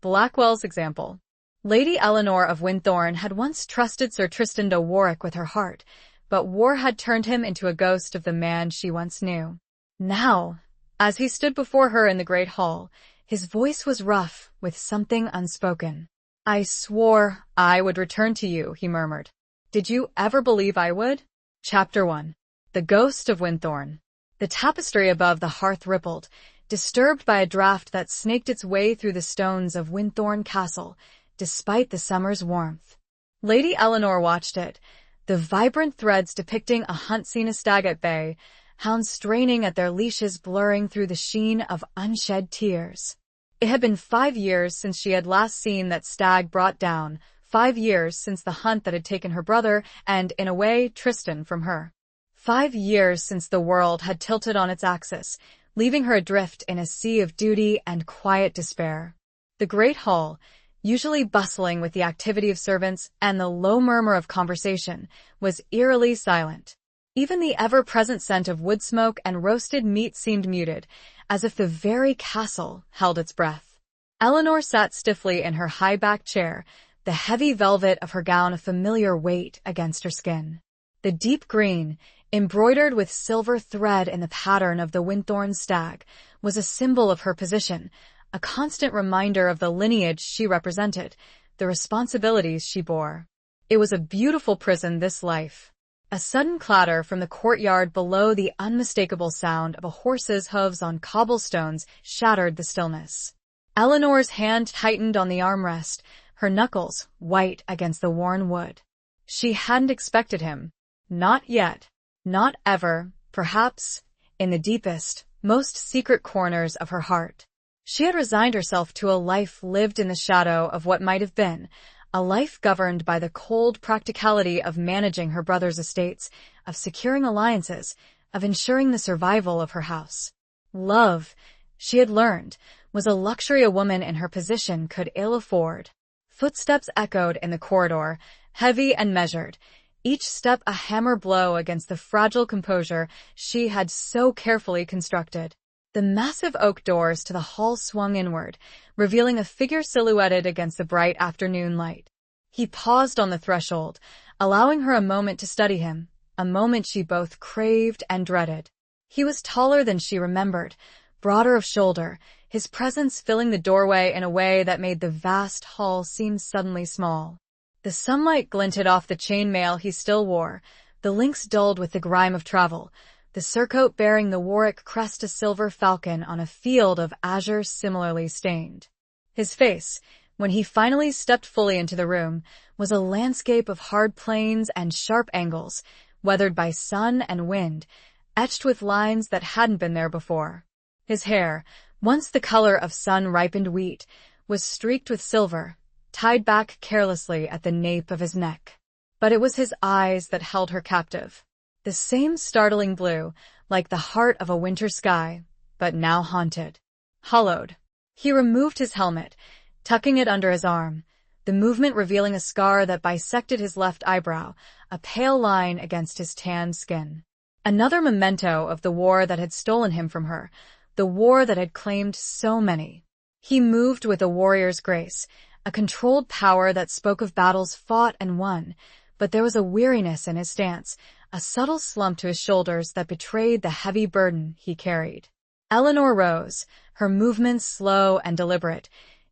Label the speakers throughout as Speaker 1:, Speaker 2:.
Speaker 1: Blackwells Example. Lady Eleanor of Winthorne had once trusted Sir Tristan de Warwick with her heart, but war had turned him into a ghost of the man she once knew. Now, as he stood before her in the great hall, his voice was rough with something unspoken. "I swore I would return to you," he murmured. "Did you ever believe I would?" Chapter 1. The Ghost of Winthorne. The tapestry above the hearth rippled, disturbed by a draught that snaked its way through the stones of Winthorne Castle, despite the summer's warmth. Lady Eleanor watched it, the vibrant threads depicting a hunt scene, a stag at bay, hounds straining at their leashes blurring through the sheen of unshed tears. It had been 5 years since she had last seen that stag brought down, 5 years since the hunt that had taken her brother and, in a way, Tristan from her. 5 years since the world had tilted on its axis, leaving her adrift in a sea of duty and quiet despair. The great hall, usually bustling with the activity of servants and the low murmur of conversation, was eerily silent. Even the ever-present scent of wood smoke and roasted meat seemed muted, as if the very castle held its breath. Eleanor sat stiffly in her high-backed chair, the heavy velvet of her gown a familiar weight against her skin. The deep green, embroidered with silver thread in the pattern of the Winthorne stag, was a symbol of her position, a constant reminder of the lineage she represented, the responsibilities she bore. It was a beautiful prison, this life. A sudden clatter from the courtyard below, the unmistakable sound of a horse's hooves on cobblestones, shattered the stillness. Eleanor's hand tightened on the armrest, her knuckles white against the worn wood. She hadn't expected him. Not yet. Not ever, perhaps, in the deepest, most secret corners of her heart. She had resigned herself to a life lived in the shadow of what might have been, a life governed by the cold practicality of managing her brother's estates, of securing alliances, of ensuring the survival of her house. Love, she had learned, was a luxury a woman in her position could ill afford. Footsteps echoed in the corridor, heavy and measured, each step a hammer blow against the fragile composure she had so carefully constructed. The massive oak doors to the hall swung inward, revealing a figure silhouetted against the bright afternoon light. He paused on the threshold, allowing her a moment to study him, a moment she both craved and dreaded. He was taller than she remembered, broader of shoulder, his presence filling the doorway in a way that made the vast hall seem suddenly small. The sunlight glinted off the chain-mail he still wore, the links dulled with the grime of travel, the surcoat bearing the Warwick crest, a silver falcon on a field of azure similarly stained. His face, when he finally stepped fully into the room, was a landscape of hard planes and sharp angles, weathered by sun and wind, etched with lines that hadn't been there before. His hair, once the color of sun-ripened wheat, was streaked with silver, tied back carelessly at the nape of his neck. But it was his eyes that held her captive. The same startling blue, like the heart of a winter sky, but now haunted. Hollowed. He removed his helmet, tucking it under his arm, the movement revealing a scar that bisected his left eyebrow, a pale line against his tanned skin. Another memento of the war that had stolen him from her, the war that had claimed so many. He moved with a warrior's grace, a controlled power that spoke of battles fought and won, but there was a weariness in his stance, a subtle slump to his shoulders that betrayed the heavy burden he carried. Eleanor rose, her movements slow and deliberate,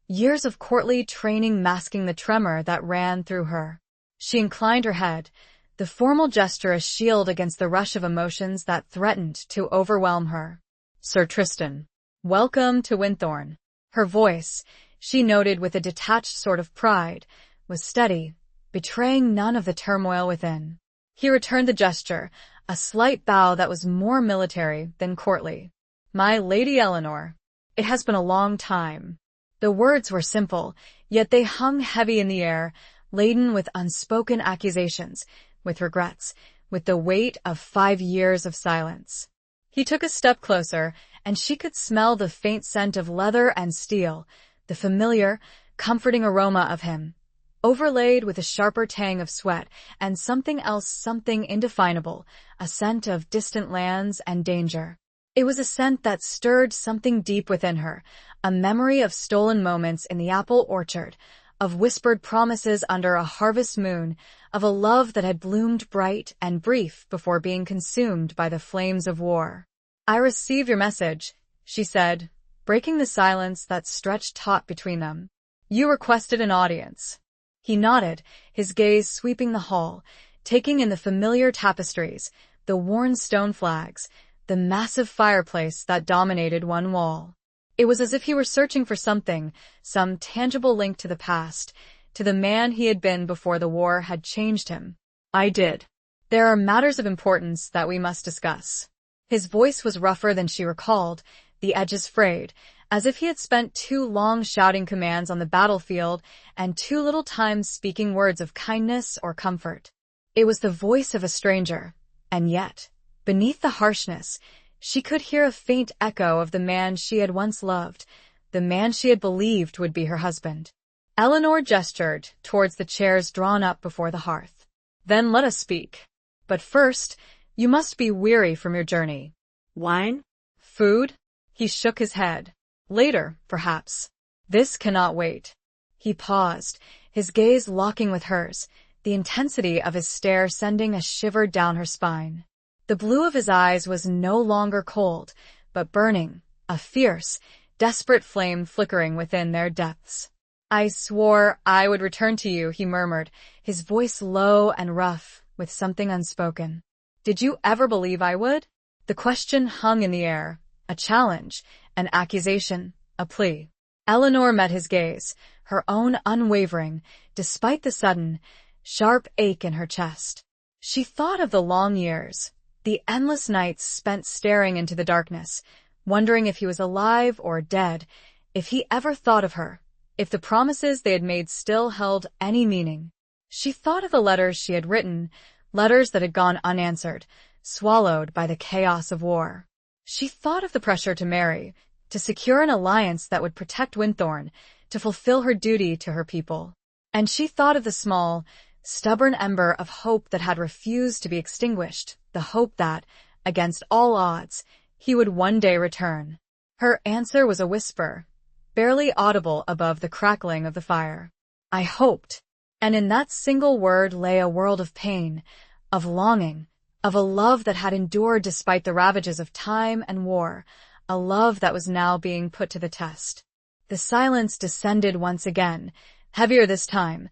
Speaker 1: years of courtly training masking the tremor that ran through her. She inclined her head, the formal gesture a shield against the rush of emotions that threatened to overwhelm her. "Sir Tristan, welcome to Winthorne." Her voice, she noted with a detached sort of pride, was steady, betraying none of the turmoil within. He returned the gesture, a slight bow that was more military than courtly. "My Lady Eleanor, it has been a long time." The words were simple, yet they hung heavy in the air, laden with unspoken accusations, with regrets, with the weight of 5 years of silence. He took a step closer, and she could smell the faint scent of leather and steel, the familiar, comforting aroma of him, overlaid with a sharper tang of sweat and something else, something indefinable, a scent of distant lands and danger. It was a scent that stirred something deep within her, a memory of stolen moments in the apple orchard, of whispered promises under a harvest moon, of a love that had bloomed bright and brief before being consumed by the flames of war. "I received your message," she said, breaking the silence that stretched taut between them. "You requested an audience." He nodded, his gaze sweeping the hall, taking in the familiar tapestries, the worn stone flags, the massive fireplace that dominated one wall. It was as if he were searching for something, some tangible link to the past, to the man he had been before the war had changed him. "I did. There are matters of importance that we must discuss." His voice was rougher than she recalled, the edges frayed, as if he had spent too long shouting commands on the battlefield and too little time speaking words of kindness or comfort. It was the voice of a stranger, and yet, beneath the harshness, she could hear a faint echo of the man she had once loved, the man she had believed would be her husband. Eleanor gestured towards the chairs drawn up before the hearth. "Then let us speak. But first, you must be weary from your journey."
Speaker 2: "Wine?
Speaker 1: "Food?" He shook his head. "Later, perhaps. This cannot wait." He paused, his gaze locking with hers, the intensity of his stare sending a shiver down her spine. The blue of his eyes was no longer cold, but burning, a fierce, desperate flame flickering within their depths. "I swore I would return to you," he murmured, his voice low and rough, with something unspoken. "Did you ever believe I would?" The question hung in the air, a challenge, an accusation, a plea. Eleanor met his gaze, her own unwavering, despite the sudden, sharp ache in her chest. She thought of the long years, the endless nights spent staring into the darkness, wondering if he was alive or dead, if he ever thought of her, if the promises they had made still held any meaning. She thought of the letters she had written, letters that had gone unanswered, swallowed by the chaos of war. She thought of the pressure to marry, to secure an alliance that would protect Winthorne, to fulfill her duty to her people. And she thought of the small, stubborn ember of hope that had refused to be extinguished, the hope that, against all odds, he would one day return. Her answer was a whisper, barely audible above the crackling of the fire. "I hoped." And in that single word lay a world of pain, of longing, of a love that had endured despite the ravages of time and war, a love that was now being put to the test. The silence descended once again, heavier this time,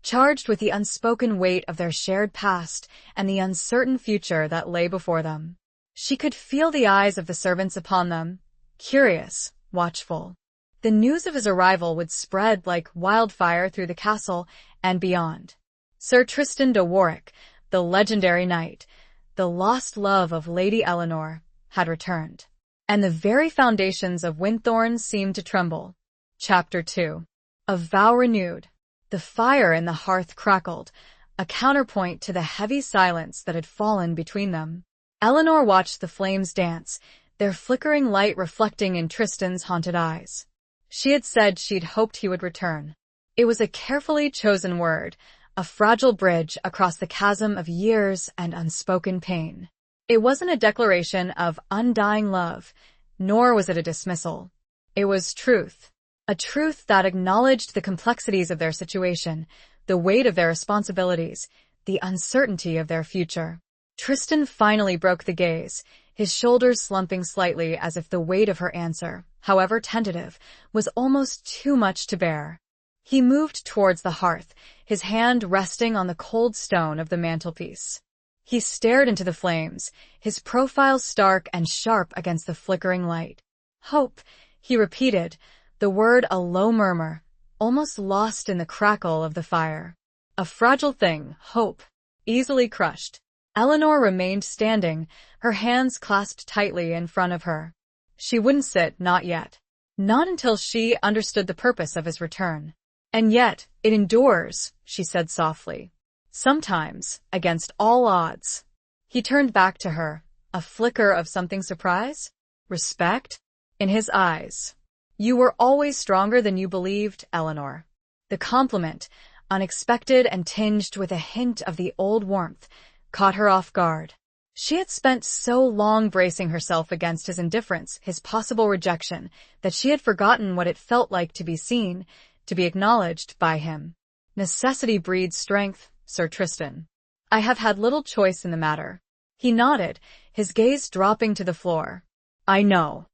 Speaker 1: charged with the unspoken weight of their shared past and the uncertain future that lay before them. She could feel the eyes of the servants upon them, curious, watchful. The news of his arrival would spread like wildfire through the castle and beyond. Sir Tristan de Warwick, the legendary knight, the lost love of Lady Eleanor, had returned. And the very foundations of Winthorne seemed to tremble. Chapter 2. A vow renewed. The fire in the hearth crackled, a counterpoint to the heavy silence that had fallen between them. Eleanor watched the flames dance, their flickering light reflecting in Tristan's haunted eyes. She had said she'd hoped he would return. It was a carefully chosen word, a fragile bridge across the chasm of years and unspoken pain. It wasn't a declaration of undying love, nor was it a dismissal. It was truth. A truth that acknowledged the complexities of their situation, the weight of their responsibilities, the uncertainty of their future. Tristan finally broke the gaze, his shoulders slumping slightly as if the weight of her answer, however tentative, was almost too much to bear. He moved towards the hearth, his hand resting on the cold stone of the mantelpiece. He stared into the flames, his profile stark and sharp against the flickering light. "Hope," he repeated, the word a low murmur, almost lost in the crackle of the fire. A fragile thing, hope, easily crushed. Eleanor remained standing, her hands clasped tightly in front of her. She wouldn't sit, not yet. Not until she understood the purpose of his return. "And yet, it endures," she said softly. "Sometimes, against all odds." He turned back to her, a flicker of something surprise? Respect? In his eyes. "You were always stronger than you believed, Eleanor." The compliment, unexpected and tinged with a hint of the old warmth, caught her off guard. She had spent so long bracing herself against his indifference, his possible rejection, that she had forgotten what it felt like to be seen, to be acknowledged by him. Necessity breeds strength, Sir Tristan. I have had little choice in the matter. He nodded, his gaze dropping to the floor. I know.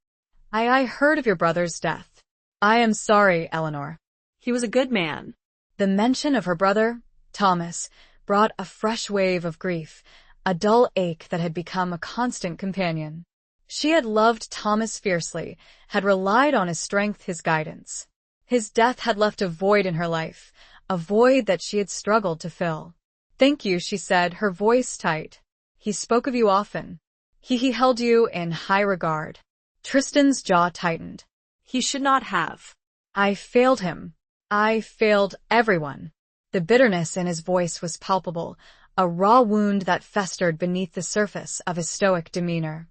Speaker 1: I heard of your brother's death. I am sorry, Eleanor.
Speaker 2: He was a good man.
Speaker 1: The mention of her brother, Thomas, brought a fresh wave of grief, a dull ache that had become a constant companion. She had loved Thomas fiercely, had relied on his strength, his guidance. His death had left a void in her life, a void that she had struggled to fill. Thank you, she said, her voice tight. He spoke of you often. He held you in high regard. Tristan's jaw tightened.
Speaker 2: He should not have.
Speaker 1: I failed him. I failed everyone. The bitterness in his voice was palpable, a raw wound that festered beneath the surface of his stoic demeanor.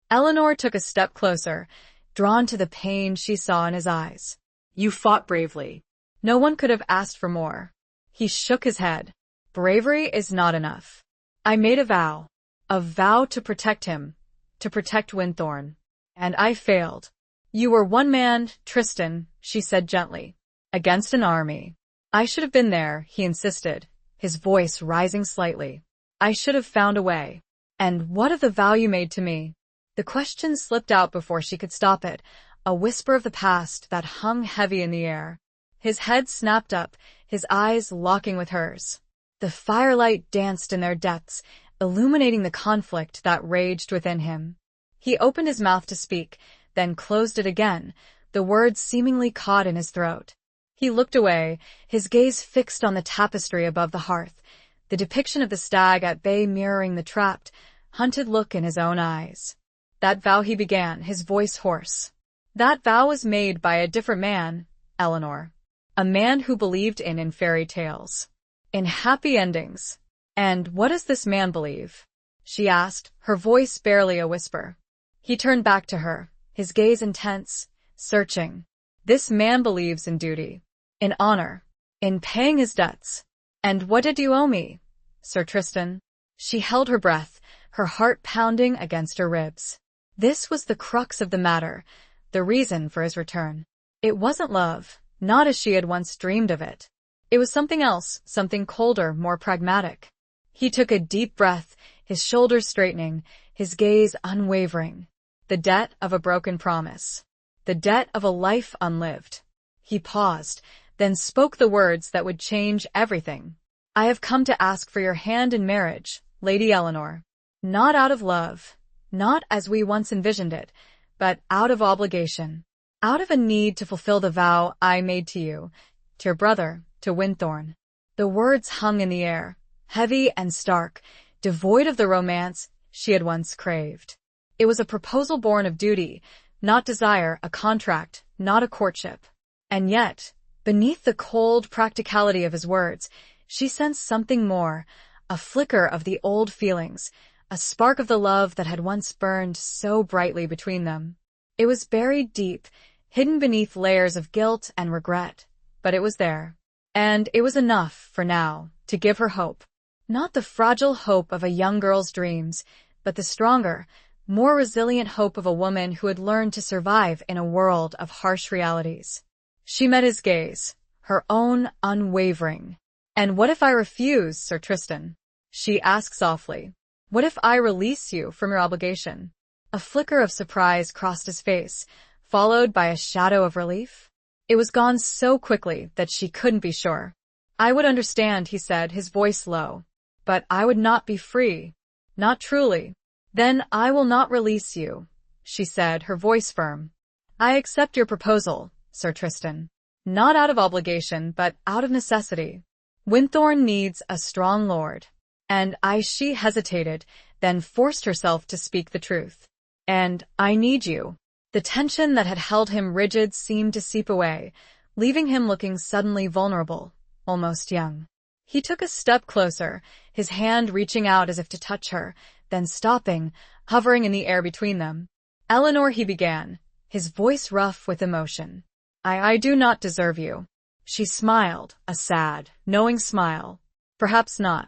Speaker 1: Eleanor took a step closer, drawn to the pain she saw in his eyes.
Speaker 2: You fought bravely.
Speaker 1: No one could have asked for more. He shook his head. Bravery is not enough. I made a vow to protect him, to protect Winthorne. And I failed. You were one man, Tristan, she said gently, against an army. I should have been there, he insisted, his voice rising slightly. I should have found a way. And what of the vow you made to me? The question slipped out before she could stop it, a whisper of the past that hung heavy in the air. His head snapped up, his eyes locking with hers. The firelight danced in their depths, illuminating the conflict that raged within him. He opened his mouth to speak, then closed it again, the words seemingly caught in his throat. He looked away, his gaze fixed on the tapestry above the hearth, the depiction of the stag at bay mirroring the trapped, hunted look in his own eyes. That vow, he began, his voice hoarse. That vow was made by a different man, Eleanor. A man who believed in fairy tales. In happy endings. And what does this man believe? She asked, her voice barely a whisper. He turned back to her, his gaze intense, searching. This man believes in duty, in honor, in paying his debts. And what did you owe me, Sir Tristan? She held her breath, her heart pounding against her ribs. This was the crux of the matter, the reason for his return. It wasn't love, not as she had once dreamed of it. It was something else, something colder, more pragmatic. He took a deep breath, his shoulders straightening, his gaze unwavering. The debt of a broken promise. The debt of a life unlived. He paused, then spoke the words that would change everything. I have come to ask for your hand in marriage, Lady Eleanor. Not out of love, not as we once envisioned it, but out of obligation. Out of a need to fulfill the vow I made to you, to your brother, to Winthorne. The words hung in the air, heavy and stark, devoid of the romance she had once craved. It was a proposal born of duty, not desire, a contract, not a courtship. And yet, beneath the cold practicality of his words, she sensed something more, a flicker of the old feelings, a spark of the love that had once burned so brightly between them. It was buried deep, hidden beneath layers of guilt and regret, but it was there. And it was enough, for now, to give her hope. Not the fragile hope of a young girl's dreams, but the stronger, more resilient hope of a woman who had learned to survive in a world of harsh realities. She met his gaze, her own unwavering. And what if I refuse, Sir Tristan? She asked softly. What if I release you from your obligation? A flicker of surprise crossed his face, followed by a shadow of relief. It was gone so quickly that she couldn't be sure. I would understand, he said, his voice low. But I would not be free. Not truly. Then I will not release you, she said, her voice firm. I accept your proposal, Sir Tristan. Not out of obligation, but out of necessity. Winthorne needs a strong lord. And she hesitated, then forced herself to speak the truth. And I need you. The tension that had held him rigid seemed to seep away, leaving him looking suddenly vulnerable, almost young. He took a step closer, his hand reaching out as if to touch her, then stopping, hovering in the air between them. Eleanor, he began, his voice rough with emotion. I do not deserve you. She smiled, a sad, knowing smile. Perhaps not.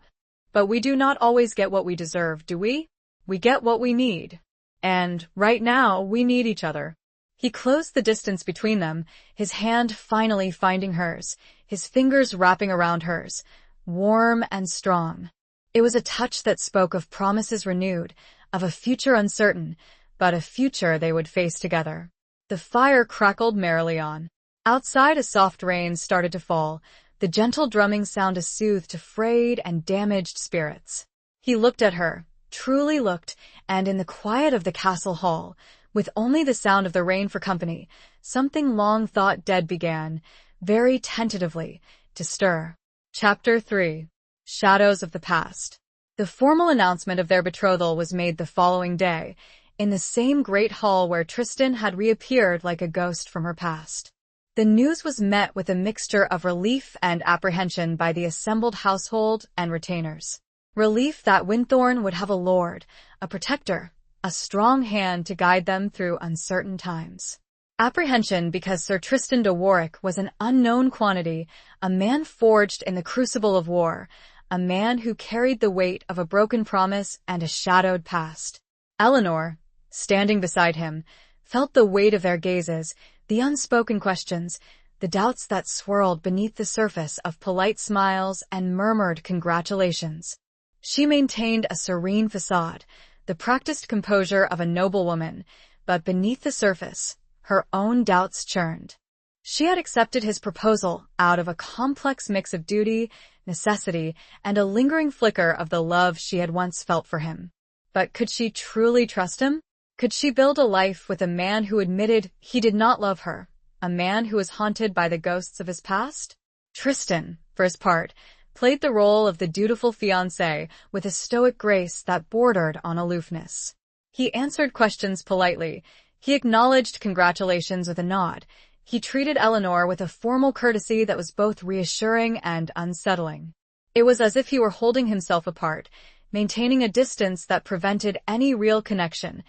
Speaker 1: But we do not always get what we deserve, do we? We get what we need. And right now, we need each other. He closed the distance between them, his hand finally finding hers, his fingers wrapping around hers, warm and strong. It was a touch that spoke of promises renewed, of a future uncertain, but a future they would face together. The fire crackled merrily on. Outside, a soft rain started to fall, the gentle drumming sound a soothe to frayed and damaged spirits. He looked at her, truly looked, and in the quiet of the castle hall, with only the sound of the rain for company, something long thought dead began, very tentatively, to stir. Chapter 3. Shadows of the Past. The formal announcement of their betrothal was made the following day, in the same great hall where Tristan had reappeared like a ghost from her past. The news was met with a mixture of relief and apprehension by the assembled household and retainers. Relief that Winthorne would have a lord, a protector, a strong hand to guide them through uncertain times. Apprehension because Sir Tristan de Warwick was an unknown quantity, a man forged in the crucible of war, a man who carried the weight of a broken promise and a shadowed past. Eleanor, standing beside him, felt the weight of their gazes, the unspoken questions, the doubts that swirled beneath the surface of polite smiles and murmured congratulations. She maintained a serene facade, the practiced composure of a noblewoman, but beneath the surface, her own doubts churned. She had accepted his proposal out of a complex mix of duty, necessity, and a lingering flicker of the love she had once felt for him. But could she truly trust him? Could she build a life with a man who admitted he did not love her, a man who was haunted by the ghosts of his past? Tristan, for his part, played the role of the dutiful fiancé with a stoic grace that bordered on aloofness. He answered questions politely. He acknowledged congratulations with a nod. He treated Eleanor with a formal courtesy that was both reassuring and unsettling. It was as if he were holding himself apart, maintaining a distance that prevented any real connection,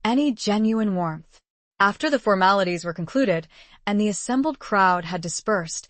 Speaker 1: any genuine warmth. After the formalities were concluded and the assembled crowd had dispersed,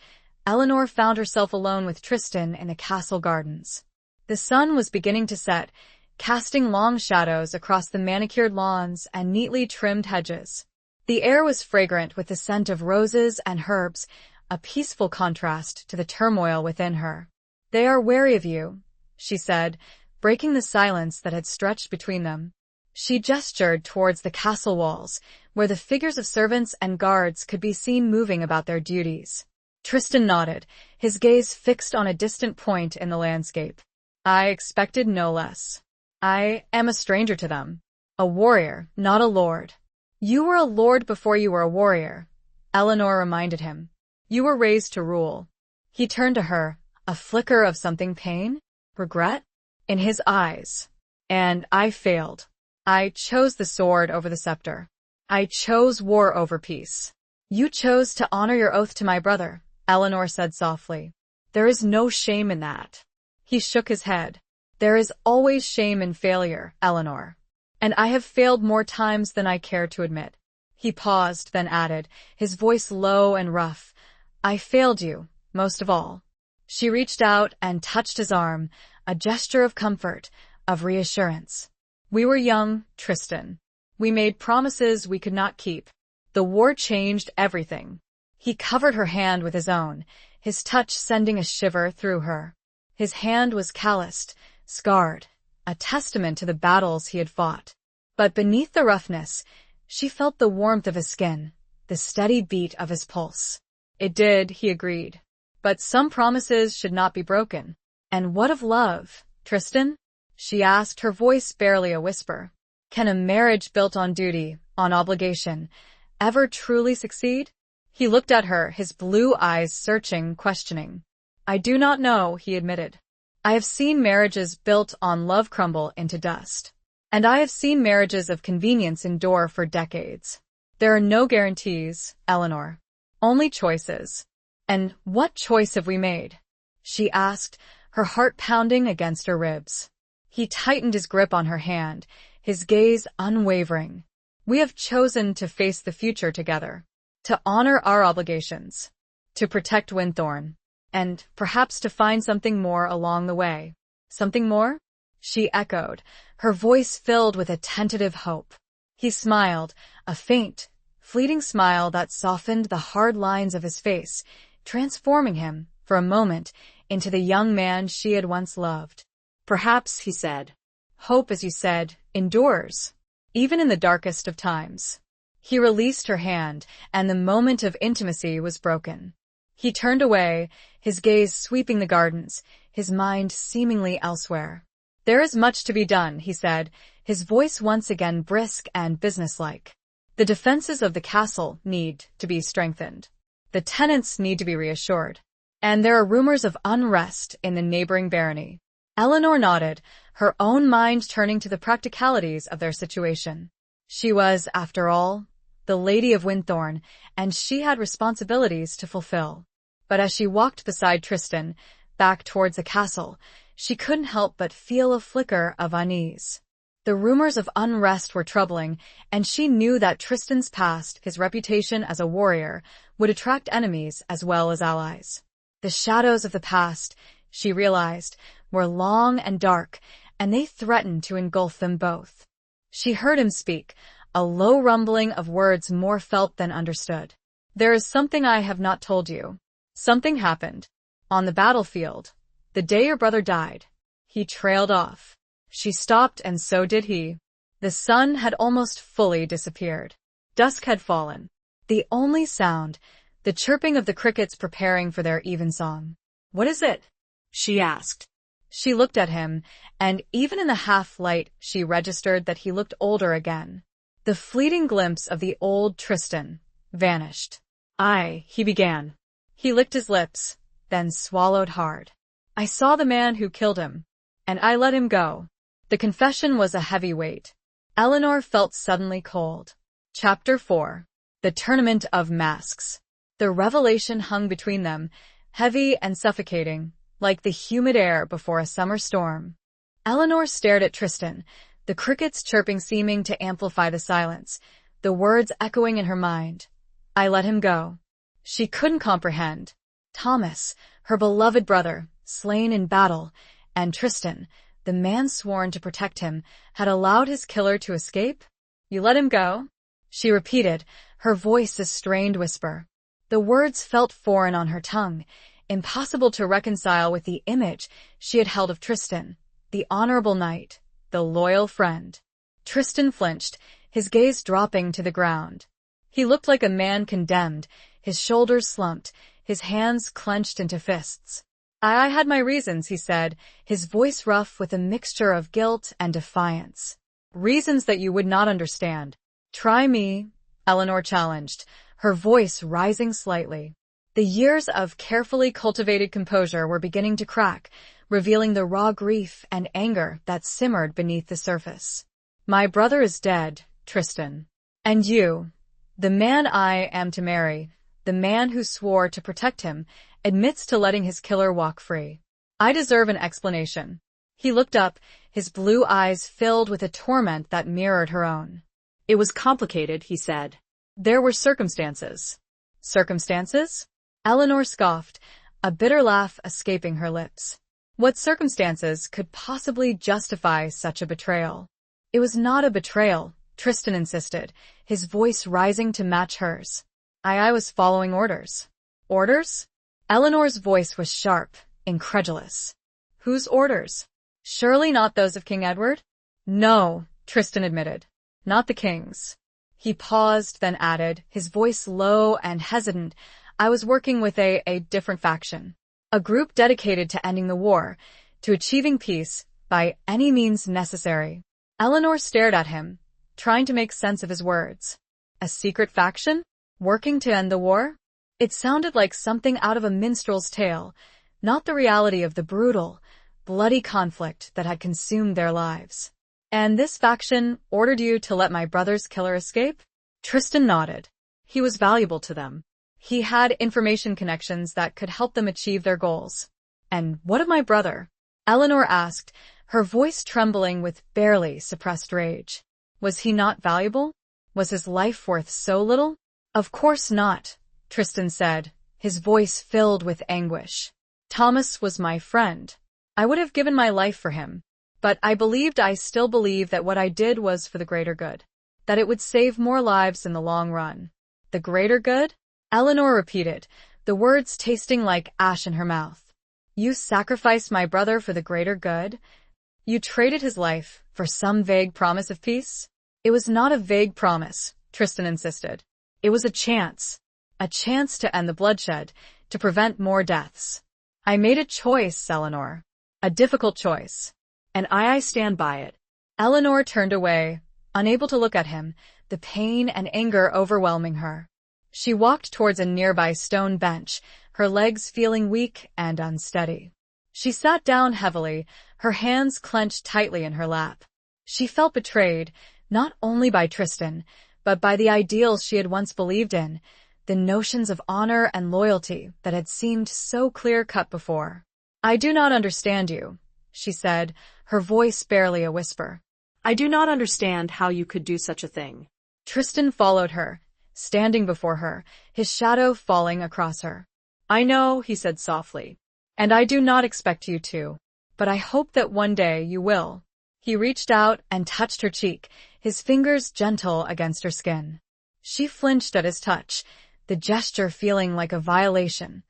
Speaker 1: Eleanor found herself alone with Tristan in the castle gardens. The sun was beginning to set, casting long shadows across the manicured lawns and neatly trimmed hedges. The air was fragrant with the scent of roses and herbs, a peaceful contrast to the turmoil within her. "They are wary of you," she said, breaking the silence that had stretched between them. She gestured towards the castle walls, where the figures of servants and guards could be seen moving about their duties. Tristan nodded, his gaze fixed on a distant point in the landscape. "I expected no less. I am a stranger to them. A warrior, not a lord." "You were a lord before you were a warrior," Eleanor reminded him. "You were raised to rule." He turned to her, a flicker of something pain, regret, in his eyes. "And I failed. I chose the sword over the scepter. I chose war over peace." "You chose to honor your oath to my brother," Eleanor said softly. "There is no shame in that." He shook his head. "There is always shame in failure, Eleanor. And I have failed more times than I care to admit." He paused, then added, his voice low and rough, "I failed you, most of all." She reached out and touched his arm, a gesture of comfort, of reassurance. "We were young, Tristan. We made promises we could not keep. The war changed everything." He covered her hand with his own, his touch sending a shiver through her. His hand was calloused, scarred, a testament to the battles he had fought. But beneath the roughness, she felt the warmth of his skin, the steady beat of his pulse. "It did," he agreed. "But some promises should not be broken." "And what of love, Tristan?" she asked, her voice barely a whisper. "Can a marriage built on duty, on obligation, ever truly succeed?" He looked at her, his blue eyes searching, questioning. "I do not know," he admitted. "I have seen marriages built on love crumble into dust. And I have seen marriages of convenience endure for decades. There are no guarantees, Eleanor. Only choices." "And what choice have we made?" she asked, her heart pounding against her ribs. He tightened his grip on her hand, his gaze unwavering. "We have chosen to face the future together, to honor our obligations, to protect Winthorne, and perhaps to find something more along the way." "Something more?" she echoed, her voice filled with a tentative hope. He smiled, a faint, fleeting smile that softened the hard lines of his face, transforming him, for a moment, into the young man she had once loved.
Speaker 2: Perhaps, he said.
Speaker 1: Hope, as you said, endures, even in the darkest of times. He released her hand, and the moment of intimacy was broken. He turned away, his gaze sweeping the gardens, his mind seemingly elsewhere. There is much to be done, he said, his voice once again brisk and businesslike. The defenses of the castle need to be strengthened. The tenants need to be reassured. And there are rumors of unrest in the neighboring barony. Eleanor nodded, her own mind turning to the practicalities of their situation. She was, after all, the Lady of Winthorn, and she had responsibilities to fulfill. But as she walked beside Tristan, back towards the castle, she couldn't help but feel a flicker of unease. The rumors of unrest were troubling, and she knew that Tristan's past, his reputation as a warrior, would attract enemies as well as allies. The shadows of the past, she realized, were long and dark, and they threatened to engulf them both. She heard him speak, a low rumbling of words more felt than understood. There is something I have not told you. Something happened. On the battlefield. The day your brother died. He trailed off. She stopped, and so did he. The sun had almost fully disappeared. Dusk had fallen. The only sound, the chirping of the crickets preparing for their evensong. What is it?
Speaker 2: She asked.
Speaker 1: She looked at him, and even in the half-light she registered that he looked older again. The fleeting glimpse of the old Tristan vanished.
Speaker 2: He began.
Speaker 1: He licked his lips, then swallowed hard. I saw the man who killed him, and I let him go. The confession was a heavy weight. Eleanor felt suddenly cold. Chapter 4. The Tournament of Masks. The revelation hung between them, heavy and suffocating, like the humid air before a summer storm. Eleanor stared at Tristan, the crickets chirping seeming to amplify the silence, the words echoing in her mind. I let him go. She couldn't comprehend. Thomas, her beloved brother, slain in battle, and Tristan, the man sworn to protect him, had allowed his killer to escape? You let him go? She repeated, her voice a strained whisper. The words felt foreign on her tongue, impossible to reconcile with the image she had held of Tristan, the honorable knight, the loyal friend. Tristan flinched, his gaze dropping to the ground. He looked like a man condemned, his shoulders slumped, his hands clenched into fists. I had my reasons, he said, his voice rough with a mixture of guilt and defiance. Reasons that you would not understand. Try me, Eleanor challenged, her voice rising slightly. The years of carefully cultivated composure were beginning to crack, revealing the raw grief and anger that simmered beneath the surface. My brother is dead, Tristan. And you, the man I am to marry, the man who swore to protect him, admits to letting his killer walk free. I deserve an explanation. He looked up, his blue eyes filled with a torment that mirrored her own.
Speaker 2: It was complicated, he said.
Speaker 1: There were circumstances. Circumstances? Eleanor scoffed, a bitter laugh escaping her lips. What circumstances could possibly justify such a betrayal? It was not a betrayal, Tristan insisted, his voice rising to match hers. I was following orders. Orders? Eleanor's voice was sharp, incredulous. Whose orders? Surely not those of King Edward? No, Tristan admitted. Not the king's. He paused, then added, his voice low and hesitant, I was working with a different faction. A group dedicated to ending the war, to achieving peace by any means necessary. Eleanor stared at him, trying to make sense of his words. A secret faction? Working to end the war? It sounded like something out of a minstrel's tale, not the reality of the brutal, bloody conflict that had consumed their lives. And this faction ordered you to let my brother's killer escape? Tristan nodded. He was valuable to them. He had information connections that could help them achieve their goals. And what of my brother? Eleanor asked, her voice trembling with barely suppressed rage. Was he not valuable? Was his life worth so little? Of course not, Tristan said, his voice filled with anguish. Thomas was my friend. I would have given my life for him. But I still believe that what I did was for the greater good. That it would save more lives in the long run. The greater good? Eleanor repeated, the words tasting like ash in her mouth. You sacrificed my brother for the greater good? You traded his life for some vague promise of peace? It was not a vague promise, Tristan insisted. It was a chance to end the bloodshed, to prevent more deaths. I made a choice, Eleanor. A difficult choice.
Speaker 2: And I stand by it.
Speaker 1: Eleanor turned away, unable to look at him, the pain and anger overwhelming her. She walked towards a nearby stone bench, her legs feeling weak and unsteady. She sat down heavily, her hands clenched tightly in her lap. She felt betrayed, not only by Tristan, but by the ideals she had once believed in, the notions of honor and loyalty that had seemed so clear-cut before. I do not understand you, she said, her voice barely a whisper.
Speaker 2: I do not understand how you could do such a thing.
Speaker 1: Tristan followed her, standing before her, his shadow falling across her. I know, he said softly, and I do not expect you to, but I hope that one day you will. He reached out and touched her cheek, his fingers gentle against her skin. She flinched at his touch, the gesture feeling like a violation,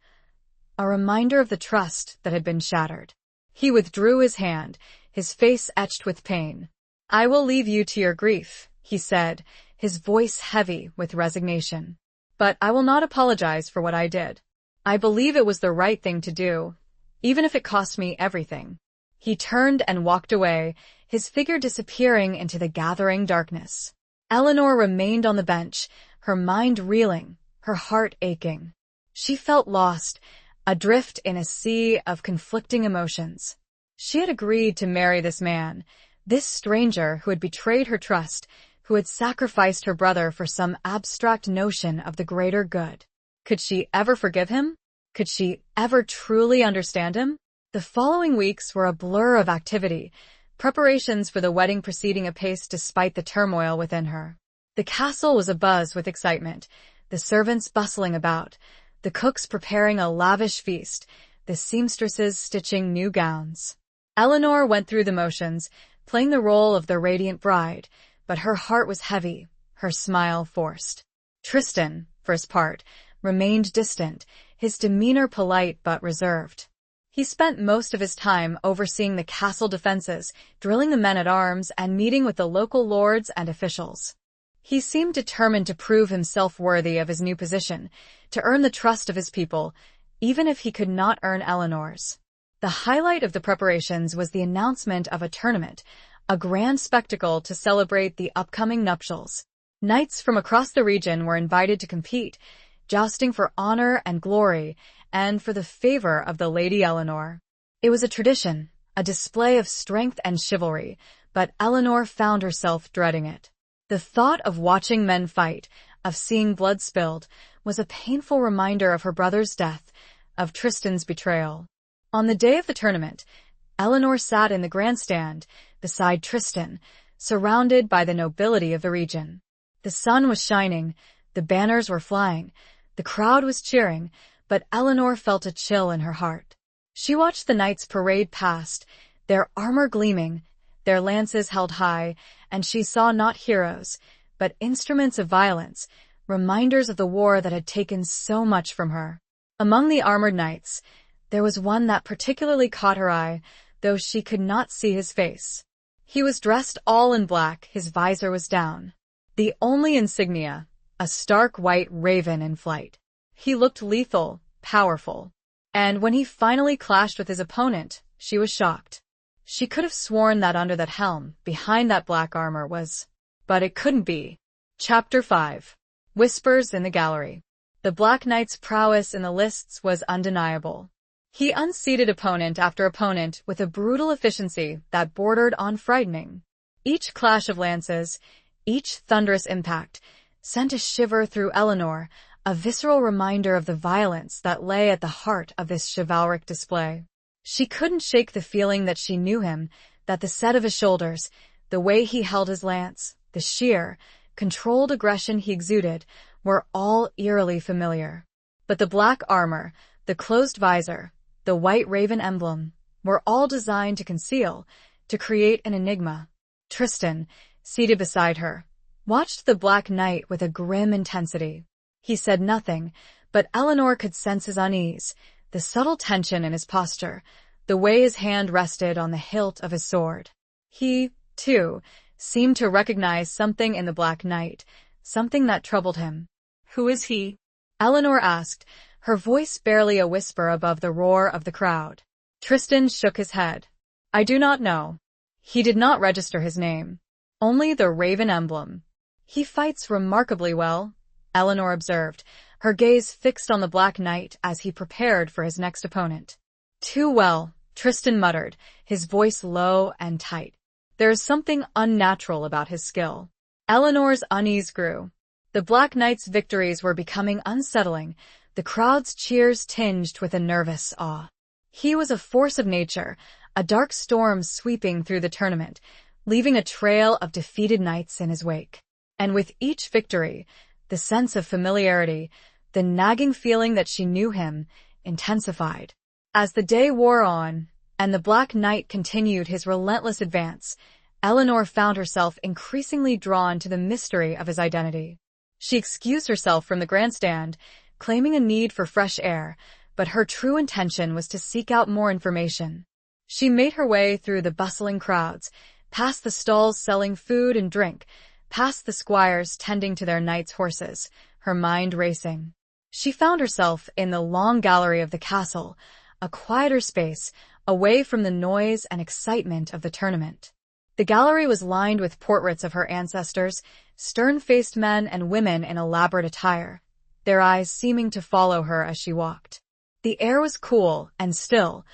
Speaker 1: a reminder of the trust that had been shattered. He withdrew his hand, his face etched with pain. I will leave you to your grief, he said, his voice heavy with resignation. But I will not apologize for what I did. I believe it was the right thing to do, even if it cost me everything. He turned and walked away, his figure disappearing into the gathering darkness. Eleanor remained on the bench, her mind reeling, her heart aching. She felt lost, adrift in a sea of conflicting emotions. She had agreed to marry this man, this stranger who had betrayed her trust, who had sacrificed her brother for some abstract notion of the greater good. Could she ever forgive him? Could she ever truly understand him? The following weeks were a blur of activity, preparations for the wedding proceeding apace despite the turmoil within her. The castle was abuzz with excitement, the servants bustling about, the cooks preparing a lavish feast, the seamstresses stitching new gowns. Eleanor went through the motions, playing the role of the radiant bride, but her heart was heavy, her smile forced. Tristan, for his part, remained distant, his demeanor polite but reserved. He spent most of his time overseeing the castle defenses, drilling the men-at-arms, and meeting with the local lords and officials. He seemed determined to prove himself worthy of his new position, to earn the trust of his people, even if he could not earn Eleanor's. The highlight of the preparations was the announcement of a tournament, a grand spectacle to celebrate the upcoming nuptials. Knights from across the region were invited to compete, jousting for honor and glory, and for the favor of the Lady Eleanor. It was a tradition, a display of strength and chivalry, but Eleanor found herself dreading it. The thought of watching men fight, of seeing blood spilled, was a painful reminder of her brother's death, of Tristan's betrayal. On the day of the tournament, Eleanor sat in the grandstand, beside Tristan, surrounded by the nobility of the region. The sun was shining, the banners were flying, the crowd was cheering, but Eleanor felt a chill in her heart. She watched the knights parade past, their armor gleaming, their lances held high, and she saw not heroes, but instruments of violence, reminders of the war that had taken so much from her. Among the armored knights, there was one that particularly caught her eye, though she could not see his face. He was dressed all in black, his visor was down. The only insignia, a stark white raven in flight. He looked lethal, powerful. And when he finally clashed with his opponent, she was shocked. She could have sworn that under that helm, behind that black armor was... But it couldn't be. Chapter 5. Whispers in the Gallery. The Black Knight's prowess in the lists was undeniable. He unseated opponent after opponent with a brutal efficiency that bordered on frightening. Each clash of lances, each thunderous impact, sent a shiver through Eleanor, a visceral reminder of the violence that lay at the heart of this chivalric display. She couldn't shake the feeling that she knew him, that the set of his shoulders, the way he held his lance, the sheer, controlled aggression he exuded, were all eerily familiar. But the black armor, the closed visor, the white raven emblem, were all designed to conceal, to create an enigma. Tristan, seated beside her, watched the Black Knight with a grim intensity. He said nothing, but Eleanor could sense his unease, the subtle tension in his posture, the way his hand rested on the hilt of his sword. He, too, seemed to recognize something in the Black Knight, something that troubled him.
Speaker 2: Who is he?
Speaker 1: Eleanor asked, her voice barely a whisper above the roar of the crowd. Tristan shook his head. I do not know. He did not register his name. Only the raven emblem. He fights remarkably well, Eleanor observed, her gaze fixed on the Black Knight as he prepared for his next opponent. Too well, Tristan muttered, his voice low and tight. There is something unnatural about his skill. Eleanor's unease grew. The Black Knight's victories were becoming unsettling, the crowd's cheers tinged with a nervous awe. He was a force of nature, a dark storm sweeping through the tournament, leaving a trail of defeated knights in his wake. And with each victory, the sense of familiarity, the nagging feeling that she knew him, intensified. As the day wore on, and the Black Knight continued his relentless advance, Eleanor found herself increasingly drawn to the mystery of his identity. She excused herself from the grandstand, claiming a need for fresh air, but her true intention was to seek out more information. She made her way through the bustling crowds, past the stalls selling food and drink, past the squires tending to their knights' horses, her mind racing. She found herself in the long gallery of the castle, a quieter space, away from the noise and excitement of the tournament. The gallery was lined with portraits of her ancestors, stern-faced men and women in elaborate attire, their eyes seeming to follow her as she walked. The air was cool and still,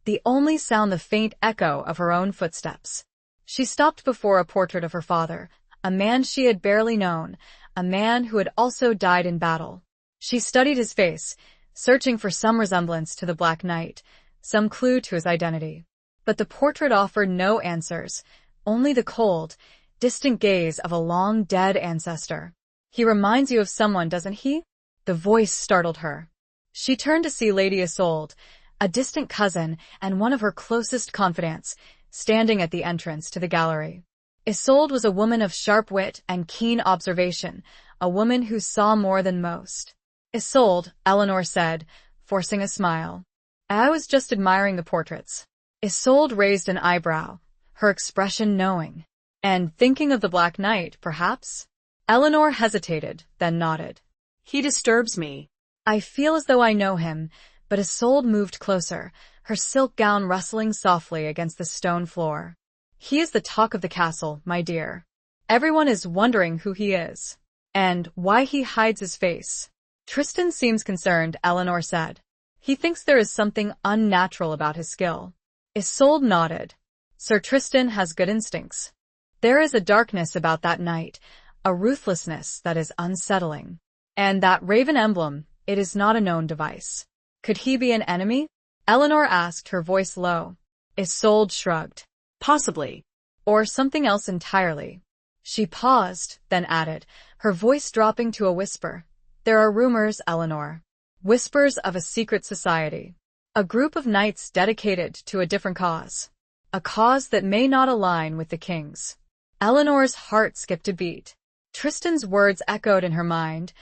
Speaker 1: the only sound the faint echo of her own footsteps. She stopped before a portrait of her father, a man she had barely known, a man who had also died in battle. She studied his face, searching for some resemblance to the Black Knight, some clue to his identity. But the portrait offered no answers, only the cold, distant gaze of a long-dead ancestor. He reminds you of someone, doesn't he? The voice startled her. She turned to see Lady Isolde, a distant cousin and one of her closest confidants, standing at the entrance to the gallery. Isolde was a woman of sharp wit and keen observation, a woman who saw more than most. Isolde, Eleanor said, forcing a smile. I was just admiring the portraits. Isolde raised an eyebrow, her expression knowing. And thinking of the Black Knight, perhaps? Eleanor hesitated, then nodded.
Speaker 2: He disturbs me.
Speaker 1: I feel as though I know him, but Isolde moved closer, her silk gown rustling softly against the stone floor. He is the talk of the castle, my dear. Everyone is wondering who he is, and why he hides his face. Tristan seems concerned, Eleanor said. He thinks there is something unnatural about his skill. Isolde nodded. Sir Tristan has good instincts. There is a darkness about that knight, a ruthlessness that is unsettling. And that raven emblem, it is not a known device. Could he be an enemy? Eleanor asked, her voice low. Isolde shrugged.
Speaker 2: Possibly.
Speaker 1: Or something else entirely. She paused, then added, her voice dropping to a whisper. There are rumors, Eleanor. Whispers of a secret society. A group of knights dedicated to a different cause. A cause that may not align with the king's. Eleanor's heart skipped a beat. Tristan's words echoed in her mind.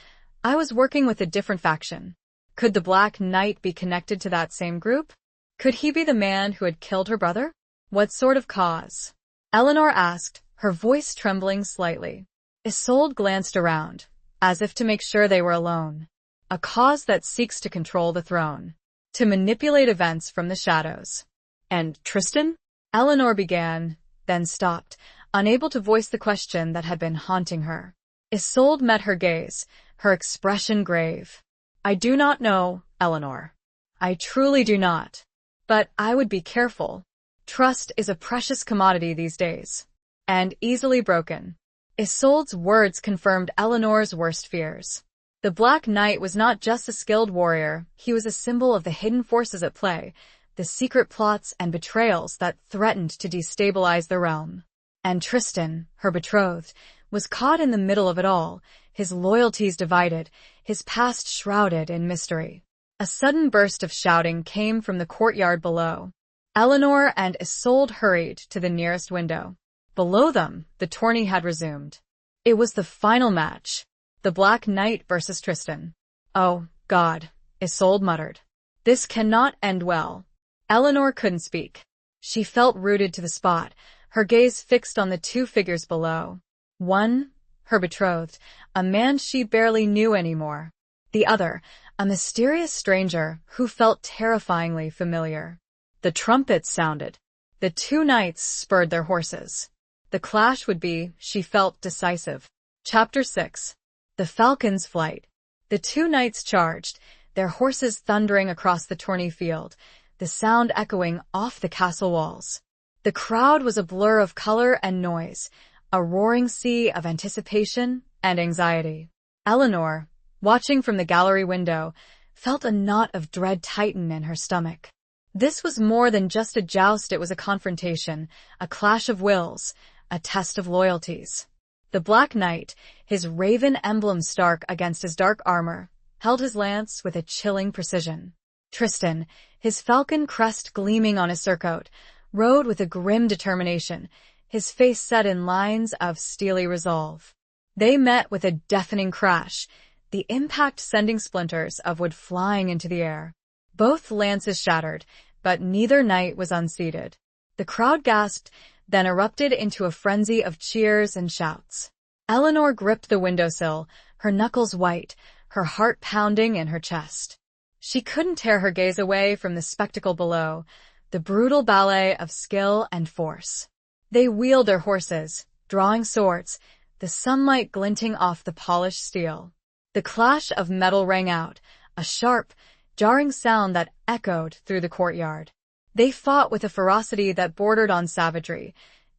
Speaker 1: I was working with a different faction. Could the Black Knight be connected to that same group? Could he be the man who had killed her brother? What sort of cause? Eleanor asked, her voice trembling slightly. Isolde glanced around, as if to make sure they were alone. A cause that seeks to control the throne. To manipulate events from the shadows.
Speaker 2: And Tristan?
Speaker 1: Eleanor began, then stopped, unable to voice the question that had been haunting her. Isolde met her gaze, her expression grave. I do not know, Eleanor. I truly do not. But I would be careful. Trust is a precious commodity these days. And easily broken. Isolde's words confirmed Eleanor's worst fears. The Black Knight was not just a skilled warrior, he was a symbol of the hidden forces at play, the secret plots and betrayals that threatened to destabilize the realm. And Tristan, her betrothed, was caught in the middle of it all, his loyalties divided, his past shrouded in mystery. A sudden burst of shouting came from the courtyard below. Eleanor and Isolde hurried to the nearest window. Below them, the tourney had resumed. It was the final match, the Black Knight versus Tristan. "Oh, God," Isolde muttered. "This cannot end well." Eleanor couldn't speak. She felt rooted to the spot, her gaze fixed on the two figures below. One, her betrothed, a man she barely knew anymore. The other, a mysterious stranger who felt terrifyingly familiar. The trumpets sounded. The two knights spurred their horses. The clash would be, she felt, decisive. Chapter 6. The Falcon's Flight. The two knights charged, their horses thundering across the tourney field, the sound echoing off the castle walls. The crowd was a blur of color and noise, a roaring sea of anticipation and anxiety. Eleanor, watching from the gallery window, felt a knot of dread tighten in her stomach. This was more than just a joust, it was a confrontation, a clash of wills, a test of loyalties. The Black Knight, his raven emblem stark against his dark armor, held his lance with a chilling precision. Tristan, his falcon crest gleaming on his surcoat, rode with a grim determination, his face set in lines of steely resolve. They met with a deafening crash, the impact sending splinters of wood flying into the air. Both lances shattered, but neither knight was unseated. The crowd gasped, then erupted into a frenzy of cheers and shouts. Eleanor gripped the windowsill, her knuckles white, her heart pounding in her chest. She couldn't tear her gaze away from the spectacle below, the brutal ballet of skill and force. They wheeled their horses, drawing swords, the sunlight glinting off the polished steel. The clash of metal rang out, a sharp, jarring sound that echoed through the courtyard. They fought with a ferocity that bordered on savagery,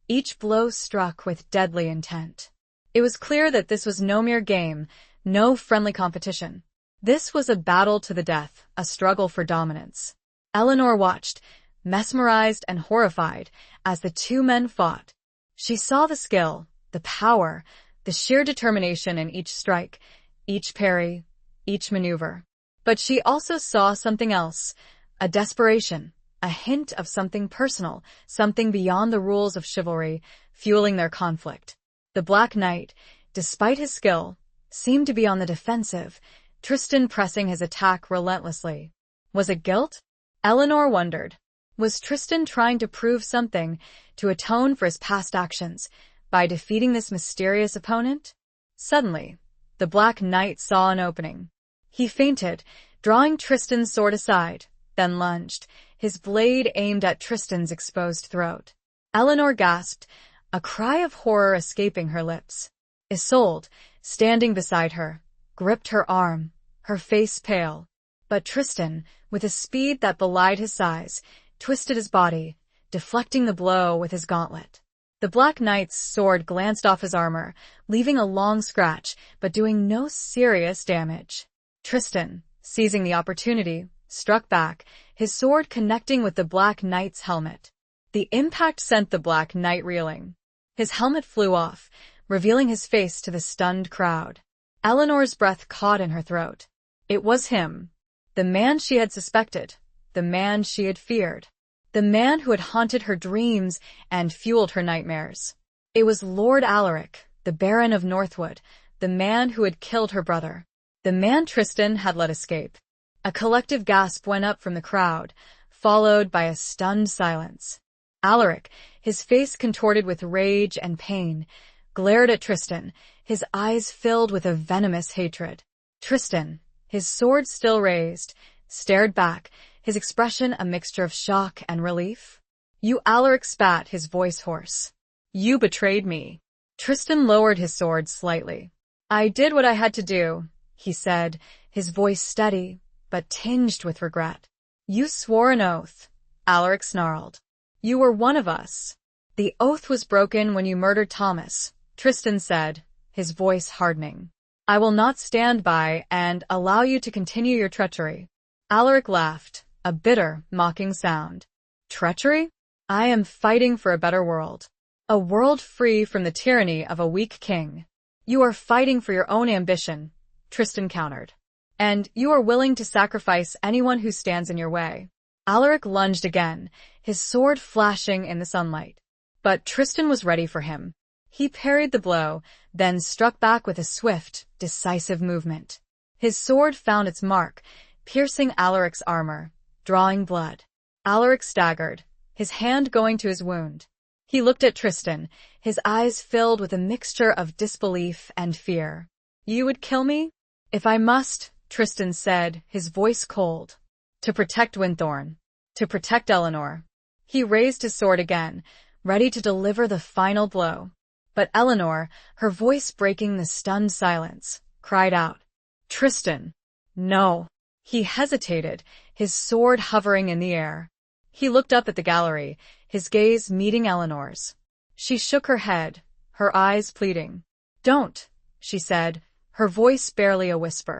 Speaker 1: each blow struck with deadly intent. It was clear that this was no mere game, no friendly competition. This was a battle to the death, a struggle for dominance. Eleanor watched, mesmerized and horrified, as the two men fought. She saw the skill, the power, the sheer determination in each strike, each parry, each maneuver. But she also saw something else, a desperation, a hint of something personal, something beyond the rules of chivalry, fueling their conflict. The Black Knight, despite his skill, seemed to be on the defensive, Tristan pressing his attack relentlessly. Was it guilt? Eleanor wondered. Was Tristan trying to prove something, to atone for his past actions, by defeating this mysterious opponent? Suddenly, the Black Knight saw an opening. He feinted, drawing Tristan's sword aside, then lunged, his blade aimed at Tristan's exposed throat. Eleanor gasped, a cry of horror escaping her lips. Isolde, standing beside her, gripped her arm, her face pale. But Tristan, with a speed that belied his size, twisted his body, deflecting the blow with his gauntlet. The Black Knight's sword glanced off his armor, leaving a long scratch, but doing no serious damage. Tristan, seizing the opportunity, struck back, his sword connecting with the Black Knight's helmet. The impact sent the Black Knight reeling. His helmet flew off, revealing his face to the stunned crowd. Eleanor's breath caught in her throat. It was him. The man she had suspected. The man she had feared. The man who had haunted her dreams and fueled her nightmares. It was Lord Alaric, the Baron of Northwood, the man who had killed her brother. The man Tristan had let escape. A collective gasp went up from the crowd, followed by a stunned silence. Alaric, his face contorted with rage and pain, glared at Tristan, his eyes filled with a venomous hatred. Tristan, his sword still raised, stared back, his expression a mixture of shock and relief. "You," Alaric spat, his voice hoarse. "You betrayed me." Tristan lowered his sword slightly. "I did what I had to do," he said, his voice steady, but tinged with regret. "You swore an oath," Alaric snarled. "You were one of us." "The oath was broken when you murdered Thomas," Tristan said, his voice hardening. "I will not stand by and allow you to continue your treachery." Alaric laughed, a bitter, mocking sound. "Treachery? I am fighting for a better world. A world free from the tyranny of a weak king." "You are fighting for your own ambition," Tristan countered. "And you are willing to sacrifice anyone who stands in your way." Alaric lunged again, his sword flashing in the sunlight. But Tristan was ready for him. He parried the blow, then struck back with a swift, decisive movement. His sword found its mark, piercing Alaric's armor, drawing blood. Alaric staggered, his hand going to his wound. He looked at Tristan, his eyes filled with a mixture of disbelief and fear. "You would kill me?" "If I must," Tristan said, his voice cold. "To protect Winthorn. To protect Eleanor." He raised his sword again, ready to deliver the final blow. But Eleanor, her voice breaking the stunned silence, cried out, "Tristan, no." He hesitated, his sword hovering in the air. He looked up at the gallery, his gaze meeting Eleanor's. She shook her head, her eyes pleading. "Don't," she said, her voice barely a whisper.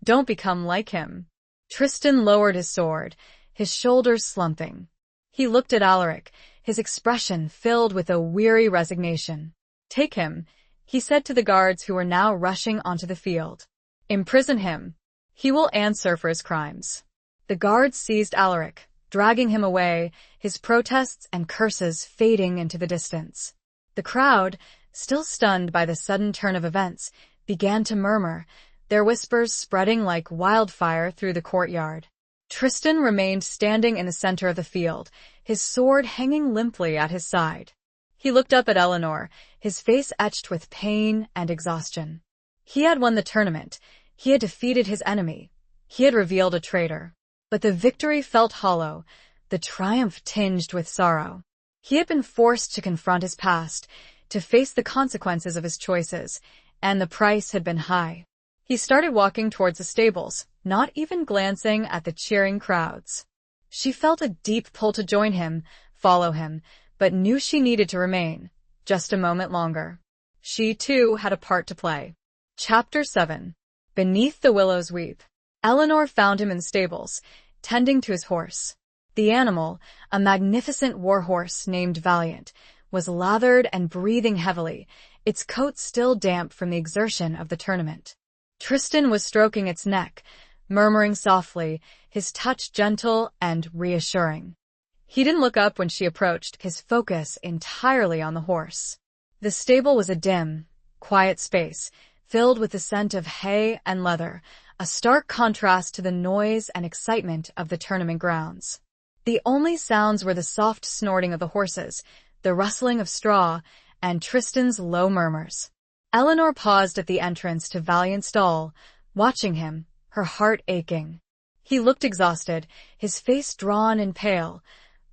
Speaker 1: "Don't become like him." Tristan lowered his sword, his shoulders slumping. He looked at Alaric, his expression filled with a weary resignation. "Take him," he said to the guards who were now rushing onto the field. "Imprison him. He will answer for his crimes." The guards seized Alaric, dragging him away, his protests and curses fading into the distance. The crowd, still stunned by the sudden turn of events, began to murmur, their whispers spreading like wildfire through the courtyard. Tristan remained standing in the center of the field, his sword hanging limply at his side. He looked up at Eleanor, his face etched with pain and exhaustion. He had won the tournament, he had defeated his enemy, he had revealed a traitor. But the victory felt hollow, the triumph tinged with sorrow. He had been forced to confront his past, to face the consequences of his choices, and the price had been high. He started walking towards the stables, not even glancing at the cheering crowds. She felt a deep pull to join him, follow him, but knew she needed to remain, just a moment longer. She, too, had a part to play. Chapter 7. Beneath the Willows Weep. Eleanor found him in the stables, tending to his horse. The animal, a magnificent war-horse named Valiant, was lathered and breathing heavily, its coat still damp from the exertion of the tournament. Tristan was stroking its neck, murmuring softly, his touch gentle and reassuring. He didn't look up when she approached, his focus entirely on the horse. The stable was a dim, quiet space, filled with the scent of hay and leather, a stark contrast to the noise and excitement of the tournament grounds. The only sounds were the soft snorting of the horses, the rustling of straw, and Tristan's low murmurs. Eleanor paused at the entrance to Valiant's stall, watching him, her heart aching. He looked exhausted, his face drawn and pale,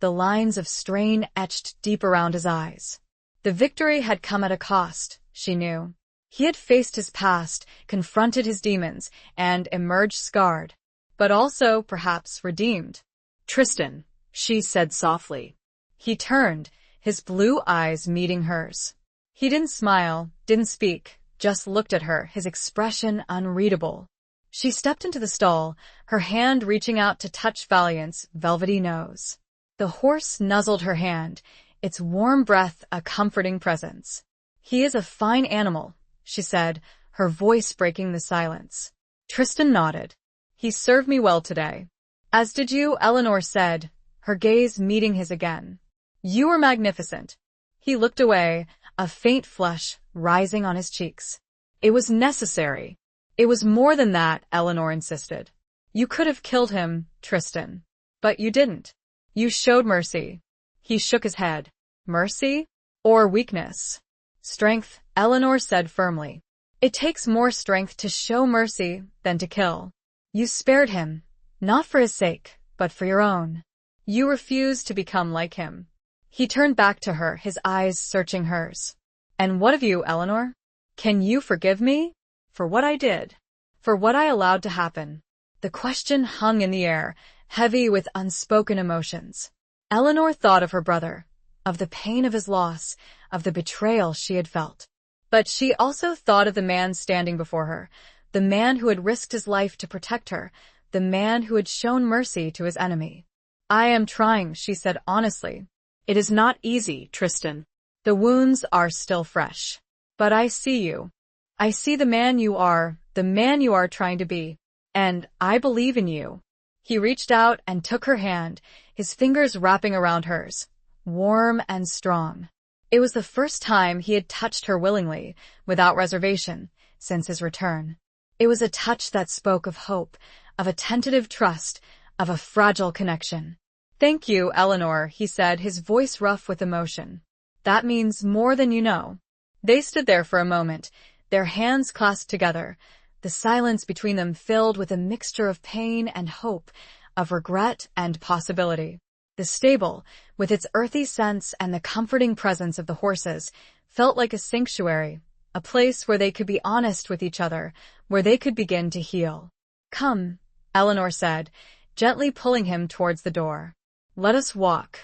Speaker 1: the lines of strain etched deep around his eyes. The victory had come at a cost, she knew. He had faced his past, confronted his demons, and emerged scarred, but also, perhaps, redeemed.
Speaker 2: "Tristan," she said softly.
Speaker 1: He turned, his blue eyes meeting hers. He didn't smile, didn't speak, just looked at her, his expression unreadable. She stepped into the stall, her hand reaching out to touch Valiant's velvety nose. The horse nuzzled her hand, its warm breath a comforting presence. "He is a fine animal," she said, her voice breaking the silence. Tristan nodded. "He served me well today." "As did you," Eleanor said, her gaze meeting his again. "You were magnificent." He looked away, a faint flush rising on his cheeks. "It was necessary." "It was more than that," Eleanor insisted. "You could have killed him, Tristan. But you didn't. You showed mercy." He shook his head. "Mercy? Or weakness?" "Strength," Eleanor said firmly. "It takes more strength to show mercy than to kill. You spared him, not for his sake, but for your own. You refused to become like him." He turned back to her, his eyes searching hers. "And what of you, Eleanor? Can you forgive me? For what I did? For what I allowed to happen?" The question hung in the air, heavy with unspoken emotions. Eleanor thought of her brother, of the pain of his loss, of the betrayal she had felt. But she also thought of the man standing before her, the man who had risked his life to protect her, the man who had shown mercy to his enemy. "I am trying," she said honestly.
Speaker 2: "It is not easy, Tristan.
Speaker 1: The wounds are still fresh. But I see you. I see the man you are trying to be. And I believe in you." He reached out and took her hand, his fingers wrapping around hers, warm and strong. It was the first time he had touched her willingly, without reservation, since his return. It was a touch that spoke of hope, of a tentative trust, of a fragile connection. "Thank you, Eleanor," he said, his voice rough with emotion. "That means more than you know." They stood there for a moment, their hands clasped together, the silence between them filled with a mixture of pain and hope, of regret and possibility. The stable, with its earthy scents and the comforting presence of the horses, felt like a sanctuary, a place where they could be honest with each other, where they could begin to heal. "Come," Eleanor said, gently pulling him towards the door. "Let us walk.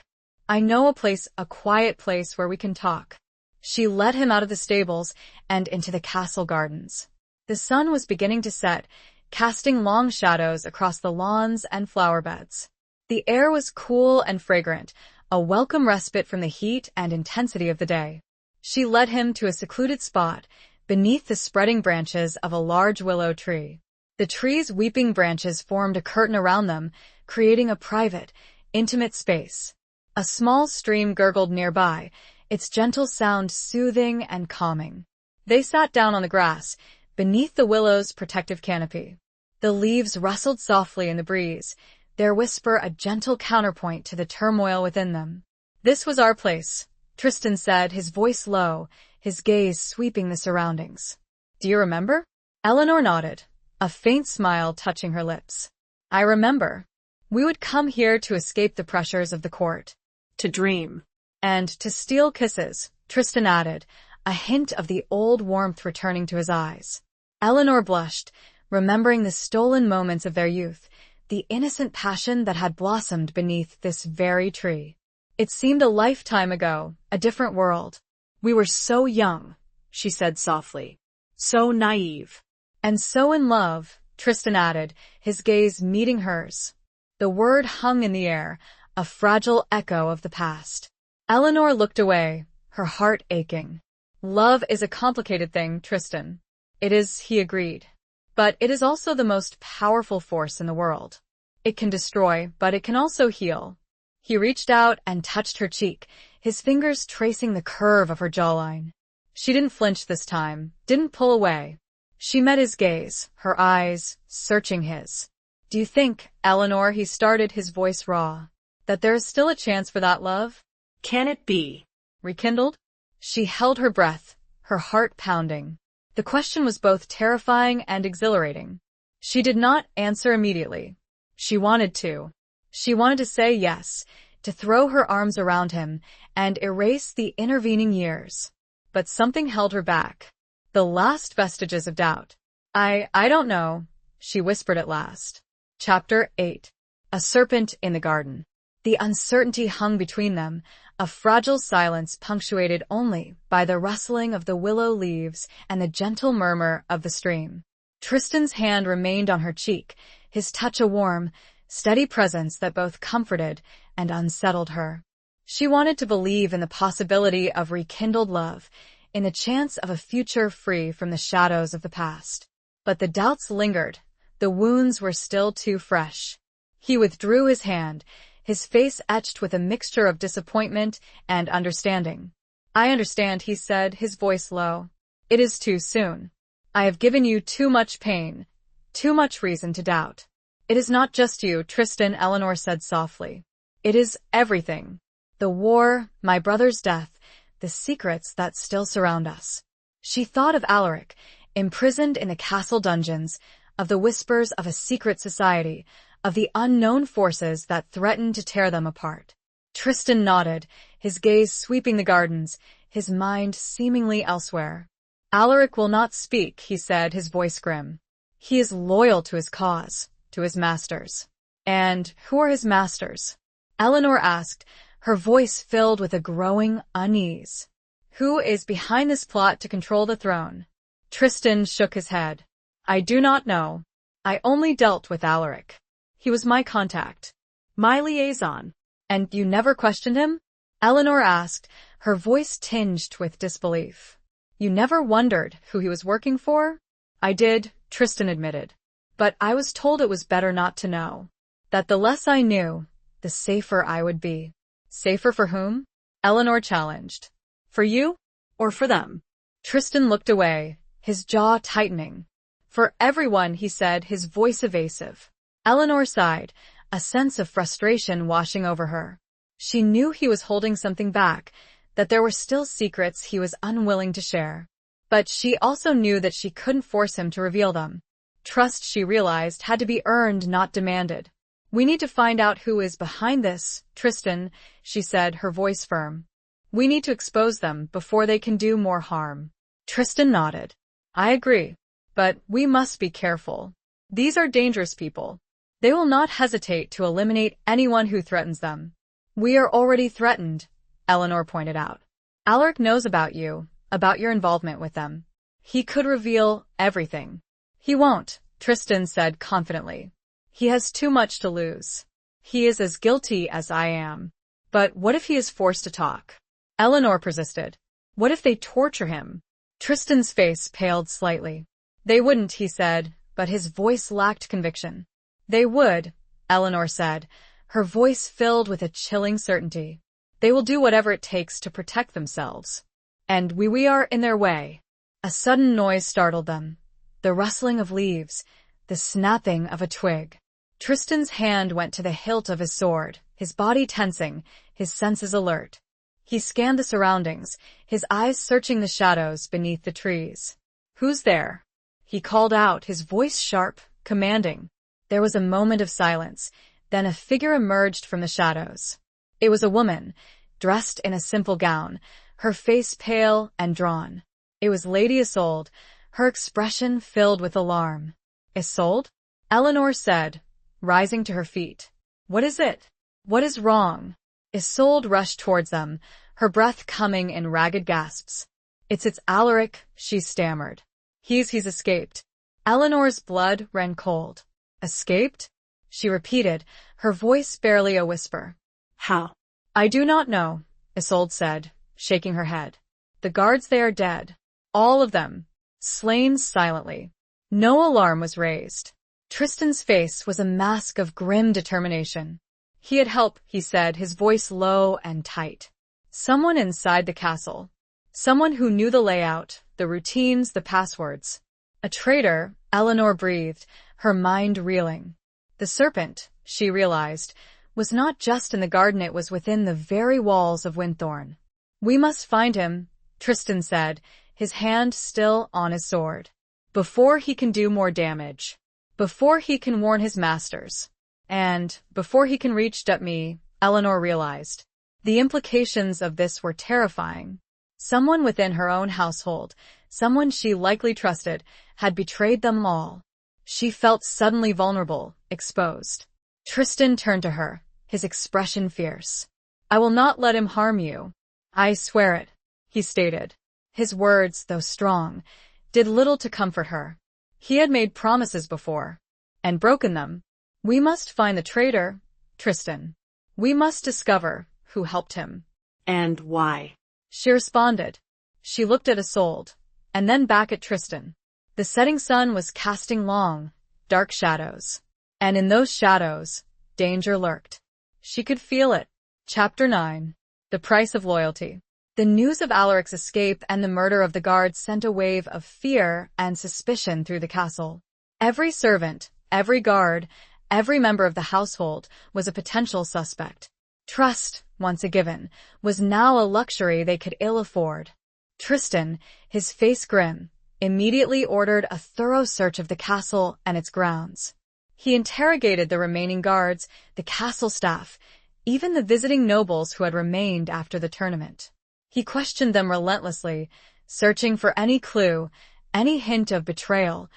Speaker 1: I know a quiet place where we can talk." She led him out of the stables and into the castle gardens. The sun was beginning to set, casting long shadows across the lawns and flower beds. The air was cool and fragrant, a welcome respite from the heat and intensity of the day. She led him to a secluded spot, beneath the spreading branches of a large willow tree. The tree's weeping branches formed a curtain around them, creating a private, intimate space. A small stream gurgled nearby, its gentle sound soothing and calming. They sat down on the grass, beneath the willow's protective canopy. The leaves rustled softly in the breeze, their whisper a gentle counterpoint to the turmoil within them. "This was our place," Tristan said, his voice low, his gaze sweeping the surroundings. "Do you remember?" Eleanor nodded, a faint smile touching her lips. "I remember. We would come here to escape the pressures of the court."
Speaker 2: To dream.
Speaker 1: "And to steal kisses," Tristan added, a hint of the old warmth returning to his eyes. Eleanor blushed, remembering the stolen moments of their youth, the innocent passion that had blossomed beneath this very tree. It seemed a lifetime ago, a different world.
Speaker 2: "We were so young," she said softly. "So naive."
Speaker 1: "And so in love," Tristan added, his gaze meeting hers. The word hung in the air, a fragile echo of the past. Eleanor looked away, her heart aching. "Love is a complicated thing, Tristan." "It is," he agreed. "But it is also the most powerful force in the world. It can destroy, but it can also heal." He reached out and touched her cheek, his fingers tracing the curve of her jawline. She didn't flinch this time, didn't pull away. She met his gaze, her eyes searching his. "Do you think, Eleanor," he started, his voice raw, "that there is still a chance for that love?
Speaker 2: Can it be
Speaker 1: rekindled?" She held her breath, her heart pounding. The question was both terrifying and exhilarating. She did not answer immediately. She wanted to. She wanted to say yes, to throw her arms around him and erase the intervening years. But something held her back. The last vestiges of doubt. I don't know," she whispered at last. Chapter 8. A serpent in the garden. The uncertainty hung between them, a fragile silence punctuated only by the rustling of the willow leaves and the gentle murmur of the stream. Tristan's hand remained on her cheek, his touch a warm, steady presence that both comforted and unsettled her. She wanted to believe in the possibility of rekindled love, in the chance of a future free from the shadows of the past. But the doubts lingered, the wounds were still too fresh. He withdrew his hand, his face etched with a mixture of disappointment and understanding. "I understand," he said, his voice low. "It is too soon. I have given you too much pain, too much reason to doubt." "It is not just you, Tristan," Eleanor said softly. "It is everything. The war, my brother's death, the secrets that still surround us." She thought of Alaric, imprisoned in the castle dungeons, of the whispers of a secret society, of the unknown forces that threatened to tear them apart. Tristan nodded, his gaze sweeping the gardens, his mind seemingly elsewhere. "Alaric will not speak," he said, his voice grim. "He is loyal to his cause, to his masters." "And who are his masters?" Eleanor asked, her voice filled with a growing unease. "Who is behind this plot to control the throne?" Tristan shook his head. "I do not know. I only dealt with Alaric. He was my contact, my liaison." "And you never questioned him?" Eleanor asked, her voice tinged with disbelief. "You never wondered who he was working for?" "I did," Tristan admitted. "But I was told it was better not to know." That the less I knew, the safer I would be. Safer for whom? Eleanor challenged.
Speaker 2: For you or for them?
Speaker 1: Tristan looked away, his jaw tightening. For everyone, he said, his voice evasive. Eleanor sighed, a sense of frustration washing over her. She knew he was holding something back, that there were still secrets he was unwilling to share. But she also knew that she couldn't force him to reveal them. Trust, she realized, had to be earned, not demanded. We need to find out who is behind this, Tristan, she said, her voice firm. We need to expose them before they can do more harm. Tristan nodded. I agree. But we must be careful. These are dangerous people. They will not hesitate to eliminate anyone who threatens them. We are already threatened, Eleanor pointed out. Alaric knows about you, about your involvement with them. He could reveal everything. He won't, Tristan said confidently. He has too much to lose. He is as guilty as I am. But what if he is forced to talk? Eleanor persisted. What if they torture him? Tristan's face paled slightly. They wouldn't, he said, but his voice lacked conviction. They would, Eleanor said, her voice filled with a chilling certainty. They will do whatever it takes to protect themselves. And we are in their way. A sudden noise startled them. The rustling of leaves, the snapping of a twig. Tristan's hand went to the hilt of his sword, his body tensing, his senses alert. He scanned the surroundings, his eyes searching the shadows beneath the trees. Who's there? He called out, his voice sharp, commanding. There was a moment of silence, then a figure emerged from the shadows. It was a woman, dressed in a simple gown, her face pale and drawn. It was Lady Isolde, her expression filled with alarm. Isolde? Eleanor said, rising to her feet. What is it? What is wrong? Isolde rushed towards them, her breath coming in ragged gasps. It's Alaric, she stammered. He's escaped. Eleanor's blood ran cold. Escaped? She repeated, her voice barely a whisper.
Speaker 2: How?
Speaker 1: I do not know, Isolde said, shaking her head. The guards, they are dead. All of them. Slain silently. No alarm was raised. Tristan's face was a mask of grim determination. He had help, he said, his voice low and tight. Someone inside the castle. Someone who knew the layout, the routines, the passwords. A traitor, Eleanor breathed, her mind reeling. The serpent, she realized, was not just in the garden, it was within the very walls of Winthorn. We must find him, Tristan said, his hand still on his sword. Before he can do more damage. Before he can warn his masters. And, before he can reach Dutme, Eleanor realized. The implications of this were terrifying. Someone within her own household, someone she likely trusted, had betrayed them all. She felt suddenly vulnerable, exposed. Tristan turned to her, his expression fierce. I will not let him harm you. I swear it, he stated. His words, though strong, did little to comfort her. He had made promises before, and broken them. We must find the traitor, Tristan. We must discover who helped him.
Speaker 2: And why?
Speaker 1: She responded. She looked at Isolde, and then back at Tristan. The setting sun was casting long, dark shadows. And in those shadows, danger lurked. She could feel it. Chapter 9. The Price of Loyalty. The news of Alaric's escape and the murder of the guards sent a wave of fear and suspicion through the castle. Every servant, every guard, every member of the household was a potential suspect. Trust, once a given, was now a luxury they could ill afford. Tristan, his face grim, immediately ordered a thorough search of the castle and its grounds. He interrogated the remaining guards, the castle staff, even the visiting nobles who had remained after the tournament. He questioned them relentlessly, searching for any clue, any hint of betrayal,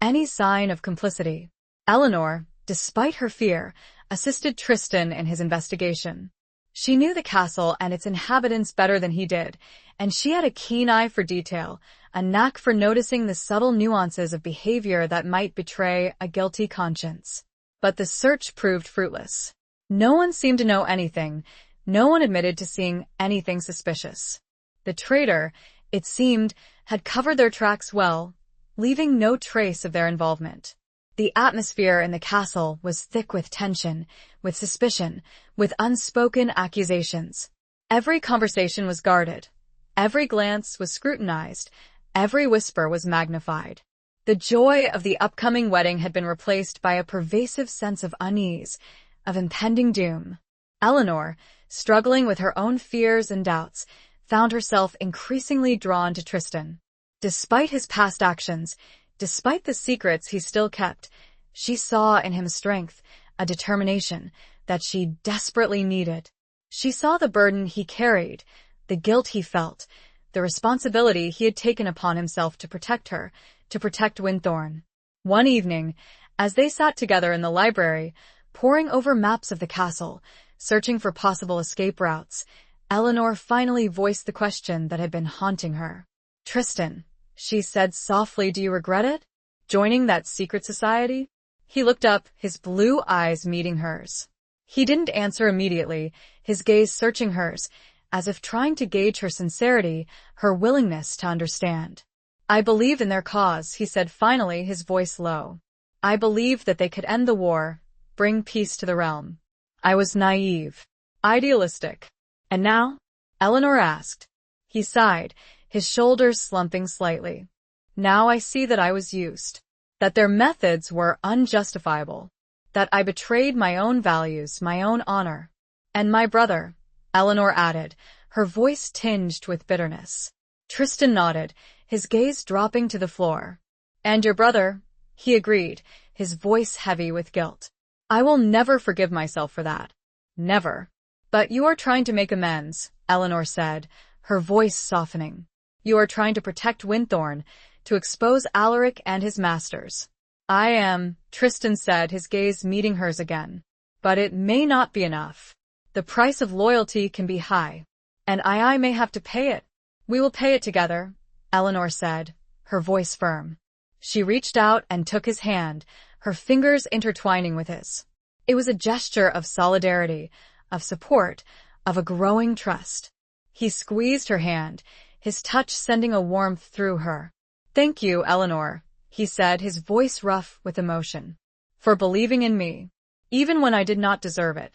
Speaker 1: any sign of complicity. Eleanor, despite her fear, assisted Tristan in his investigation. She knew the castle and its inhabitants better than he did, and she had a keen eye for detail, a knack for noticing the subtle nuances of behavior that might betray a guilty conscience. But the search proved fruitless. No one seemed to know anything. No one admitted to seeing anything suspicious. The traitor, it seemed, had covered their tracks well, leaving no trace of their involvement. The atmosphere in the castle was thick with tension, with suspicion, with unspoken accusations. Every conversation was guarded. Every glance was scrutinized. Every whisper was magnified. The joy of the upcoming wedding had been replaced by a pervasive sense of unease, of impending doom. Eleanor, struggling with her own fears and doubts, found herself increasingly drawn to Tristan. Despite his past actions, despite the secrets he still kept, she saw in him strength, a determination that she desperately needed. She saw the burden he carried, the guilt he felt, the responsibility he had taken upon himself to protect her, to protect Winthorne. One evening, as they sat together in the library, poring over maps of the castle, searching for possible escape routes, Eleanor finally voiced the question that had been haunting her. "Tristan," she said softly, "do you regret it? Joining that secret society?" He looked up, his blue eyes meeting hers. He didn't answer immediately, his gaze searching hers, as if trying to gauge her sincerity, her willingness to understand. "I believe in their cause," he said finally, his voice low. "I believe that they could end the war, bring peace to the realm. I was naive, idealistic." "And now?" Eleanor asked. He sighed, his shoulders slumping slightly. "Now I see that I was used, that their methods were unjustifiable, that I betrayed my own values, my own honor. And my brother," Eleanor added, her voice tinged with bitterness. Tristan nodded, his gaze dropping to the floor. "And your brother," he agreed, his voice heavy with guilt. "I will never forgive myself for that. Never." "But you are trying to make amends," Eleanor said, her voice softening. "You are trying to protect Winthorne, to expose Alaric and his masters." "I am," Tristan said, his gaze meeting hers again. "But it may not be enough. The price of loyalty can be high. And I may have to pay it." "We will pay it together," Eleanor said, her voice firm. She reached out and took his hand, her fingers intertwining with his. It was a gesture of solidarity, of support, of a growing trust. He squeezed her hand, his touch sending a warmth through her. "Thank you, Eleanor," he said, his voice rough with emotion, "for believing in me, even when I did not deserve it."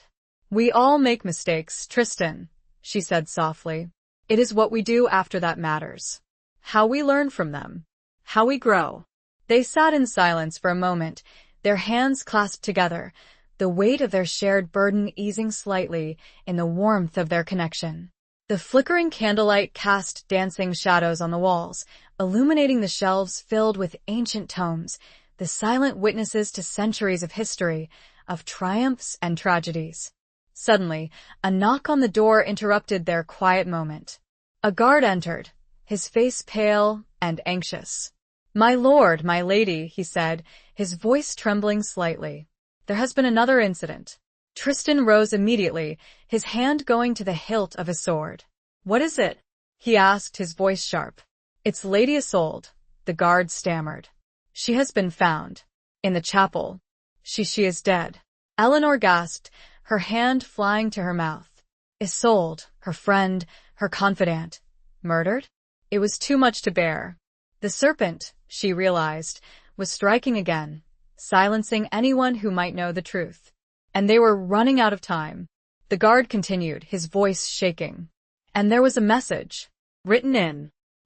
Speaker 1: "We all make mistakes, Tristan," she said softly. "It is what we do after that matters. How we learn from them. How we grow." They sat in silence for a moment, their hands clasped together, the weight of their shared burden easing slightly in the warmth of their connection. The flickering candlelight cast dancing shadows on the walls, illuminating the shelves filled with ancient tomes, the silent witnesses to centuries of history, of triumphs and tragedies. Suddenly, a knock on the door interrupted their quiet moment. A guard entered, his face pale and anxious. "My lord, my lady," he said, his voice trembling slightly. "There has been another incident." Tristan rose immediately, his hand going to the hilt of his sword. "What is it?" he asked, his voice sharp. "It's Lady Isolde," the guard stammered. "She has been found. In the chapel. She is dead." Eleanor gasped, her hand flying to her mouth. Isolde, her friend, her confidant. Murdered? It was too much to bear. The serpent, she realized, was striking again, silencing anyone who might know the truth. And they were running out of time. The guard continued, his voice shaking. "And there was a message, written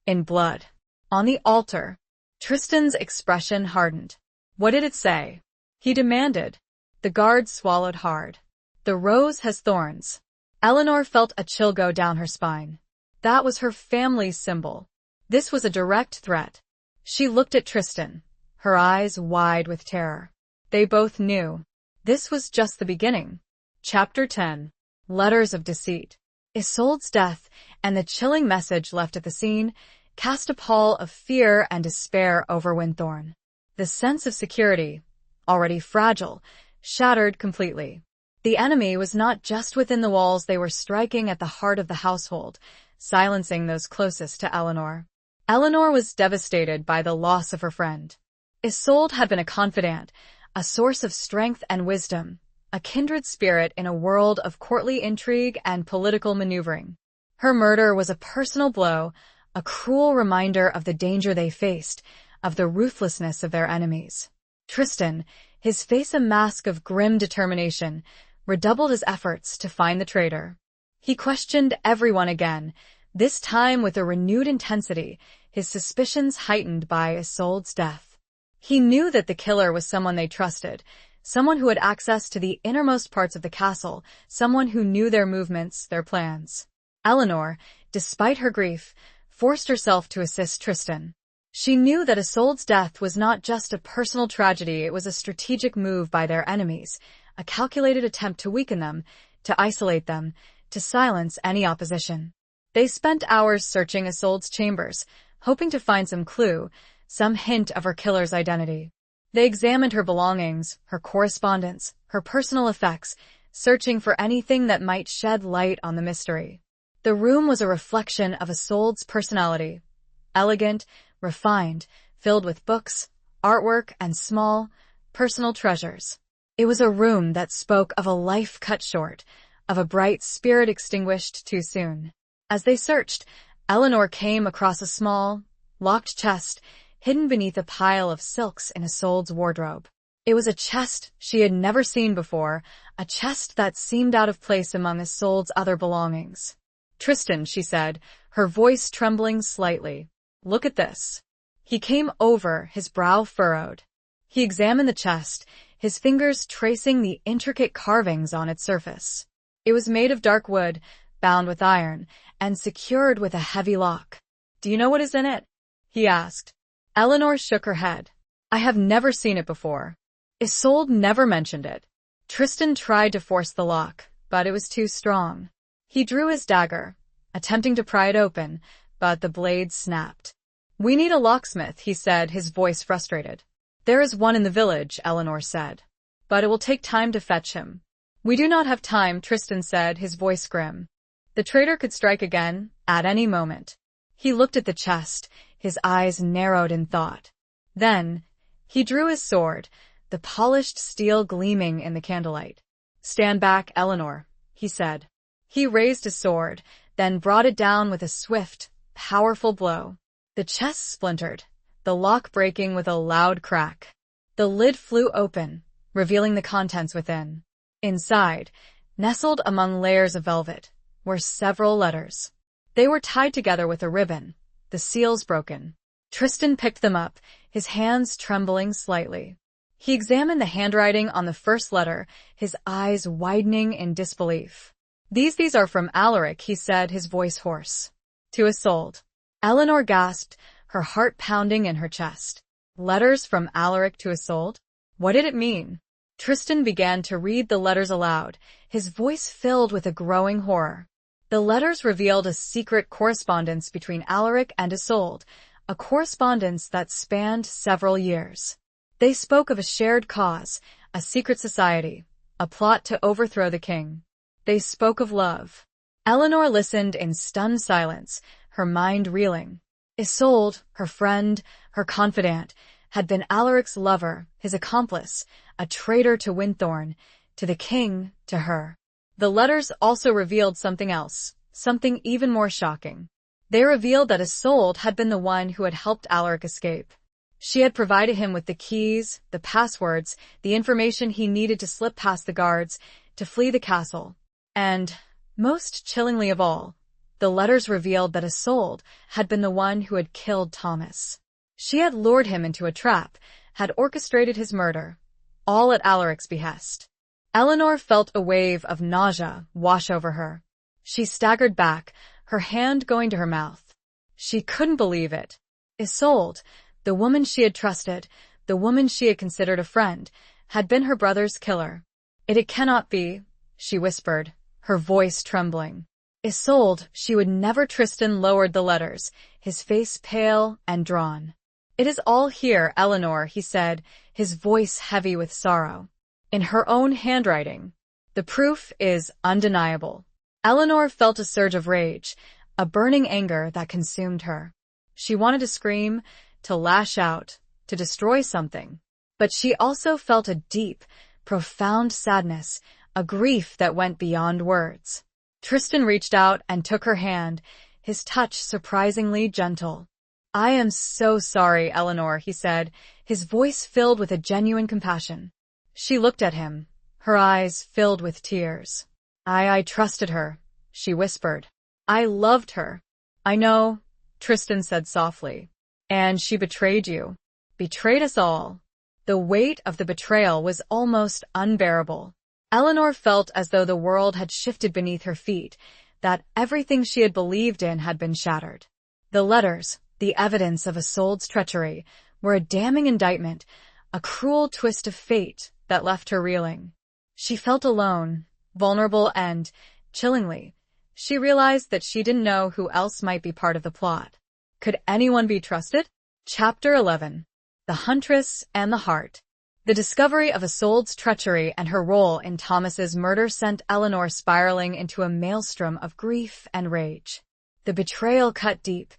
Speaker 1: in blood, on the altar." Tristan's expression hardened. "What did it say?" he demanded. The guard swallowed hard. "The rose has thorns." Eleanor felt a chill go down her spine. That was her family's symbol. This was a direct threat. She looked at Tristan, her eyes wide with terror. They both knew. This was just the beginning. Chapter 10. Letters of Deceit. Isolde's death and the chilling message left at the scene cast a pall of fear and despair over Winthorne. The sense of security, already fragile, shattered completely. The enemy was not just within the walls, they were striking at the heart of the household, silencing those closest to Eleanor. Eleanor was devastated by the loss of her friend. Isolde had been a confidant, a source of strength and wisdom, a kindred spirit in a world of courtly intrigue and political maneuvering. Her murder was a personal blow, a cruel reminder of the danger they faced, of the ruthlessness of their enemies. Tristan, his face a mask of grim determination, redoubled his efforts to find the traitor. He questioned everyone again, this time with a renewed intensity, his suspicions heightened by Isolde's death. He knew that the killer was someone they trusted, someone who had access to the innermost parts of the castle, someone who knew their movements, their plans. Eleanor, despite her grief, forced herself to assist Tristan. She knew that Isolde's death was not just a personal tragedy, it was a strategic move by their enemies, a calculated attempt to weaken them, to isolate them, to silence any opposition. They spent hours searching Isolde's chambers, hoping to find some clue, some hint of her killer's identity. They examined her belongings, her correspondence, her personal effects, searching for anything that might shed light on the mystery. The room was a reflection of Isolde's personality, elegant, refined, filled with books, artwork, and small, personal treasures. It was a room that spoke of a life cut short, of a bright spirit extinguished too soon. As they searched, Eleanor came across a small, locked chest hidden beneath a pile of silks in Isolde's wardrobe. It was a chest she had never seen before, a chest that seemed out of place among Isolde's other belongings. "Tristan," she said, her voice trembling slightly. "Look at this." He came over, his brow furrowed. He examined the chest, his fingers tracing the intricate carvings on its surface. It was made of dark wood, bound with iron, and secured with a heavy lock. "Do you know what is in it?" he asked. Eleanor shook her head. "I have never seen it before. Isolde never mentioned it." Tristan tried to force the lock, but it was too strong. He drew his dagger, attempting to pry it open, but the blade snapped. "We need a locksmith," he said, his voice frustrated. "There is one in the village," Eleanor said. "But it will take time to fetch him." "We do not have time," Tristan said, his voice grim. The traitor could strike again, at any moment. He looked at the chest, his eyes narrowed in thought. Then, he drew his sword, the polished steel gleaming in the candlelight. "Stand back, Eleanor," he said. He raised his sword, then brought it down with a swift, powerful blow. The chest splintered, the lock breaking with a loud crack. The lid flew open, revealing the contents within. Inside, nestled among layers of velvet, were several letters. They were tied together with a ribbon, the seals broken. Tristan picked them up, his hands trembling slightly. He examined the handwriting on the first letter, his eyes widening in disbelief. These are from Alaric," he said, his voice hoarse. "To Isolde." Eleanor gasped, her heart pounding in her chest. Letters from Alaric to Isolde? What did it mean? Tristan began to read the letters aloud, his voice filled with a growing horror. The letters revealed a secret correspondence between Alaric and Isolde, a correspondence that spanned several years. They spoke of a shared cause, a secret society, a plot to overthrow the king. They spoke of love. Eleanor listened in stunned silence, her mind reeling. Isolde, her friend, her confidant, had been Alaric's lover, his accomplice, a traitor to Winthorne, to the king, to her. The letters also revealed something else, something even more shocking. They revealed that Isolde had been the one who had helped Alaric escape. She had provided him with the keys, the passwords, the information he needed to slip past the guards, to flee the castle. And, most chillingly of all, the letters revealed that Isolde had been the one who had killed Thomas. She had lured him into a trap, had orchestrated his murder, all at Alaric's behest. Eleanor felt a wave of nausea wash over her. She staggered back, her hand going to her mouth. She couldn't believe it. Isolde, the woman she had trusted, the woman she had considered a friend, had been her brother's killer. It cannot be," she whispered, her voice trembling. Isolde, she would never. Tristan lowered the letters, his face pale and drawn. "It is all here, Eleanor," he said, his voice heavy with sorrow. "In her own handwriting. The proof is undeniable." Eleanor felt a surge of rage, a burning anger that consumed her. She wanted to scream, to lash out, to destroy something. But she also felt a deep, profound sadness, a grief that went beyond words. Tristan reached out and took her hand, his touch surprisingly gentle. I am so sorry, Eleanor, he said, his voice filled with a genuine compassion. She looked at him, her eyes filled with tears. I trusted her, she whispered. I loved her. I know, Tristan said softly. And she betrayed you. Betrayed us all. The weight of the betrayal was almost unbearable. Eleanor felt as though the world had shifted beneath her feet, that everything she had believed in had been shattered. The letters, the evidence of Isolde's treachery, were a damning indictment, a cruel twist of fate that left her reeling. She felt alone, vulnerable, and, chillingly, she realized that she didn't know who else might be part of the plot. Could anyone be trusted? Chapter 11. The Huntress and the Heart. The discovery of Isolde's treachery and her role in Thomas's murder sent Eleanor spiraling into a maelstrom of grief and rage. The betrayal cut deep,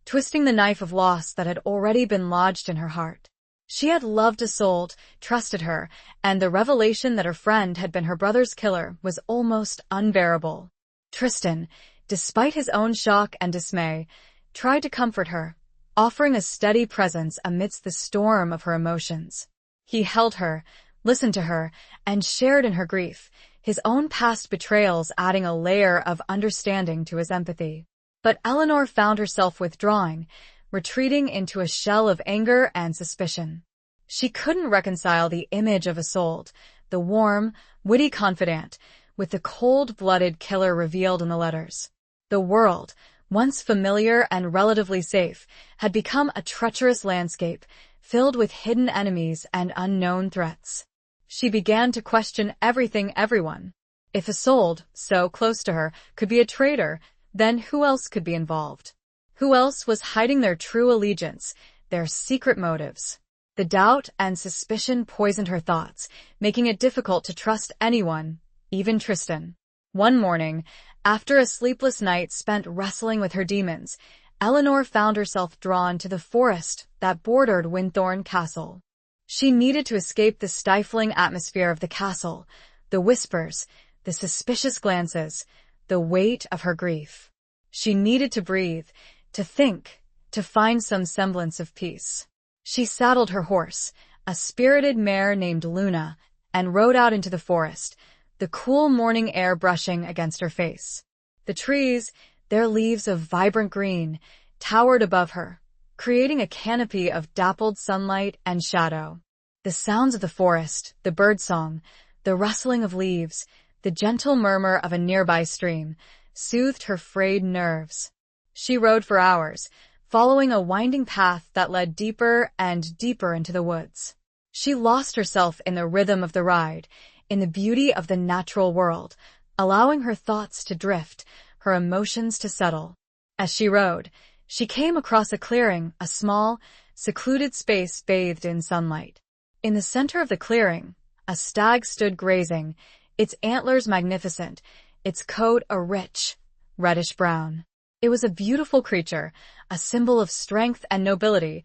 Speaker 1: twisting the knife of loss that had already been lodged in her heart. She had loved Isolde, trusted her, and the revelation that her friend had been her brother's killer was almost unbearable. Tristan, despite his own shock and dismay, tried to comfort her, offering a steady presence amidst the storm of her emotions. He held her, listened to her, and shared in her grief, his own past betrayals adding a layer of understanding to his empathy. But Eleanor found herself withdrawing, retreating into a shell of anger and suspicion. She couldn't reconcile the image of Isolde, the warm, witty confidant, with the cold-blooded killer revealed in the letters. The world, once familiar and relatively safe, had become a treacherous landscape, filled with hidden enemies and unknown threats. She began to question everyone. If Isolde, so close to her, could be a traitor, then who else could be involved? Who else was hiding their true allegiance, their secret motives? The doubt and suspicion poisoned her thoughts, making it difficult to trust anyone, even Tristan. One morning, after a sleepless night spent wrestling with her demons, Eleanor found herself drawn to the forest that bordered Winthorne Castle. She needed to escape the stifling atmosphere of the castle, the whispers, the suspicious glances, the weight of her grief. She needed to breathe, to think, to find some semblance of peace. She saddled her horse, a spirited mare named Luna, and rode out into the forest, the cool morning air brushing against her face. The trees, their leaves of vibrant green, towered above her, creating a canopy of dappled sunlight and shadow. The sounds of the forest, the birdsong, the rustling of leaves, the gentle murmur of a nearby stream, soothed her frayed nerves. She rode for hours, following a winding path that led deeper and deeper into the woods. She lost herself in the rhythm of the ride, in the beauty of the natural world, allowing her thoughts to drift, her emotions to settle. As she rode, she came across a clearing, a small, secluded space bathed in sunlight. In the center of the clearing, a stag stood grazing, its antlers magnificent, its coat a rich, reddish-brown. It was a beautiful creature, a symbol of strength and nobility,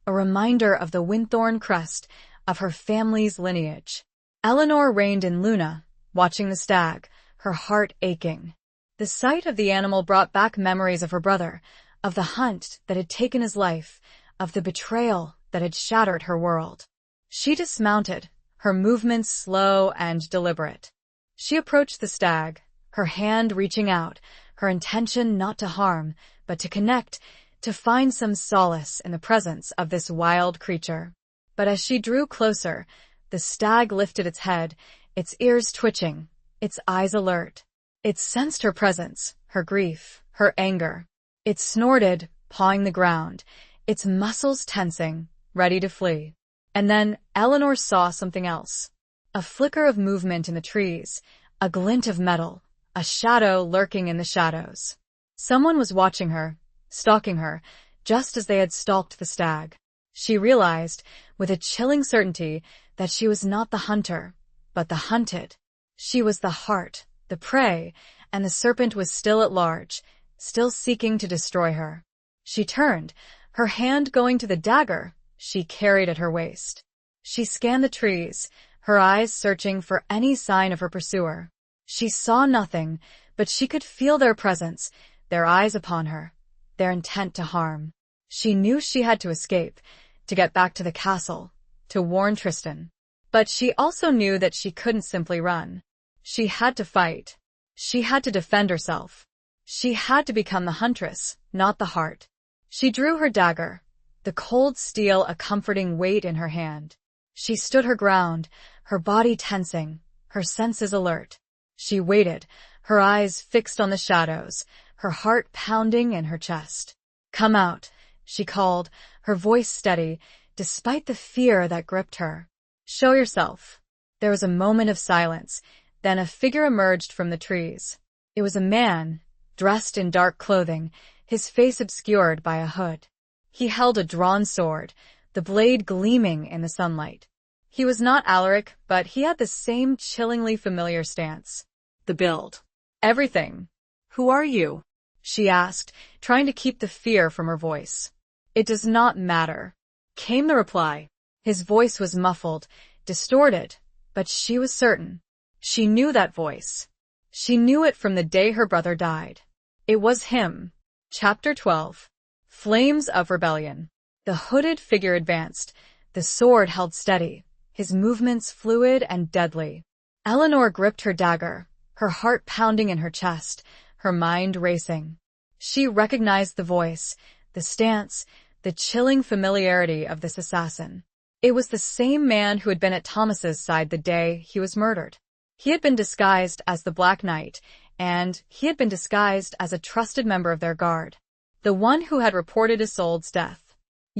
Speaker 1: a reminder of the Winthorne crest, of her family's lineage. Eleanor reined in Luna, watching the stag, her heart aching. The sight of the animal brought back memories of her brother, of the hunt that had taken his life, of the betrayal that had shattered her world. She dismounted, her movements slow and deliberate. She approached the stag, her hand reaching out, her intention not to harm, but to connect, to find some solace in the presence of this wild creature. But as she drew closer, the stag lifted its head, its ears twitching, its eyes alert. It sensed her presence, her grief, her anger. It snorted, pawing the ground, its muscles tensing, ready to flee. And then Eleanor saw something else. A flicker of movement in the trees, a glint of metal, a shadow lurking in the shadows. Someone was watching her, stalking her, just as they had stalked the stag. She realized, with a chilling certainty, that she was not the hunter, but the hunted. She was the heart, the prey, and the serpent was still at large, still seeking to destroy her. She turned, her hand going to the dagger she carried at her waist. She scanned the trees, her eyes searching for any sign of her pursuer. She saw nothing, but she could feel their presence, their eyes upon her, their intent to harm. She knew she had to escape, to get back to the castle, to warn Tristan. But she also knew that she couldn't simply run. She had to fight. She had to defend herself. She had to become the huntress, not the heart. She drew her dagger, the cold steel a comforting weight in her hand. She stood her ground, her body tensing, her senses alert. She waited, her eyes fixed on the shadows, her heart pounding in her chest. "Come out," she called, her voice steady, despite the fear that gripped her. "Show yourself." There was a moment of silence, then a figure emerged from the trees. It was a man, dressed in dark clothing, his face obscured by a hood. He held a drawn sword, the blade gleaming in the sunlight. He was not Alaric, but he had the same chillingly familiar stance.
Speaker 2: The build.
Speaker 1: "Everything."
Speaker 2: Who are you?
Speaker 1: She asked, trying to keep the fear from her voice. "It does not matter," came the reply. His voice was muffled, distorted, but she was certain. She knew that voice. She knew it from the day her brother died. It was him. Chapter 12. Flames of Rebellion. The hooded figure advanced, the sword held steady, his movements fluid and deadly. Eleanor gripped her dagger, her heart pounding in her chest, her mind racing. She recognized the voice, the stance, the chilling familiarity of this assassin. It was the same man who had been at Thomas's side the day he was murdered. He had been disguised as the Black Knight, and he had been disguised as a trusted member of their guard. The one who had reported Isolde's death.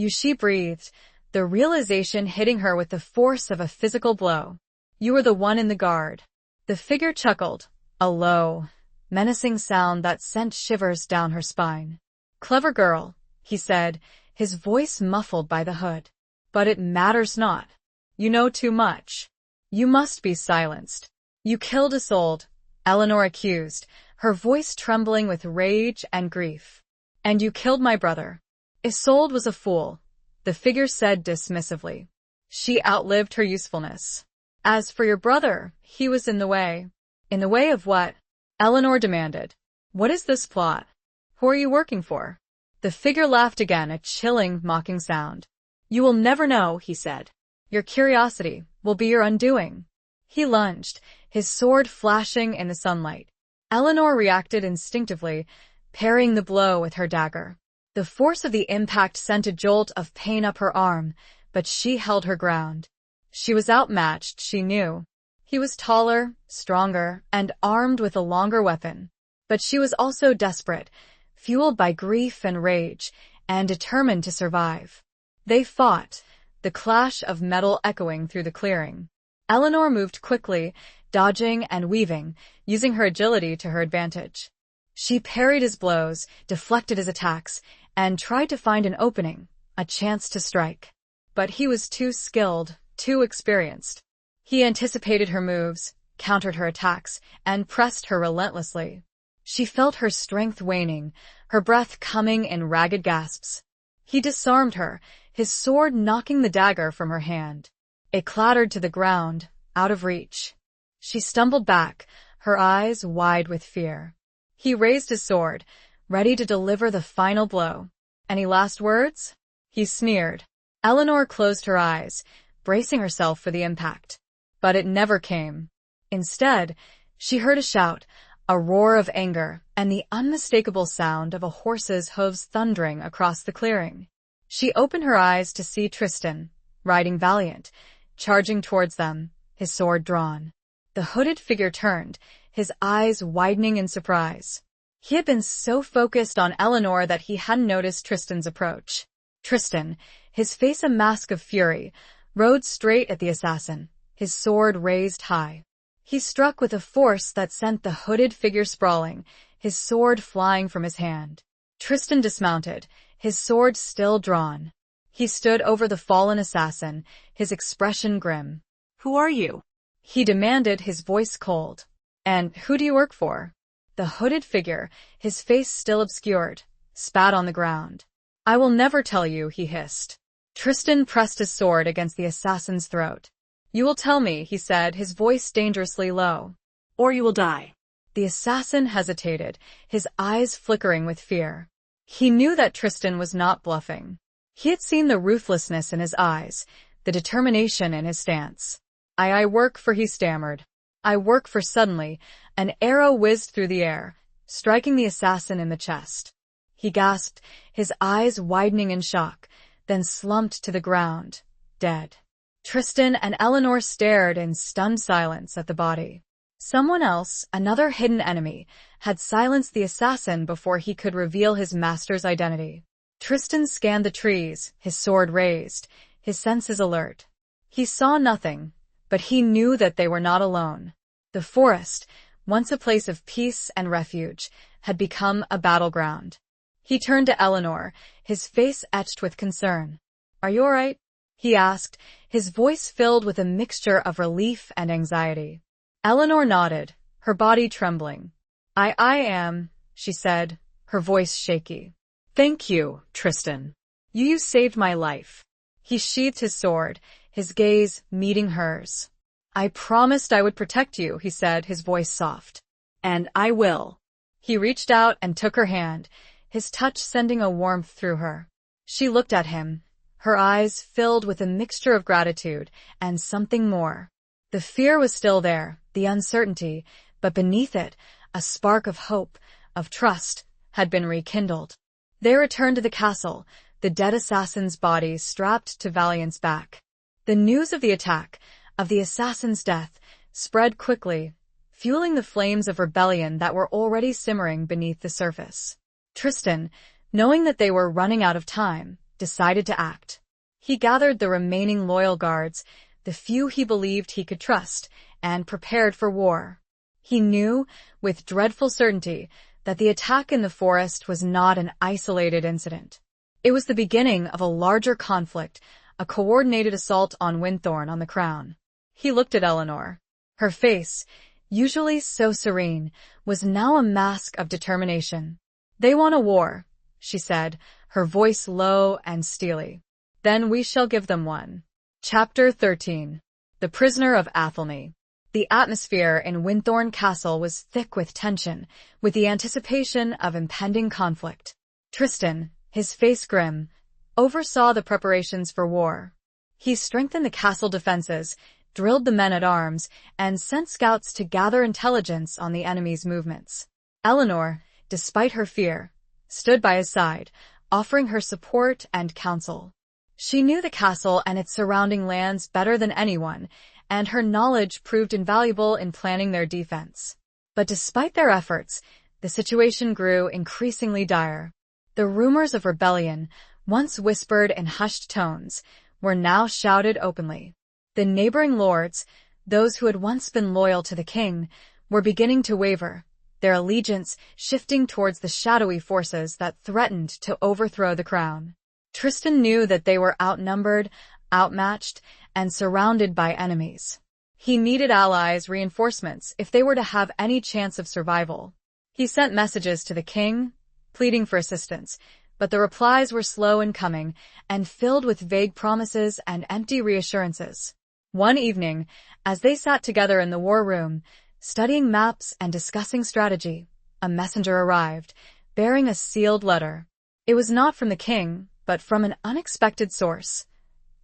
Speaker 1: She breathed, the realization hitting her with the force of a physical blow. "You were the one in the guard." The figure chuckled, a low, menacing sound that sent shivers down her spine. "Clever girl," he said, his voice muffled by the hood. "But it matters not. You know too much. You must be silenced. You killed Isolde," Eleanor accused, her voice trembling with rage and grief. "And you killed my brother." "Isolde was a fool," the figure said dismissively. "She outlived her usefulness. As for your brother, he was in the way." "In the way of what?" Eleanor demanded. "What is this plot? Who are you working for?" The figure laughed again, a chilling, mocking sound. "You will never know," he said. "Your curiosity will be your undoing." He lunged, his sword flashing in the sunlight. Eleanor reacted instinctively, parrying the blow with her dagger. The force of the impact sent a jolt of pain up her arm, but she held her ground. She was outmatched, she knew. He was taller, stronger, and armed with a longer weapon. But she was also desperate, fueled by grief and rage, and determined to survive. They fought, the clash of metal echoing through the clearing. Eleanor moved quickly, dodging and weaving, using her agility to her advantage. She parried his blows, deflected his attacks, and tried to find an opening, a chance to strike. But he was too skilled, too experienced. He anticipated her moves, countered her attacks, and pressed her relentlessly. She felt her strength waning, her breath coming in ragged gasps. He disarmed her, his sword knocking the dagger from her hand. It clattered to the ground, out of reach. She stumbled back, her eyes wide with fear. He raised his sword, ready to deliver the final blow. "Any last words?" he sneered. Eleanor closed her eyes, bracing herself for the impact. But it never came. Instead, she heard a shout, a roar of anger, and the unmistakable sound of a horse's hooves thundering across the clearing. She opened her eyes to see Tristan, riding valiant, charging towards them, his sword drawn. The hooded figure turned, his eyes widening in surprise. He had been so focused on Eleanor that he hadn't noticed Tristan's approach. Tristan, his face a mask of fury, rode straight at the assassin, his sword raised high. He struck with a force that sent the hooded figure sprawling, his sword flying from his hand. Tristan dismounted, his sword still drawn. He stood over the fallen assassin, his expression grim.
Speaker 2: "Who are you?"
Speaker 1: he demanded, his voice cold. "And who do you work for?" The hooded figure, his face still obscured, spat on the ground. "I will never tell you," he hissed. Tristan pressed his sword against the assassin's throat. "You will tell me," he said, his voice dangerously low.
Speaker 2: "Or you will die."
Speaker 1: The assassin hesitated, his eyes flickering with fear. He knew that Tristan was not bluffing. He had seen the ruthlessness in his eyes, the determination in his stance. I work for," he stammered. "I work for." Suddenly, an arrow whizzed through the air, striking the assassin in the chest. He gasped, his eyes widening in shock, then slumped to the ground, dead. Tristan and Eleanor stared in stunned silence at the body. Someone else, another hidden enemy, had silenced the assassin before he could reveal his master's identity. Tristan scanned the trees, his sword raised, his senses alert. He saw nothing, but he knew that they were not alone. The forest, once a place of peace and refuge, had become a battleground. He turned to Eleanor, his face etched with concern. "Are you all right?" he asked, his voice filled with a mixture of relief and anxiety. Eleanor nodded, her body trembling. I am," she said, her voice shaky.
Speaker 2: "Thank you, Tristan. You saved my life."
Speaker 1: He sheathed his sword, his gaze meeting hers. "I promised I would protect you," he said, his voice soft.
Speaker 2: "And I will."
Speaker 1: He reached out and took her hand, his touch sending a warmth through her. She looked at him, her eyes filled with a mixture of gratitude and something more. The fear was still there, the uncertainty, but beneath it, a spark of hope, of trust, had been rekindled. They returned to the castle, the dead assassin's body strapped to Valiant's back. The news of the attack, of the assassin's death, spread quickly, fueling the flames of rebellion that were already simmering beneath the surface. Tristan, knowing that they were running out of time, decided to act. He gathered the remaining loyal guards, the few he believed he could trust, and prepared for war. He knew, with dreadful certainty, that the attack in the forest was not an isolated incident. It was the beginning of a larger conflict, a coordinated assault on Winthorn on the crown. He looked at Eleanor. Her face, usually so serene, was now a mask of determination. "They want a war," she said, her voice low and steely. "Then we shall give them one." Chapter 13. The Prisoner of Athelney. The atmosphere in Winthorn Castle was thick with tension, with the anticipation of impending conflict. Tristan, his face grim, oversaw the preparations for war. He strengthened the castle defenses, drilled the men-at-arms, and sent scouts to gather intelligence on the enemy's movements. Eleanor, despite her fear, stood by his side, offering her support and counsel. She knew the castle and its surrounding lands better than anyone, and her knowledge proved invaluable in planning their defense. But despite their efforts, the situation grew increasingly dire. The rumors of rebellion, once whispered in hushed tones, were now shouted openly. The neighboring lords, those who had once been loyal to the king, were beginning to waver, their allegiance shifting towards the shadowy forces that threatened to overthrow the crown. Tristan knew that they were outnumbered, outmatched, and surrounded by enemies. He needed allies, reinforcements, if they were to have any chance of survival. He sent messages to the king, pleading for assistance, but the replies were slow in coming and filled with vague promises and empty reassurances. One evening, as they sat together in the war room, studying maps and discussing strategy, a messenger arrived, bearing a sealed letter. It was not from the king, but from an unexpected source.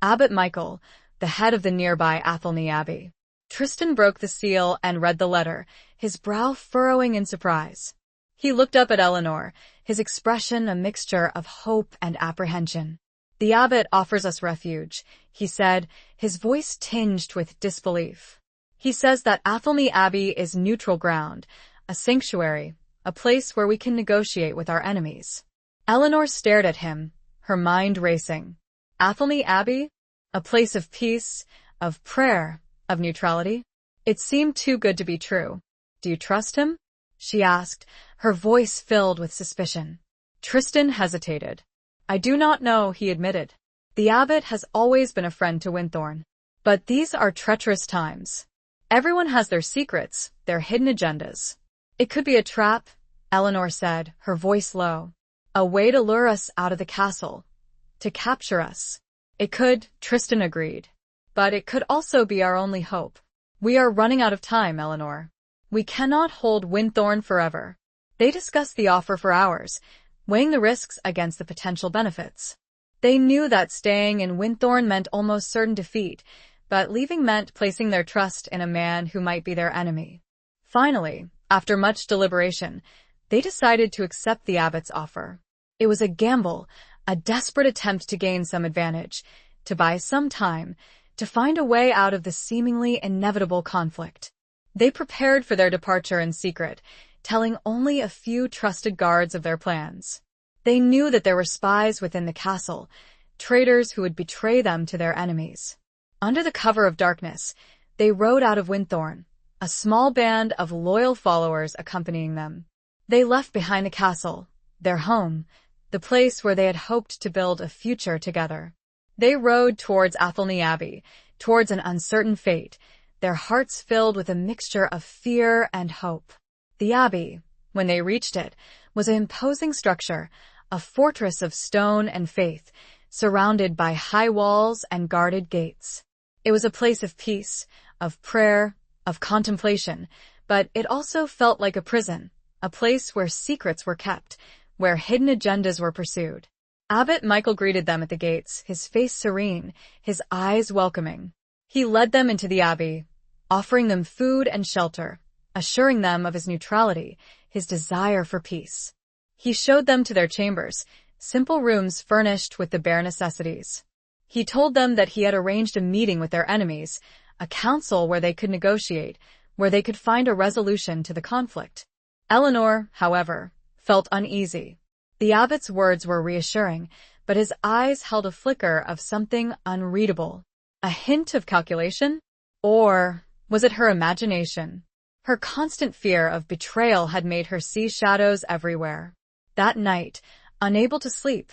Speaker 1: Abbot Michael, the head of the nearby Athelney Abbey. Tristan broke the seal and read the letter, his brow furrowing in surprise. He looked up at Eleanor, his expression a mixture of hope and apprehension. "The abbot offers us refuge," he said, his voice tinged with disbelief. "He says that Athelney Abbey is neutral ground, a sanctuary, a place where we can negotiate with our enemies." Eleanor stared at him, her mind racing. Athelney Abbey? A place of peace, of prayer, of neutrality? It seemed too good to be true. "Do you trust him?" she asked, her voice filled with suspicion. Tristan hesitated. "I do not know," he admitted. "The abbot has always been a friend to Winthorn. But these are treacherous times. Everyone has their secrets, their hidden agendas." "It could be a trap," Eleanor said, her voice low. "A way to lure us out of the castle, to capture us." "It could," Tristan agreed. "But it could also be our only hope. We are running out of time, Eleanor. We cannot hold Winthorn forever." They discussed the offer for hours, weighing the risks against the potential benefits. They knew that staying in Winthorne meant almost certain defeat, but leaving meant placing their trust in a man who might be their enemy. Finally, after much deliberation, they decided to accept the abbot's offer. It was a gamble, a desperate attempt to gain some advantage, to buy some time, to find a way out of the seemingly inevitable conflict. They prepared for their departure in secret, telling only a few trusted guards of their plans. They knew that there were spies within the castle, traitors who would betray them to their enemies. Under the cover of darkness, they rode out of Winthorne, a small band of loyal followers accompanying them. They left behind the castle, their home, the place where they had hoped to build a future together. They rode towards Athelney Abbey, towards an uncertain fate, their hearts filled with a mixture of fear and hope. The abbey, when they reached it, was an imposing structure, a fortress of stone and faith, surrounded by high walls and guarded gates. It was a place of peace, of prayer, of contemplation, but it also felt like a prison, a place where secrets were kept, where hidden agendas were pursued. Abbot Michael greeted them at the gates, his face serene, his eyes welcoming. He led them into the abbey, offering them food and shelter, assuring them of his neutrality, his desire for peace. He showed them to their chambers, simple rooms furnished with the bare necessities. He told them that he had arranged a meeting with their enemies, a council where they could negotiate, where they could find a resolution to the conflict. Eleanor, however, felt uneasy. The abbot's words were reassuring, but his eyes held a flicker of something unreadable. A hint of calculation? Or was it her imagination? Her constant fear of betrayal had made her see shadows everywhere. That night, unable to sleep,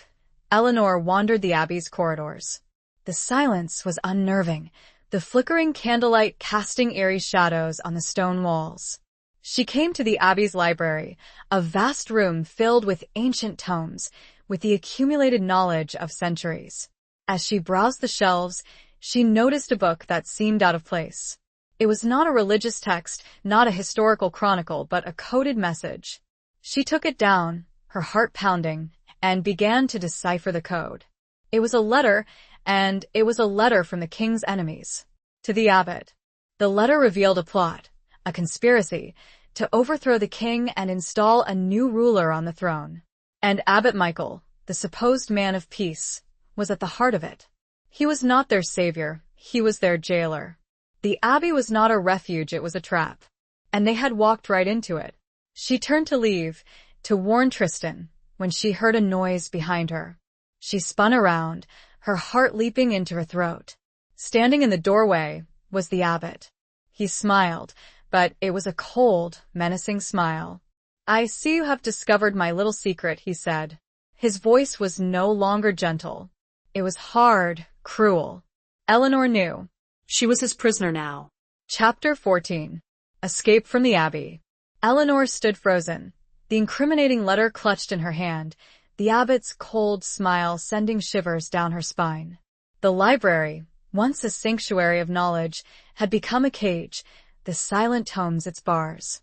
Speaker 1: Eleanor wandered the abbey's corridors. The silence was unnerving, the flickering candlelight casting eerie shadows on the stone walls. She came to the abbey's library, a vast room filled with ancient tomes, with the accumulated knowledge of centuries. As she browsed the shelves, she noticed a book that seemed out of place. It was not a religious text, not a historical chronicle, but a coded message. She took it down, her heart pounding, and began to decipher the code. It was a letter, and it was a letter from the king's enemies to the abbot. The letter revealed a plot, a conspiracy, to overthrow the king and install a new ruler on the throne. And Abbot Michael, the supposed man of peace, was at the heart of it. He was not their savior, he was their jailer. The abbey was not a refuge, it was a trap. And they had walked right into it. She turned to leave, to warn Tristan, when she heard a noise behind her. She spun around, her heart leaping into her throat. Standing in the doorway was the abbot. He smiled, but it was a cold, menacing smile. "I see you have discovered my little secret," he said. His voice was no longer gentle. It was hard, cruel. Eleanor knew.
Speaker 2: She was his prisoner now.
Speaker 1: Chapter 14. Escape from the Abbey. Eleanor stood frozen, the incriminating letter clutched in her hand, the abbot's cold smile sending shivers down her spine. The library, once a sanctuary of knowledge, had become a cage, the silent tomes its bars.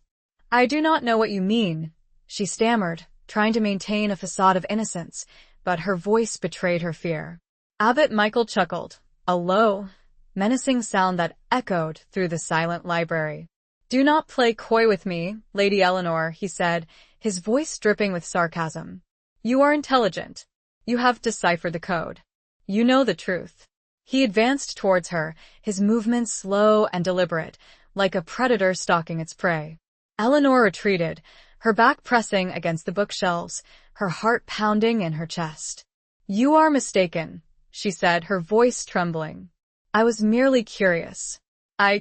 Speaker 1: "I do not know what you mean," she stammered, trying to maintain a facade of innocence, but her voice betrayed her fear. Abbot Michael chuckled, a low, menacing sound that echoed through the silent library. "Do not play coy with me, Lady Eleanor," he said, his voice dripping with sarcasm. "You are intelligent. You have deciphered the code. You know the truth." He advanced towards her, his movements slow and deliberate, like a predator stalking its prey. Eleanor retreated, her back pressing against the bookshelves, her heart pounding in her chest. "You are mistaken," she said, her voice trembling. "I was merely curious."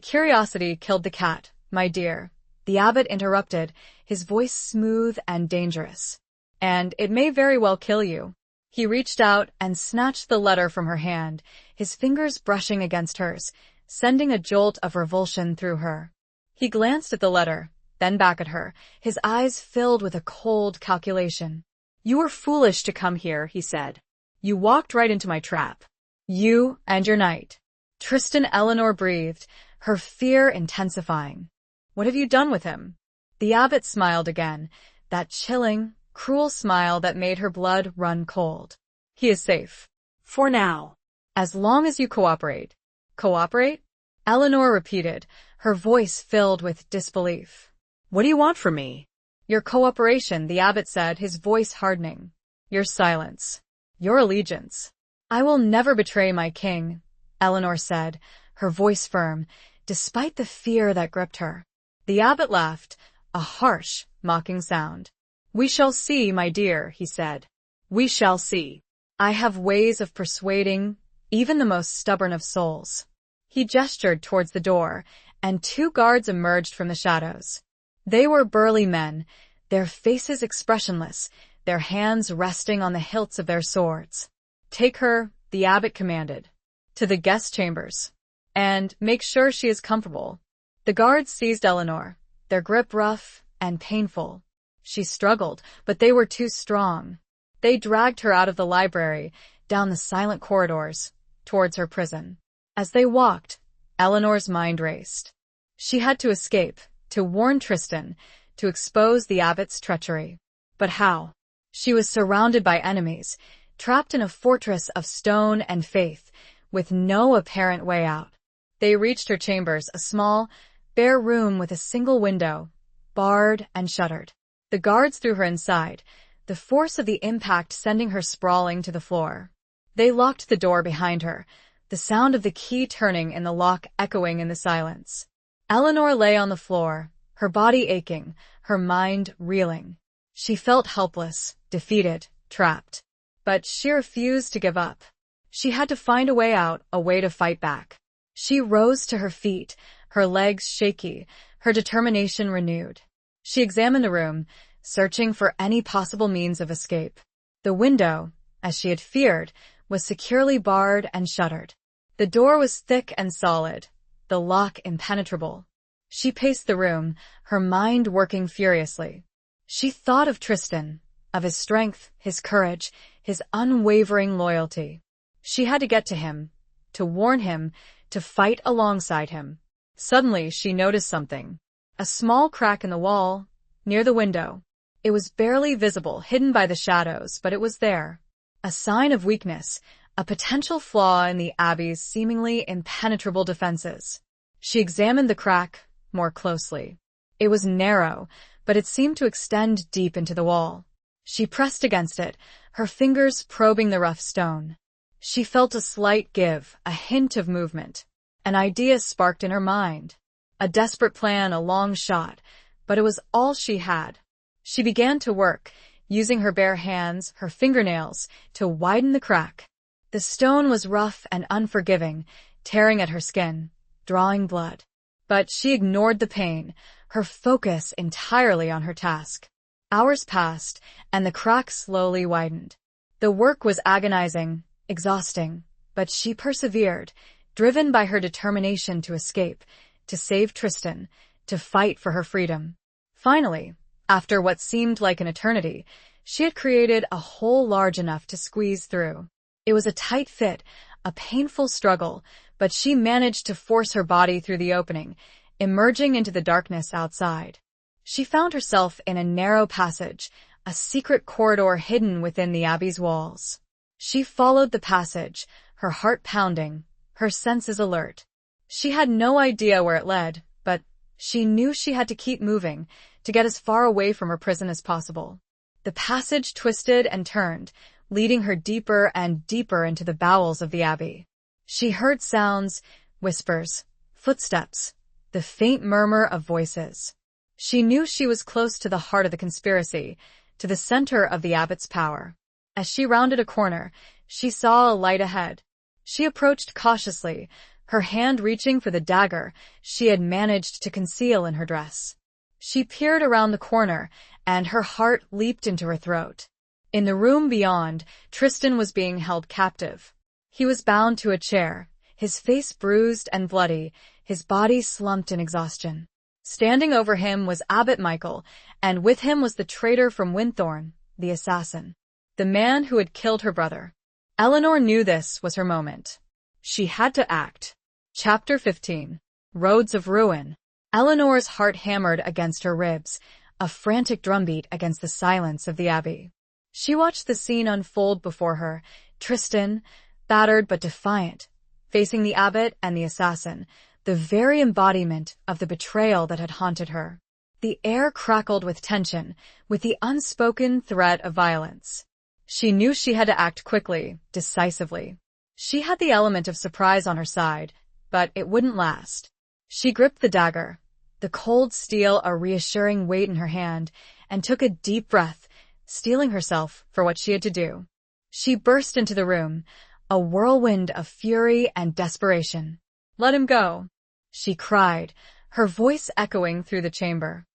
Speaker 1: Curiosity killed the cat, my dear," the abbot interrupted, his voice smooth and dangerous. "And it may very well kill you." He reached out and snatched the letter from her hand, his fingers brushing against hers, sending a jolt of revulsion through her. He glanced at the letter, then back at her, his eyes filled with a cold calculation. "You were foolish to come here," he said. "You walked right into my trap. You and your knight." Tristan, Eleanor breathed, her fear intensifying. "What have you done with him?" The abbot smiled again, that chilling, cruel smile that made her blood run cold. He is safe.
Speaker 2: For now.
Speaker 1: As long as you cooperate. Cooperate? Eleanor repeated, her voice filled with disbelief.
Speaker 2: What do you want from me?
Speaker 1: Your cooperation, the abbot said, his voice hardening. Your silence. Your allegiance. I will never betray my king, Eleanor said, her voice firm, despite the fear that gripped her. The abbot laughed, a harsh, mocking sound. We shall see, my dear, he said. We shall see. I have ways of persuading even the most stubborn of souls. He gestured towards the door, and 2 guards emerged from the shadows. They were burly men, their faces expressionless, their hands resting on the hilts of their swords. Take her, the abbot commanded, to the guest chambers. And make sure she is comfortable. The guards seized Eleanor, their grip rough and painful. She struggled, but they were too strong. They dragged her out of the library, down the silent corridors, towards her prison. As they walked, Eleanor's mind raced. She had to escape, to warn Tristan, to expose the abbot's treachery. But how? She was surrounded by enemies, trapped in a fortress of stone and faith, with no apparent way out. They reached her chambers, a small, bare room with a single window, barred and shuttered. The guards threw her inside, the force of the impact sending her sprawling to the floor. They locked the door behind her, the sound of the key turning in the lock echoing in the silence. Eleanor lay on the floor, her body aching, her mind reeling. She felt helpless, defeated, trapped. But she refused to give up. She had to find a way out, a way to fight back. She rose to her feet, her legs shaky, her determination renewed. She examined the room, searching for any possible means of escape. The window, as she had feared, was securely barred and shuttered. The door was thick and solid, the lock impenetrable. She paced the room, her mind working furiously. She thought of Tristan, of his strength, his courage, his unwavering loyalty. She had to get to him, to warn him, to fight alongside him. Suddenly, she noticed something. A small crack in the wall, near the window. It was barely visible, hidden by the shadows, but it was there. A sign of weakness, a potential flaw in the Abbey's seemingly impenetrable defenses. She examined the crack more closely. It was narrow, but it seemed to extend deep into the wall. She pressed against it, her fingers probing the rough stone. She felt a slight give, a hint of movement. An idea sparked in her mind. A desperate plan, a long shot, but it was all she had. She began to work, using her bare hands, her fingernails, to widen the crack. The stone was rough and unforgiving, tearing at her skin, drawing blood. But she ignored the pain, her focus entirely on her task. Hours passed, and the crack slowly widened. The work was agonizing, exhausting, but she persevered, driven by her determination to escape, to save Tristan, to fight for her freedom. Finally, after what seemed like an eternity, she had created a hole large enough to squeeze through. It was a tight fit, a painful struggle, but she managed to force her body through the opening, emerging into the darkness outside. She found herself in a narrow passage, a secret corridor hidden within the Abbey's walls. She followed the passage, her heart pounding, her senses alert. She had no idea where it led, but she knew she had to keep moving, to get as far away from her prison as possible. The passage twisted and turned, leading her deeper and deeper into the bowels of the Abbey. She heard sounds, whispers, footsteps, the faint murmur of voices. She knew she was close to the heart of the conspiracy, to the center of the abbot's power. As she rounded a corner, she saw a light ahead. She approached cautiously, her hand reaching for the dagger she had managed to conceal in her dress. She peered around the corner, and her heart leaped into her throat. In the room beyond, Tristan was being held captive. He was bound to a chair, his face bruised and bloody, his body slumped in exhaustion. Standing over him was Abbot Michael, and with him was the traitor from Winthorne, the assassin. The man who had killed her brother. Eleanor knew this was her moment. She had to act. Chapter 15. Roads of Ruin. Eleanor's heart hammered against her ribs, a frantic drumbeat against the silence of the abbey. She watched the scene unfold before her, Tristan, battered but defiant, facing the abbot and the assassin, the very embodiment of the betrayal that had haunted her. The air crackled with tension, with the unspoken threat of violence. She knew she had to act quickly, decisively. She had the element of surprise on her side, but it wouldn't last. She gripped the dagger, the cold steel a reassuring weight in her hand, and took a deep breath, steeling herself for what she had to do. She burst into the room, a whirlwind of fury and desperation. "Let him go," she cried, her voice echoing through the chamber.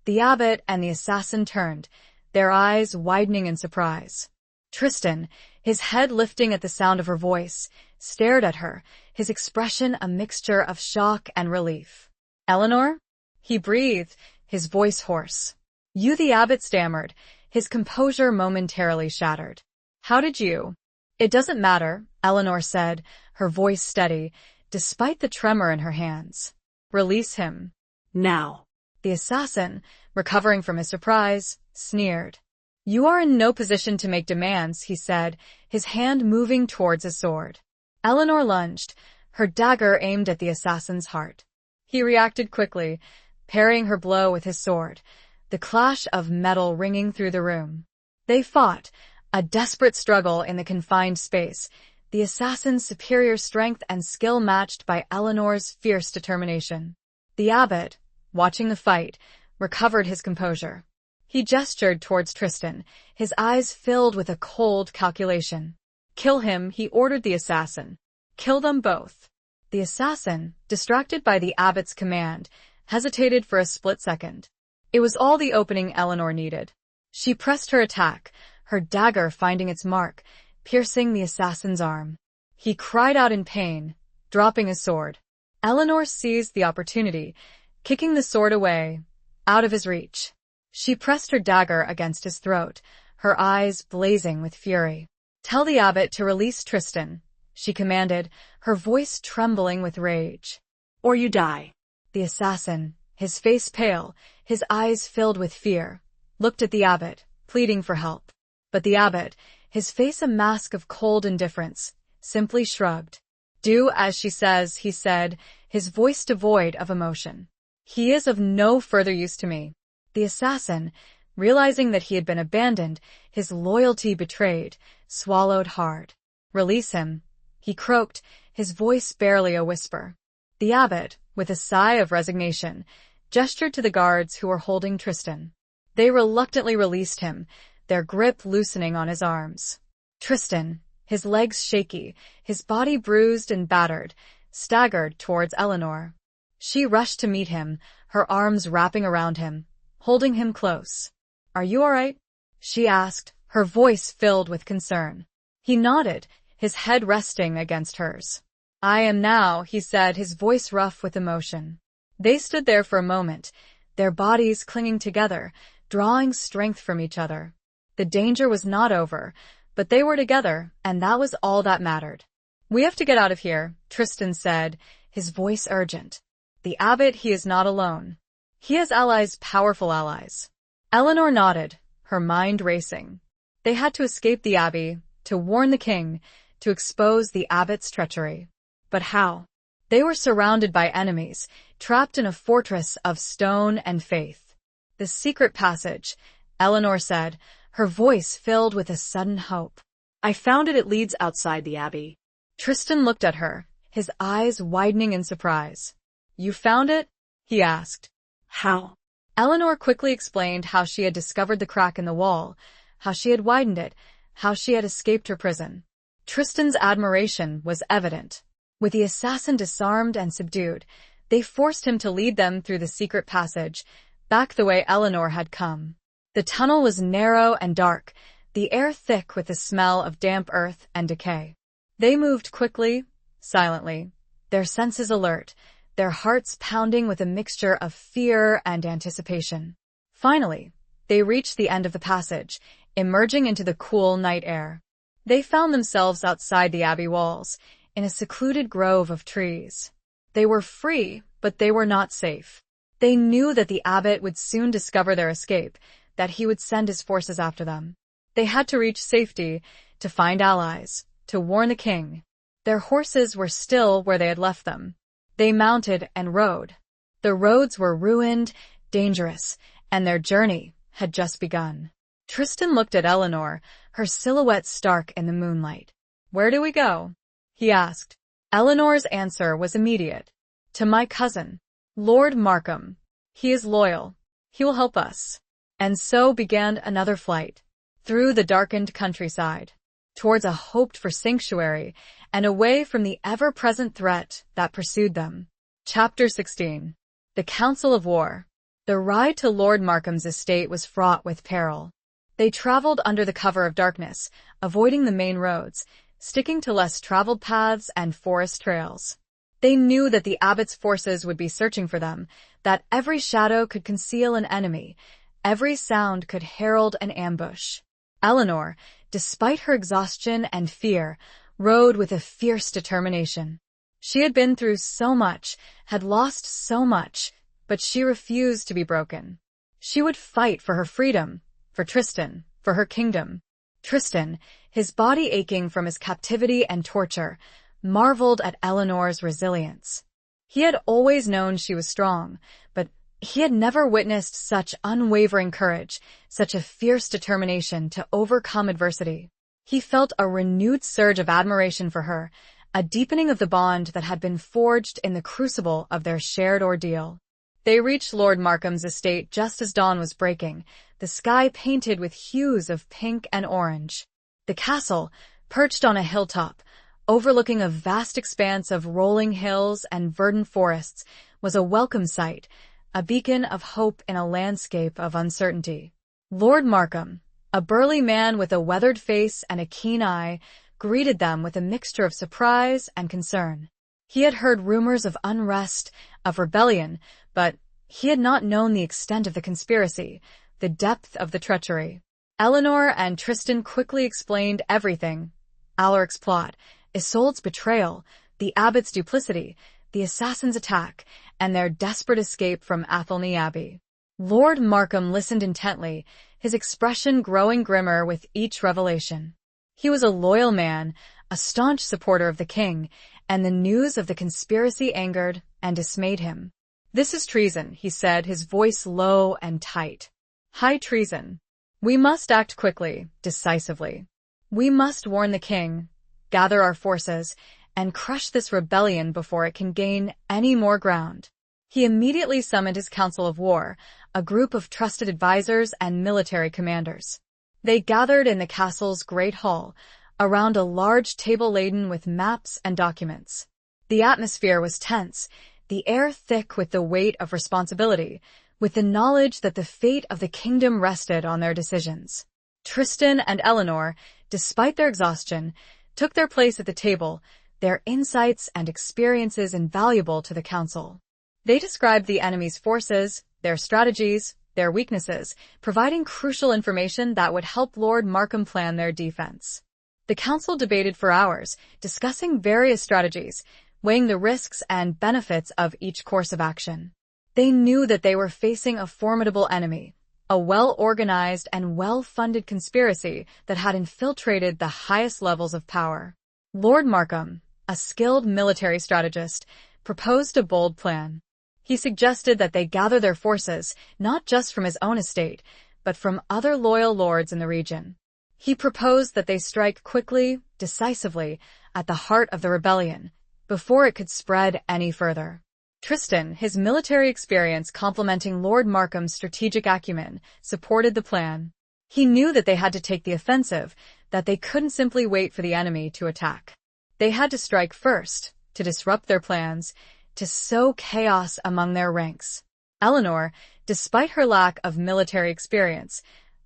Speaker 1: The abbot and the assassin turned, their eyes widening in surprise. Tristan, his head lifting at the sound of her voice, stared at her, his expression a mixture of shock and relief. "Eleanor?" He breathed, his voice hoarse. "You," the abbot stammered, his composure momentarily shattered. "How did you—" "It doesn't matter," Eleanor said, her voice steady, despite the tremor in her hands. "Release him."
Speaker 2: "Now."
Speaker 1: The assassin, recovering from his surprise, sneered. "You are in no position to make demands," he said, his hand moving towards his sword. Eleanor lunged, her dagger aimed at the assassin's heart. He reacted quickly, parrying her blow with his sword, the clash of metal ringing through the room. They fought, a desperate struggle in the confined space, the assassin's superior strength and skill matched by Eleanor's fierce determination. The abbot, watching the fight, recovered his composure. He gestured towards Tristan, his eyes filled with a cold calculation. "Kill him," he ordered the assassin. "Kill them both." The assassin, distracted by the abbot's command, hesitated for a split second. It was all the opening Eleanor needed. She pressed her attack, her dagger finding its mark, piercing the assassin's arm. He cried out in pain, dropping his sword. Eleanor seized the opportunity, kicking the sword away, out of his reach. She pressed her dagger against his throat, her eyes blazing with fury. "Tell the abbot to release Tristan," she commanded, her voice trembling with rage.
Speaker 2: "Or you die."
Speaker 1: The assassin, his face pale, his eyes filled with fear, looked at the abbot, pleading for help. But the abbot, his face a mask of cold indifference, simply shrugged. "Do as she says," he said, his voice devoid of emotion. "He is of no further use to me." The assassin, realizing that he had been abandoned, his loyalty betrayed, swallowed hard. "Release him," he croaked, his voice barely a whisper. The abbot, with a sigh of resignation, gestured to the guards who were holding Tristan. They reluctantly released him, their grip loosening on his arms. Tristan, his legs shaky, his body bruised and battered, staggered towards Eleanor. She rushed to meet him, her arms wrapping around him, holding him close. "Are you all right?" she asked, her voice filled with concern. He nodded, his head resting against hers. "I am now," he said, his voice rough with emotion. They stood there for a moment, their bodies clinging together, drawing strength from each other. The danger was not over, but they were together, and that was all that mattered. "We have to get out of here," Tristan said, his voice urgent. "The abbot, he is not alone. He has allies, powerful allies." Eleanor nodded, her mind racing. They had to escape the abbey, to warn the king, to expose the abbot's treachery. But how? They were surrounded by enemies, trapped in a fortress of stone and faith. "The secret passage," Eleanor said, her voice filled with a sudden hope.
Speaker 2: "I found it. It leads outside the abbey."
Speaker 1: Tristan looked at her, his eyes widening in surprise. "You found it?" he asked.
Speaker 2: "How?"
Speaker 1: Eleanor quickly explained how she had discovered the crack in the wall, how she had widened it, how she had escaped her prison. Tristan's admiration was evident. With the assassin disarmed and subdued, they forced him to lead them through the secret passage, back the way Eleanor had come. The tunnel was narrow and dark, the air thick with the smell of damp earth and decay. They moved quickly, silently, their senses alert, their hearts pounding with a mixture of fear and anticipation. Finally, they reached the end of the passage, emerging into the cool night air. They found themselves outside the abbey walls, in a secluded grove of trees. They were free, but they were not safe. They knew that the abbot would soon discover their escape, that he would send his forces after them. They had to reach safety, to find allies, to warn the king. Their horses were still where they had left them. They mounted and rode. The roads were ruined, dangerous, and their journey had just begun. Tristan looked at Eleanor, her silhouette stark in the moonlight. "Where do we go?" he asked. Eleanor's answer was immediate. "To my cousin, Lord Markham. He is loyal. He will help us." And so began another flight, through the darkened countryside, towards a hoped-for sanctuary, and away from the ever-present threat that pursued them. Chapter 16. The Council of War. The ride to Lord Markham's estate was fraught with peril. They traveled under the cover of darkness, avoiding the main roads, sticking to less traveled paths and forest trails. They knew that the abbot's forces would be searching for them, that every shadow could conceal an enemy, every sound could herald an ambush. Eleanor, despite her exhaustion and fear, rode with a fierce determination. She had been through so much, had lost so much, but she refused to be broken. She would fight for her freedom, for Tristan, for her kingdom. Tristan, his body aching from his captivity and torture, marveled at Eleanor's resilience. He had always known she was strong, but he had never witnessed such unwavering courage, such a fierce determination to overcome adversity. He felt a renewed surge of admiration for her, a deepening of the bond that had been forged in the crucible of their shared ordeal. They reached Lord Markham's estate just as dawn was breaking, the sky painted with hues of pink and orange. The castle, perched on a hilltop, overlooking a vast expanse of rolling hills and verdant forests, was a welcome sight, a beacon of hope in a landscape of uncertainty. Lord Markham, a burly man with a weathered face and a keen eye, greeted them with a mixture of surprise and concern. He had heard rumors of unrest, of rebellion, but he had not known the extent of the conspiracy, the depth of the treachery. Eleanor and Tristan quickly explained everything: Alaric's plot, Isolde's betrayal, the abbot's duplicity, the assassin's attack, and their desperate escape from Athelney Abbey. Lord Markham listened intently, his expression growing grimmer with each revelation. He was a loyal man, a staunch supporter of the king, and the news of the conspiracy angered and dismayed him. "This is treason," he said, his voice low and tight. "High treason. We must act quickly, decisively. We must warn the king, gather our forces, and crush this rebellion before it can gain any more ground." He immediately summoned his council of war, a group of trusted advisors and military commanders. They gathered in the castle's great hall, around a large table laden with maps and documents. The atmosphere was tense, the air thick with the weight of responsibility, with the knowledge that the fate of the kingdom rested on their decisions. Tristan and Eleanor, despite their exhaustion, took their place at the table, their insights and experiences invaluable to the council. They described the enemy's forces, their strategies, their weaknesses, providing crucial information that would help Lord Markham plan their defense. The council debated for hours, discussing various strategies, weighing the risks and benefits of each course of action. They knew that they were facing a formidable enemy, a well-organized and well-funded conspiracy that had infiltrated the highest levels of power. Lord Markham, a skilled military strategist, proposed a bold plan. He suggested that they gather their forces, not just from his own estate, but from other loyal lords in the region. He proposed that they strike quickly, decisively, at the heart of the rebellion, before it could spread any further. Tristan, his military experience complementing Lord Markham's strategic acumen, supported the plan. He knew that they had to take the offensive, that they couldn't simply wait for the enemy to attack. They had to strike first, to disrupt their plans, to sow chaos among their ranks. Eleanor, despite her lack of military experience,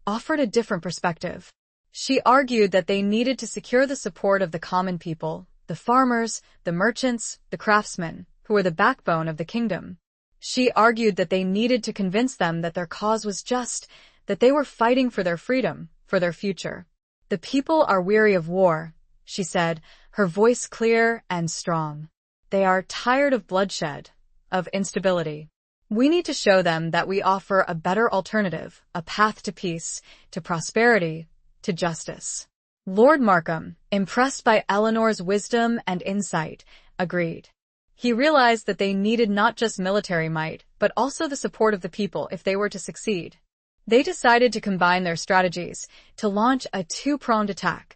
Speaker 1: offered a different perspective. She argued that they needed to secure the support of the common people, the farmers, the merchants, the craftsmen, who were the backbone of the kingdom. She argued that they needed to convince them that their cause was just, that they were fighting for their freedom, for their future. "The people are weary of war," she said, her voice clear and strong. "They are tired of bloodshed, of instability. We need to show them that we offer a better alternative, a path to peace, to prosperity, to justice. Lord Markham, impressed by Eleanor's wisdom and insight, agreed. He realized that they needed not just military might, but also the support of the people if they were to succeed. They decided to combine their strategies to launch a two-pronged attack,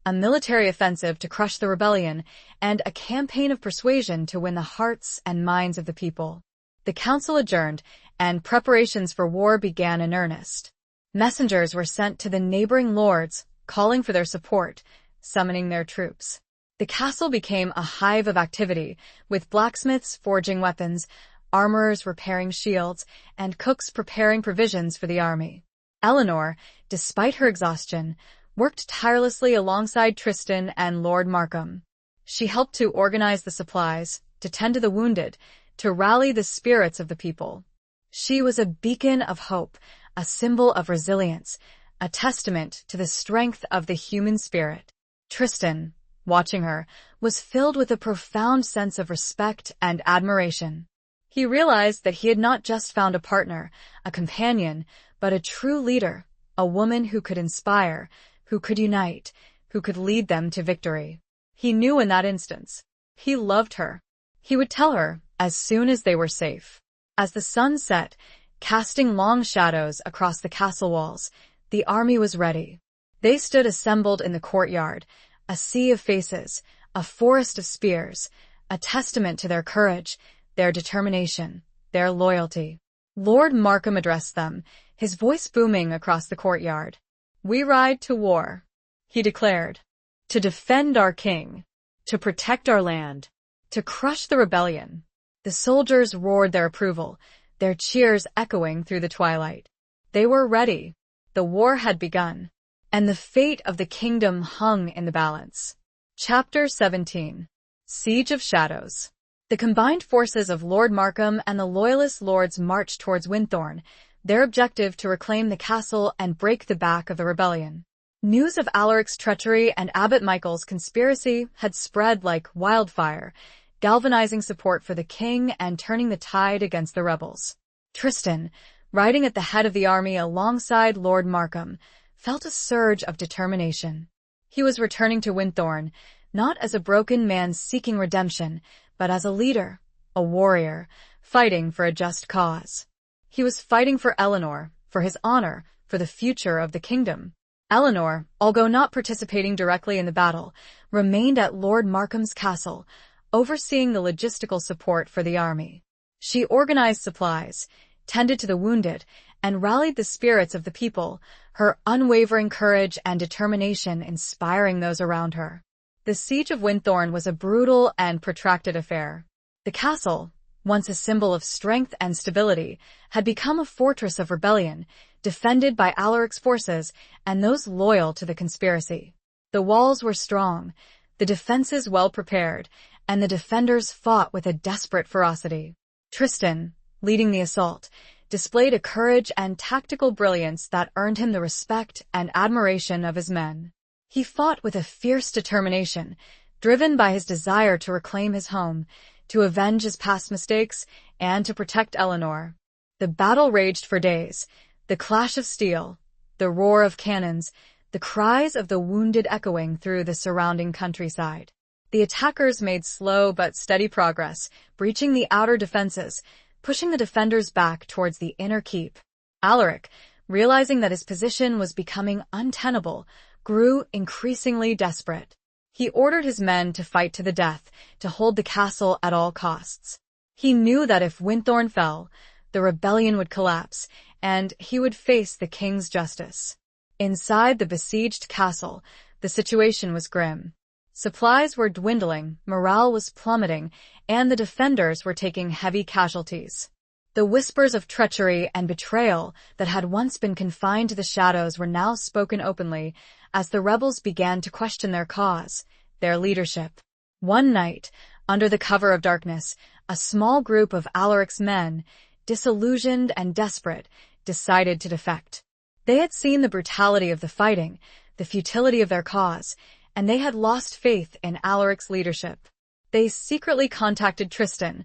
Speaker 1: a military offensive to crush the rebellion, and a campaign of persuasion to win the hearts and minds of the people. The council adjourned, and preparations for war began in earnest. Messengers were sent to the neighboring lords, calling for their support, summoning their troops. The castle became a hive of activity, with blacksmiths forging weapons, armorers repairing shields, and cooks preparing provisions for the army. Eleanor, despite her exhaustion, worked tirelessly alongside Tristan and Lord Markham. She helped to organize the supplies, to tend to the wounded, to rally the spirits of the people. She was a beacon of hope, a symbol of resilience, a testament to the strength of the human spirit. Tristan, watching her, was filled with a profound sense of respect and admiration. He realized that he had not just found a partner, a companion, but a true leader, a woman who could inspire, who could unite, who could lead them to victory. He knew in that instance. He loved her. He would tell her as soon as they were safe. As the sun set, casting long shadows across the castle walls, the army was ready. They stood assembled in the courtyard, a sea of faces, a forest of spears, a testament to their courage, their determination, their loyalty. Lord Markham addressed them, his voice booming across the courtyard. "We ride to war," he declared, "to defend our king, to protect our land, to crush the rebellion." The soldiers roared their approval, their cheers echoing through the twilight. They were ready. The war had begun, and the fate of the kingdom hung in the balance. Chapter 17. Siege of Shadows. The combined forces of Lord Markham and the Loyalist lords marched towards Winthorne, their objective to reclaim the castle and break the back of the rebellion. News of Alaric's treachery and Abbot Michael's conspiracy had spread like wildfire, galvanizing support for the king and turning the tide against the rebels. Tristan, riding at the head of the army alongside Lord Markham, felt a surge of determination. He was returning to Winthorne, not as a broken man seeking redemption, but as a leader, a warrior, fighting for a just cause. He was fighting for Eleanor, for his honor, for the future of the kingdom. Eleanor, although not participating directly in the battle, remained at Lord Markham's castle, overseeing the logistical support for the army. She organized supplies, tended to the wounded, and rallied the spirits of the people, her unwavering courage and determination inspiring those around her. The siege of Winthorne was a brutal and protracted affair. The castle, once a symbol of strength and stability, had become a fortress of rebellion, defended by Alaric's forces and those loyal to the conspiracy. The walls were strong, the defenses well prepared, and the defenders fought with a desperate ferocity. Tristan, leading the assault, displayed a courage and tactical brilliance that earned him the respect and admiration of his men. He fought with a fierce determination, driven by his desire to reclaim his home, to avenge his past mistakes, and to protect Eleanor. The battle raged for days, the clash of steel, the roar of cannons, the cries of the wounded echoing through the surrounding countryside. The attackers made slow but steady progress, breaching the outer defenses, pushing the defenders back towards the inner keep. Alaric, realizing that his position was becoming untenable, grew increasingly desperate. He ordered his men to fight to the death, to hold the castle at all costs. He knew that if Winthorne fell, the rebellion would collapse, and he would face the king's justice. Inside the besieged castle, the situation was grim. Supplies were dwindling, morale was plummeting, and the defenders were taking heavy casualties. The whispers of treachery and betrayal that had once been confined to the shadows were now spoken openly as the rebels began to question their cause, their leadership. One night, under the cover of darkness, a small group of Alaric's men, disillusioned and desperate, decided to defect. They had seen the brutality of the fighting, the futility of their cause, and they had lost faith in Alaric's leadership. They secretly contacted Tristan,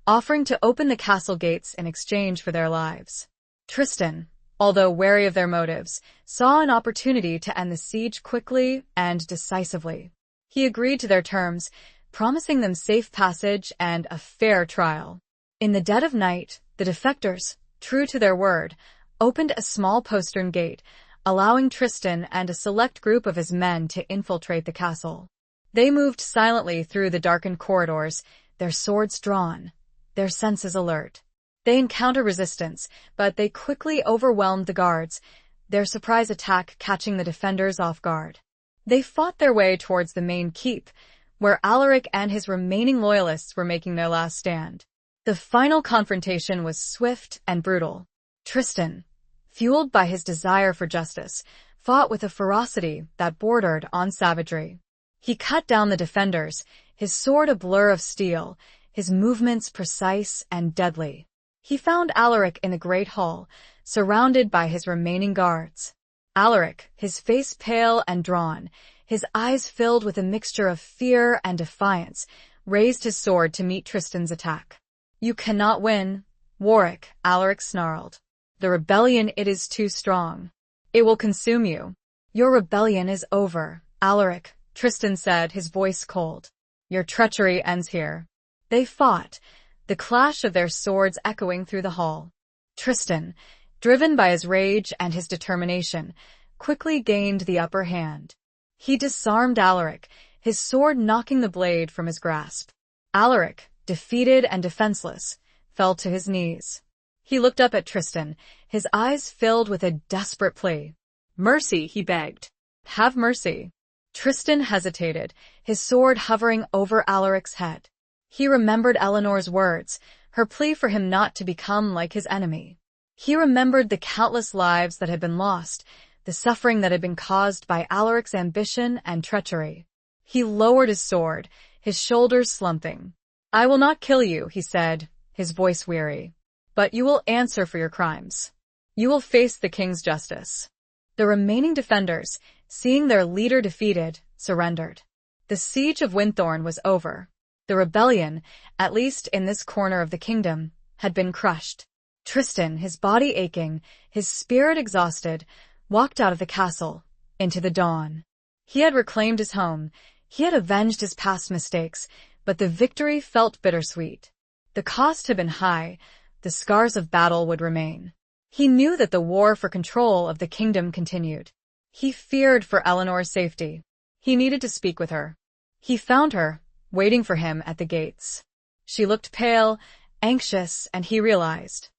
Speaker 1: offering to open the castle gates in exchange for their lives. Tristan, although wary of their motives, saw an opportunity to end the siege quickly and decisively. He agreed to their terms, promising them safe passage and a fair trial. In the dead of night, the defectors, true to their word, opened a small postern gate, allowing Tristan and a select group of his men to infiltrate the castle. They moved silently through the darkened corridors, their swords drawn, their senses alert. They encountered resistance, but they quickly overwhelmed the guards, their surprise attack catching the defenders off guard. They fought their way towards the main keep, where Alaric and his remaining loyalists were making their last stand. The final confrontation was swift and brutal. Tristan, fueled by his desire for justice, fought with a ferocity that bordered on savagery. He cut down the defenders, his sword a blur of steel, his movements precise and deadly. He found Alaric in the great hall, surrounded by his remaining guards. Alaric, his face pale and drawn, his eyes filled with a mixture of fear and defiance, raised his sword to meet Tristan's attack. "You cannot win, Warwick," Alaric snarled. "The rebellion, it is too strong. It will consume you." "Your rebellion is over, Alaric," Tristan said, his voice cold. "Your treachery ends here." They fought, the clash of their swords echoing through the hall. Tristan, driven by his rage and his determination, quickly gained the upper hand. He disarmed Alaric, his sword knocking the blade from his grasp. Alaric, defeated and defenseless, fell to his knees. He looked up at Tristan, his eyes filled with a desperate plea.
Speaker 2: "Mercy," he begged.
Speaker 1: "Have mercy." Tristan hesitated, his sword hovering over Alaric's head. He remembered Eleanor's words, her plea for him not to become like his enemy. He remembered the countless lives that had been lost, the suffering that had been caused by Alaric's ambition and treachery. He lowered his sword, his shoulders slumping. "I will not kill you," he said, his voice weary. "But you will answer for your crimes. You will face the king's justice." The remaining defenders, seeing their leader defeated, surrendered. The siege of Winthorn was over. The rebellion, at least in this corner of the kingdom, had been crushed. Tristan, his body aching, his spirit exhausted, walked out of the castle, into the dawn. He had reclaimed his home, he had avenged his past mistakes, but the victory felt bittersweet. The cost had been high, the scars of battle would remain. He knew that the war for control of the kingdom continued. He feared for Eleanor's safety. He needed to speak with her. He found her, waiting for him at the gates. She looked pale, anxious, and he realized.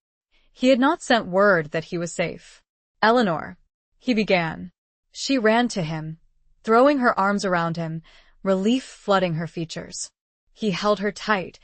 Speaker 1: He had not sent word that he was safe. "Eleanor," he began. She ran to him, throwing her arms around him, relief flooding her features. He held her tight,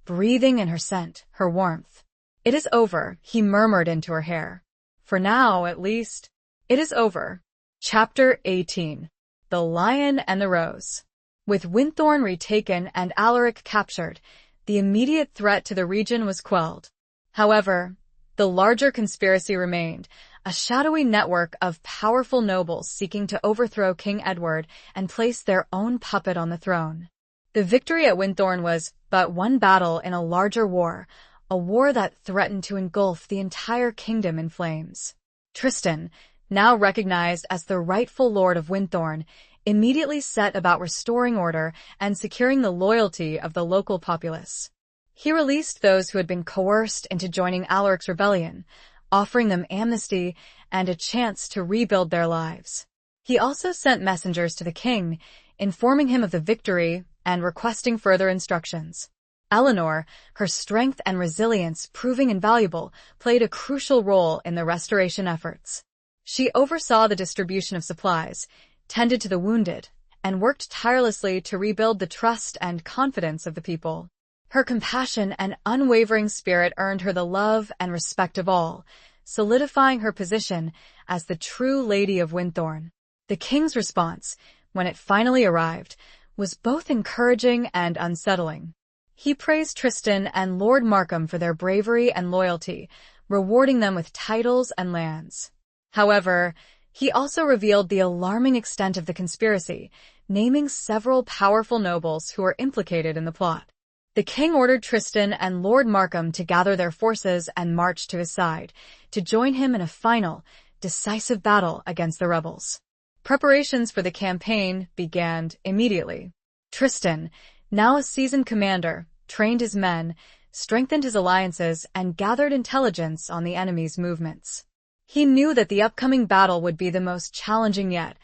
Speaker 1: breathing in her scent, her warmth. "It is over," he murmured into her hair. "For now, at least, it is over." Chapter 18. The Lion and the Rose. With Winthorn retaken and Alaric captured, the immediate threat to the region was quelled. However, the larger conspiracy remained, a shadowy network of powerful nobles seeking to overthrow King Edward and place their own puppet on the throne. The victory at Winthorn was but one battle in a larger war, a war that threatened to engulf the entire kingdom in flames. Tristan, now recognized as the rightful lord of Winthorn, immediately set about restoring order and securing the loyalty of the local populace. He released those who had been coerced into joining Alaric's rebellion, offering them amnesty and a chance to rebuild their lives. He also sent messengers to the king, informing him of the victory and requesting further instructions. Eleanor, her strength and resilience proving invaluable, played a crucial role in the restoration efforts. She oversaw the distribution of supplies, tended to the wounded, and worked tirelessly to rebuild the trust and confidence of the people. Her compassion and unwavering spirit earned her the love and respect of all, solidifying her position as the true Lady of Winthorn. The king's response, when it finally arrived, was both encouraging and unsettling. He praised Tristan and Lord Markham for their bravery and loyalty, rewarding them with titles and lands. However, he also revealed the alarming extent of the conspiracy, naming several powerful nobles who were implicated in the plot. The king ordered Tristan and Lord Markham to gather their forces and march to his side, to join him in a final, decisive battle against the rebels. Preparations for the campaign began immediately. Tristan, now a seasoned commander, trained his men, strengthened his alliances, and gathered intelligence on the enemy's movements. He knew that the upcoming battle would be the most challenging yet,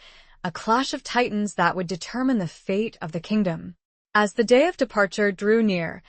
Speaker 1: a clash of titans that would determine the fate of the kingdom. As the day of departure drew near,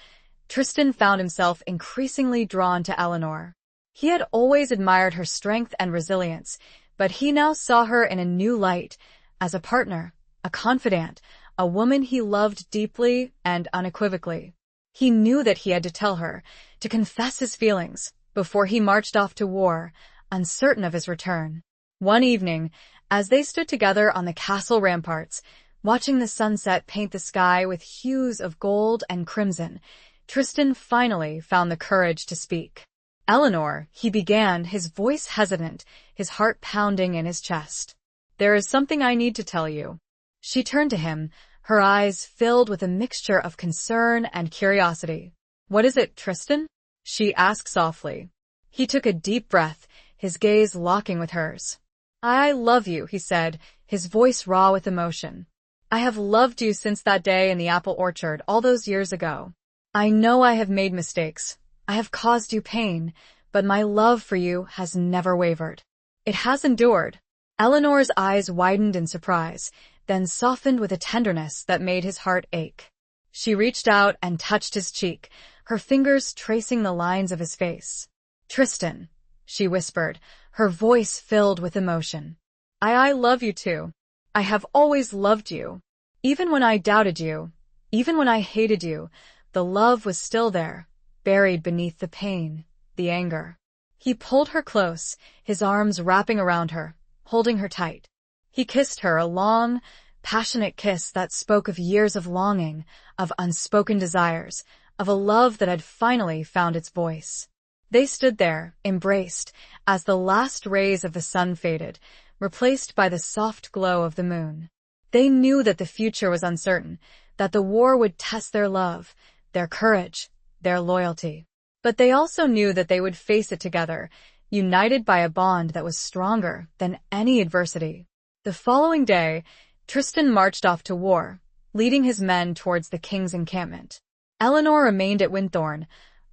Speaker 1: Tristan found himself increasingly drawn to Eleanor. He had always admired her strength and resilience, but he now saw her in a new light, as a partner, a confidant, a woman he loved deeply and unequivocally. He knew that he had to tell her, to confess his feelings, before he marched off to war, uncertain of his return. One evening, as they stood together on the castle ramparts, watching the sunset paint the sky with hues of gold and crimson, Tristan finally found the courage to speak. "Eleanor," he began, his voice hesitant, his heart pounding in his chest. "There is something I need to tell you." She turned to him, her eyes filled with a mixture of concern and curiosity. "What is it, Tristan?" she asked softly. He took a deep breath, his gaze locking with hers. "I love you," he said, his voice raw with emotion. "I have loved you since that day in the apple orchard all those years ago. I know I have made mistakes. I have caused you pain, but my love for you has never wavered. It has endured." Eleanor's eyes widened in surprise, then softened with a tenderness that made his heart ache. She reached out and touched his cheek, her fingers tracing the lines of his face. "Tristan," she whispered, her voice filled with emotion. I love you too. I have always loved you. Even when I doubted you, even when I hated you, the love was still there, buried beneath the pain, the anger." He pulled her close, his arms wrapping around her, holding her tight. He kissed her, a long, passionate kiss that spoke of years of longing, of unspoken desires, of a love that had finally found its voice. They stood there, embraced, as the last rays of the sun faded, replaced by the soft glow of the moon. They knew that the future was uncertain, that the war would test their love, their courage, their loyalty. But they also knew that they would face it together, united by a bond that was stronger than any adversity. The following day, Tristan marched off to war, leading his men towards the king's encampment. Eleanor remained at Winthorne,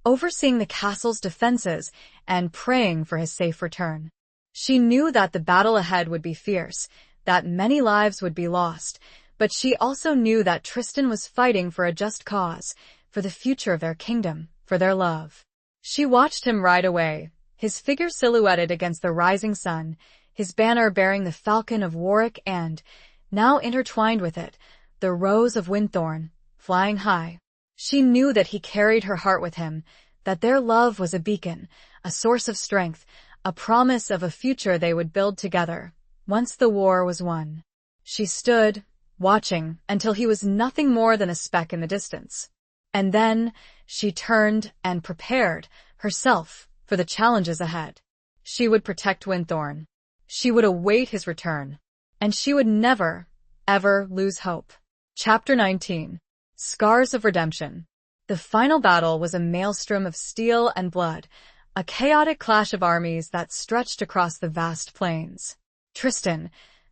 Speaker 1: overseeing the castle's defenses and praying for his safe return. She knew that the battle ahead would be fierce, that many lives would be lost, but she also knew that Tristan was fighting for a just cause, for the future of their kingdom, for their love. She watched him ride away, his figure silhouetted against the rising sun, his banner bearing the falcon of Warwick and, now intertwined with it, the rose of Winthorne, flying high. She knew that he carried her heart with him, that their love was a beacon, a source of strength, a promise of a future they would build together, once the war was won. She stood, watching, until he was nothing more than a speck in the distance. And then, she turned and prepared, herself, for the challenges ahead. She would protect Winthorne. She would await his return. And she would never, ever lose hope. Chapter 19. Scars of Redemption. The final battle was a maelstrom of steel and blood, a chaotic clash of armies that stretched across the vast plains. Tristan,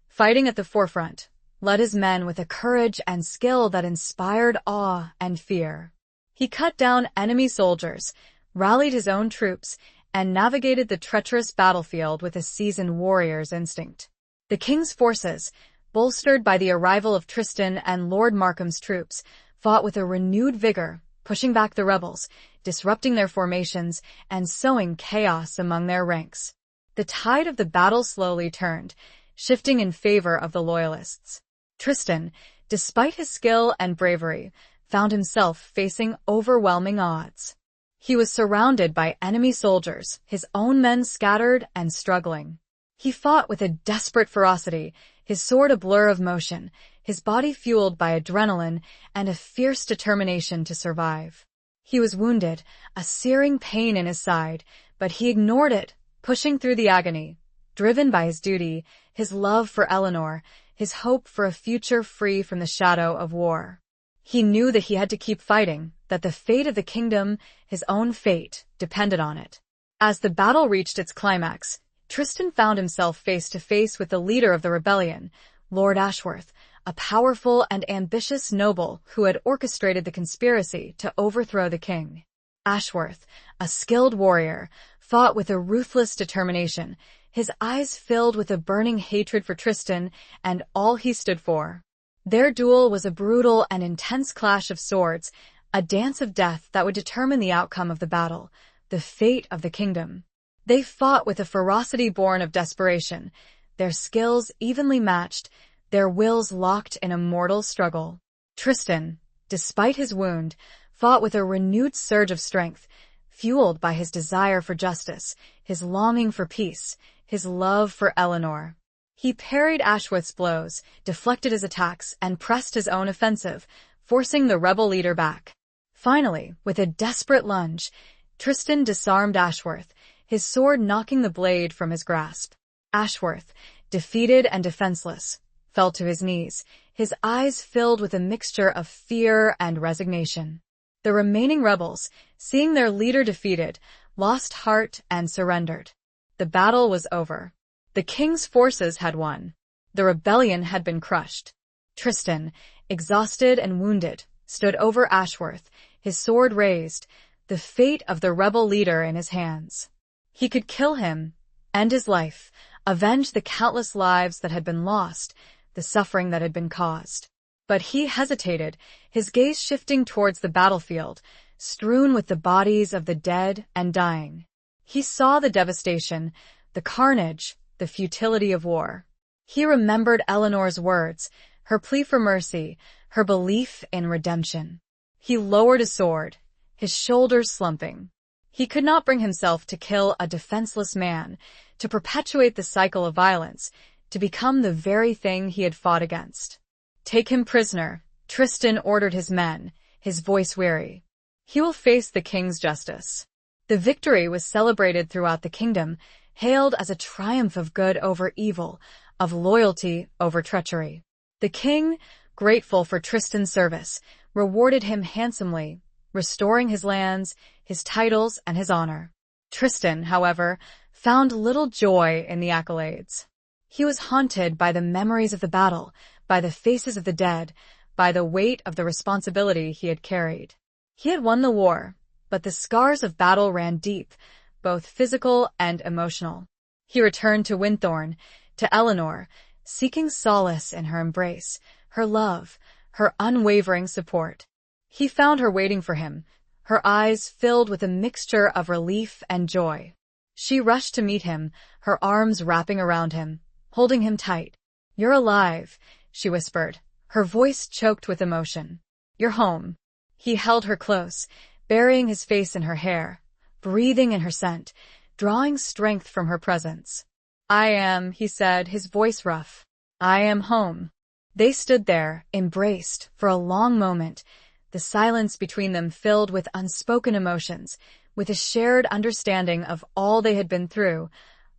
Speaker 1: fighting at the forefront, led his men with a courage and skill that inspired awe and fear. He cut down enemy soldiers, rallied his own troops, and navigated the treacherous battlefield with a seasoned warrior's instinct. The king's forces, bolstered by the arrival of Tristan and Lord Markham's troops, fought with a renewed vigor, pushing back the rebels, disrupting their formations, and sowing chaos among their ranks. The tide of the battle slowly turned, shifting in favor of the loyalists. Tristan, despite his skill and bravery, found himself facing overwhelming odds. He was surrounded by enemy soldiers, his own men scattered and struggling. He fought with a desperate ferocity, his sword a blur of motion, his body fueled by adrenaline and a fierce determination to survive. He was wounded, a searing pain in his side, but he ignored it, pushing through the agony, driven by his duty, his love for Eleanor, his hope for a future free from the shadow of war. He knew that he had to keep fighting, that the fate of the kingdom, his own fate, depended on it. As the battle reached its climax, Tristan found himself face to face with the leader of the rebellion, Lord Ashworth, a powerful and ambitious noble who had orchestrated the conspiracy to overthrow the king. Ashworth, a skilled warrior, fought with a ruthless determination, his eyes filled with a burning hatred for Tristan and all he stood for. Their duel was a brutal and intense clash of swords, a dance of death that would determine the outcome of the battle, the fate of the kingdom. They fought with a ferocity born of desperation, their skills evenly matched, their wills locked in a mortal struggle. Tristan, despite his wound, fought with a renewed surge of strength, fueled by his desire for justice, his longing for peace, his love for Eleanor. He parried Ashworth's blows, deflected his attacks, and pressed his own offensive, forcing the rebel leader back. Finally, with a desperate lunge, Tristan disarmed Ashworth, his sword knocking the blade from his grasp. Ashworth, defeated and defenseless, fell to his knees, his eyes filled with a mixture of fear and resignation. The remaining rebels, seeing their leader defeated, lost heart and surrendered. The battle was over. The king's forces had won. The rebellion had been crushed. Tristan, exhausted and wounded, stood over Ashworth, his sword raised, the fate of the rebel leader in his hands. He could kill him, end his life, avenge the countless lives that had been lost, the suffering that had been caused. But he hesitated, his gaze shifting towards the battlefield, strewn with the bodies of the dead and dying. He saw the devastation, the carnage, the futility of war. He remembered Eleanor's words, her plea for mercy, her belief in redemption. He lowered his sword, his shoulders slumping. He could not bring himself to kill a defenseless man, to perpetuate the cycle of violence, to become the very thing he had fought against. "Take him prisoner," Tristan ordered his men, his voice weary. "He will face the king's justice." The victory was celebrated throughout the kingdom, hailed as a triumph of good over evil, of loyalty over treachery. The king, grateful for Tristan's service, rewarded him handsomely, restoring his lands, his titles, and his honor. Tristan, however, found little joy in the accolades. He was haunted by the memories of the battle, by the faces of the dead, by the weight of the responsibility he had carried. He had won the war, but the scars of battle ran deep, both physical and emotional. He returned to Winthorne, to Eleanor, seeking solace in her embrace, her love, her unwavering support. He found her waiting for him, her eyes filled with a mixture of relief and joy. She rushed to meet him, her arms wrapping around him, holding him tight. "You're alive," she whispered, her voice choked with emotion. "You're home." He held her close, burying his face in her hair, breathing in her scent, drawing strength from her presence. "I am," he said, his voice rough. "I am home." They stood there, embraced, for a long moment, the silence between them filled with unspoken emotions, with a shared understanding of all they had been through,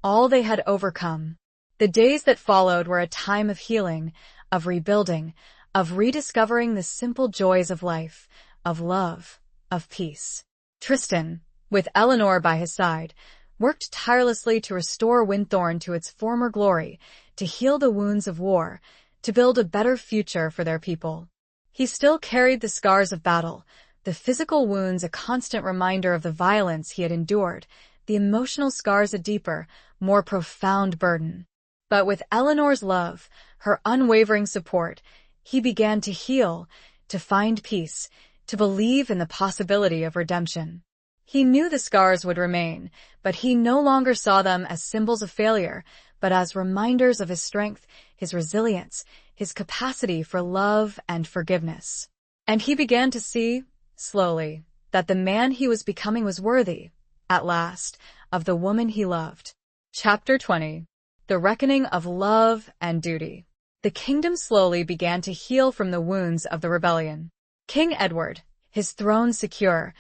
Speaker 1: all they had overcome. The days that followed were a time of healing, of rebuilding, of rediscovering the simple joys of life, of love, of peace. Tristan, with Eleanor by his side, worked tirelessly to restore Winthorne to its former glory, to heal the wounds of war, to build a better future for their people. He still carried the scars of battle, the physical wounds a constant reminder of the violence he had endured, the emotional scars a deeper, more profound burden. But with Eleanor's love, her unwavering support, he began to heal, to find peace, to believe in the possibility of redemption. He knew the scars would remain, but he no longer saw them as symbols of failure, but as reminders of his strength, his resilience, his capacity for love and forgiveness. And he began to see, slowly, that the man he was becoming was worthy, at last, of the woman he loved. Chapter 20. The Reckoning of Love and Duty. The kingdom slowly began to heal from the wounds of the rebellion. King Edward, his throne secure,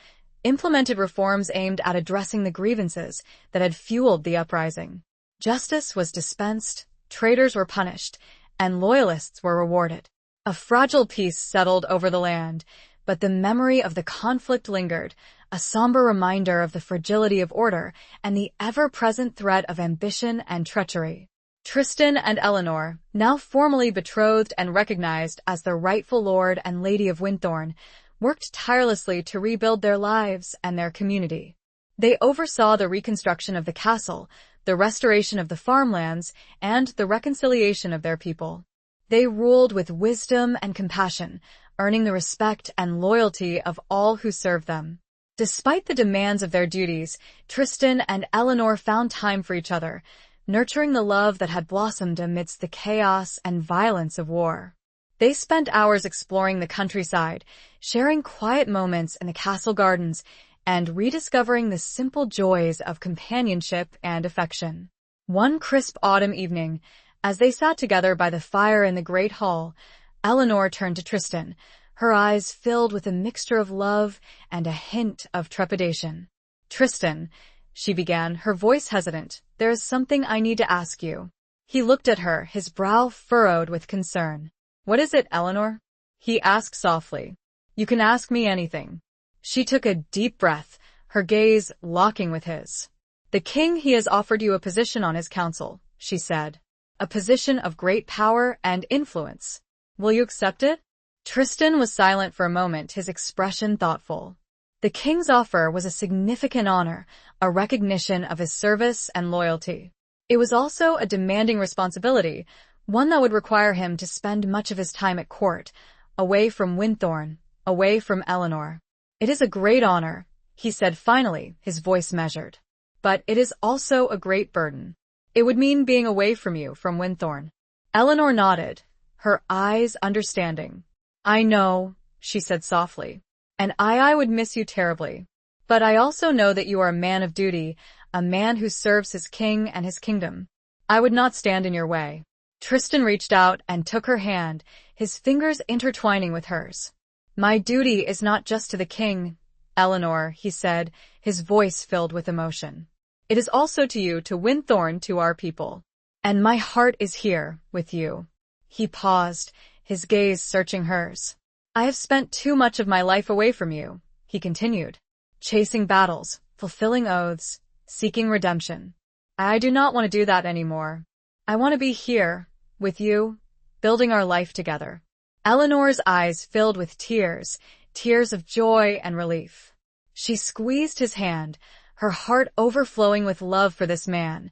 Speaker 1: implemented reforms aimed at addressing the grievances that had fueled the uprising. Justice was dispensed, traitors were punished, and loyalists were rewarded. A fragile peace settled over the land, but the memory of the conflict lingered, a somber reminder of the fragility of order and the ever-present threat of ambition and treachery. Tristan and Eleanor, now formally betrothed and recognized as the rightful lord and lady of Winthorn, worked tirelessly to rebuild their lives and their community. They oversaw the reconstruction of the castle, the restoration of the farmlands, and the reconciliation of their people. They ruled with wisdom and compassion, earning the respect and loyalty of all who served them. Despite the demands of their duties, Tristan and Eleanor found time for each other, nurturing the love that had blossomed amidst the chaos and violence of war. They spent hours exploring the countryside, sharing quiet moments in the castle gardens, and rediscovering the simple joys of companionship and affection. One crisp autumn evening, as they sat together by the fire in the great hall, Eleanor turned to Tristan, her eyes filled with a mixture of love and a hint of trepidation. "Tristan," she began, her voice hesitant, "there is something I need to ask you." He looked at her, his brow furrowed with concern. "What is it, Eleanor?" he asked softly. "You can ask me anything." She took a deep breath, her gaze locking with his. "The king, he has offered you a position on his council," she said. "A position of great power and influence. Will you accept it?" Tristan was silent for a moment, his expression thoughtful. The king's offer was a significant honor, a recognition of his service and loyalty. It was also a demanding responsibility, one that would require him to spend much of his time at court, away from Winthorn, away from Eleanor. "It is a great honor," he said finally, his voice measured. "But it is also a great burden. It would mean being away from you, from Winthorn." Eleanor nodded, her eyes understanding. "I know," she said softly, "and I would miss you terribly. But I also know that you are a man of duty, a man who serves his king and his kingdom. I would not stand in your way." Tristan reached out and took her hand, his fingers intertwining with hers. "My duty is not just to the king, Eleanor," he said, his voice filled with emotion. "It is also to you, to Winthorn, to our people. And my heart is here, with you." He paused, his gaze searching hers. "I have spent too much of my life away from you," he continued, "chasing battles, fulfilling oaths, seeking redemption. I do not want to do that anymore. I want to be here, with you, building our life together." Eleanor's eyes filled with tears, tears of joy and relief. She squeezed his hand, her heart overflowing with love for this man,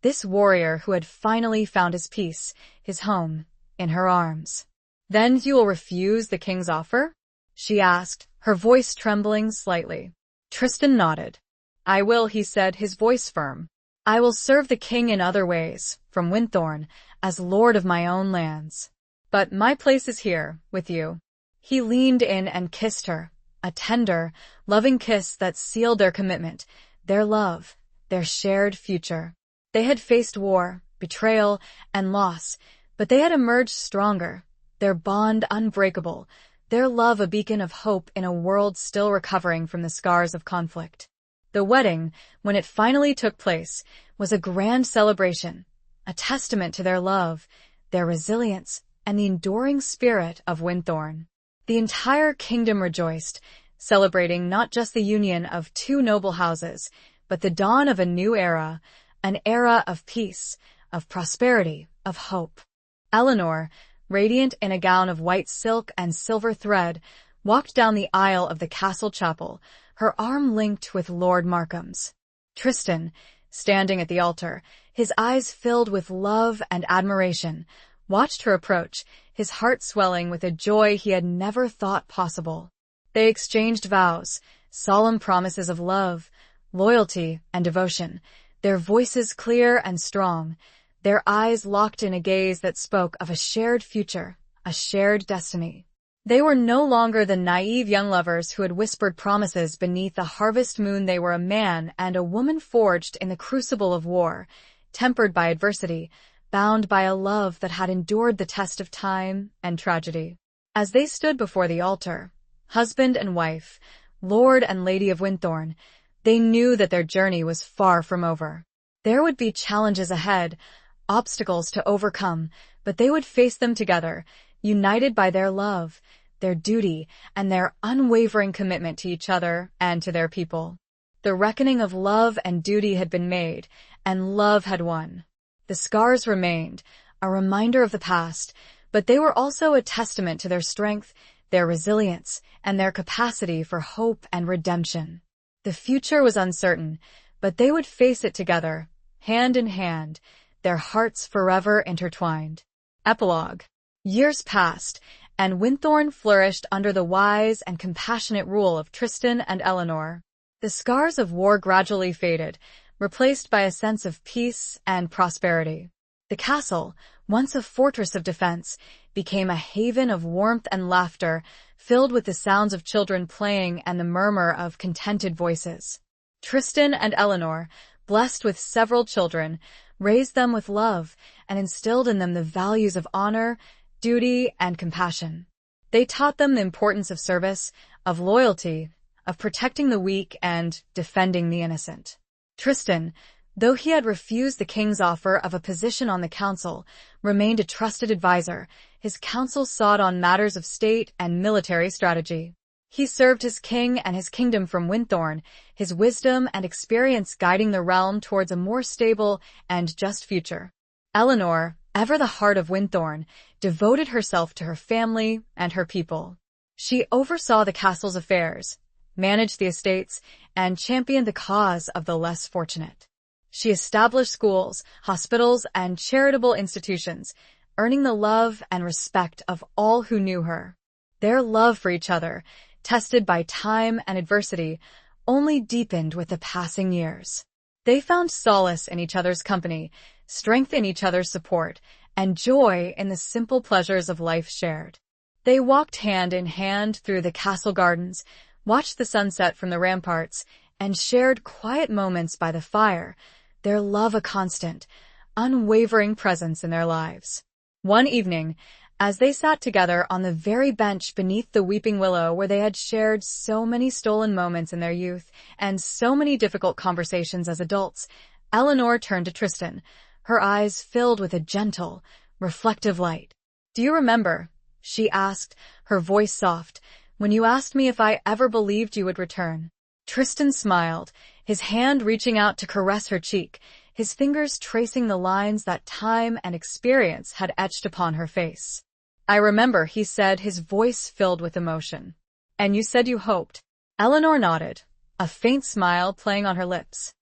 Speaker 1: this warrior who had finally found his peace, his home, in her arms. "Then you will refuse the king's offer?" she asked, her voice trembling slightly. Tristan nodded. "I will," he said, his voice firm. "I will serve the king in other ways, from Winthorn, as lord of my own lands. But my place is here, with you." He leaned in and kissed her, a tender, loving kiss that sealed their commitment, their love, their shared future. They had faced war, betrayal, and loss, but they had emerged stronger, their bond unbreakable, their love a beacon of hope in a world still recovering from the scars of conflict. The wedding, when it finally took place, was a grand celebration, a testament to their love, their resilience, and the enduring spirit of Winthorn. The entire kingdom rejoiced, celebrating not just the union of two noble houses, but the dawn of a new era, an era of peace, of prosperity, of hope. Eleanor, radiant in a gown of white silk and silver thread, walked down the aisle of the castle chapel, her arm linked with Lord Markham's. Tristan, standing at the altar, his eyes filled with love and admiration, watched her approach, his heart swelling with a joy he had never thought possible. They exchanged vows, solemn promises of love, loyalty, and devotion, their voices clear and strong, their eyes locked in a gaze that spoke of a shared future, a shared destiny. They were no longer the naive young lovers who had whispered promises beneath the harvest moon. They were a man and a woman forged in the crucible of war, tempered by adversity, bound by a love that had endured the test of time and tragedy. As they stood before the altar, husband and wife, Lord and Lady of Winthorn, they knew that their journey was far from over. There would be challenges ahead, obstacles to overcome, but they would face them together, united by their love, their duty, and their unwavering commitment to each other and to their people. The reckoning of love and duty had been made, and love had won. The scars remained, a reminder of the past, but they were also a testament to their strength, their resilience, and their capacity for hope and redemption. The future was uncertain, but they would face it together, hand in hand, their hearts forever intertwined. Epilogue. Years passed, and Winthorne flourished under the wise and compassionate rule of Tristan and Eleanor. The scars of war gradually faded, replaced by a sense of peace and prosperity. The castle, once a fortress of defense, became a haven of warmth and laughter, filled with the sounds of children playing and the murmur of contented voices. Tristan and Eleanor, blessed with several children, raised them with love and instilled in them the values of honor, duty, and compassion. They taught them the importance of service, of loyalty, of protecting the weak and defending the innocent. Tristan, though he had refused the king's offer of a position on the council, remained a trusted advisor. His counsel sought on matters of state and military strategy. He served his king and his kingdom from Winthorne, his wisdom and experience guiding the realm towards a more stable and just future. Eleanor, ever the heart of Winthorne, devoted herself to her family and her people. She oversaw the castle's affairs, managed the estates, and championed the cause of the less fortunate. She established schools, hospitals, and charitable institutions, earning the love and respect of all who knew her. Their love for each other, tested by time and adversity, only deepened with the passing years. They found solace in each other's company, strength in each other's support, and joy in the simple pleasures of life shared. They walked hand in hand through the castle gardens, watched the sunset from the ramparts, and shared quiet moments by the fire, their love a constant, unwavering presence in their lives. One evening, as they sat together on the very bench beneath the weeping willow where they had shared so many stolen moments in their youth and so many difficult conversations as adults, Eleanor turned to Tristan, her eyes filled with a gentle, reflective light. "Do you remember," she asked, her voice soft, "when you asked me if I ever believed you would return?" Tristan smiled, his hand reaching out to caress her cheek, his fingers tracing the lines that time and experience had etched upon her face. "I remember," he said, his voice filled with emotion. "And you said you hoped." Eleanor nodded, a faint smile playing on her lips.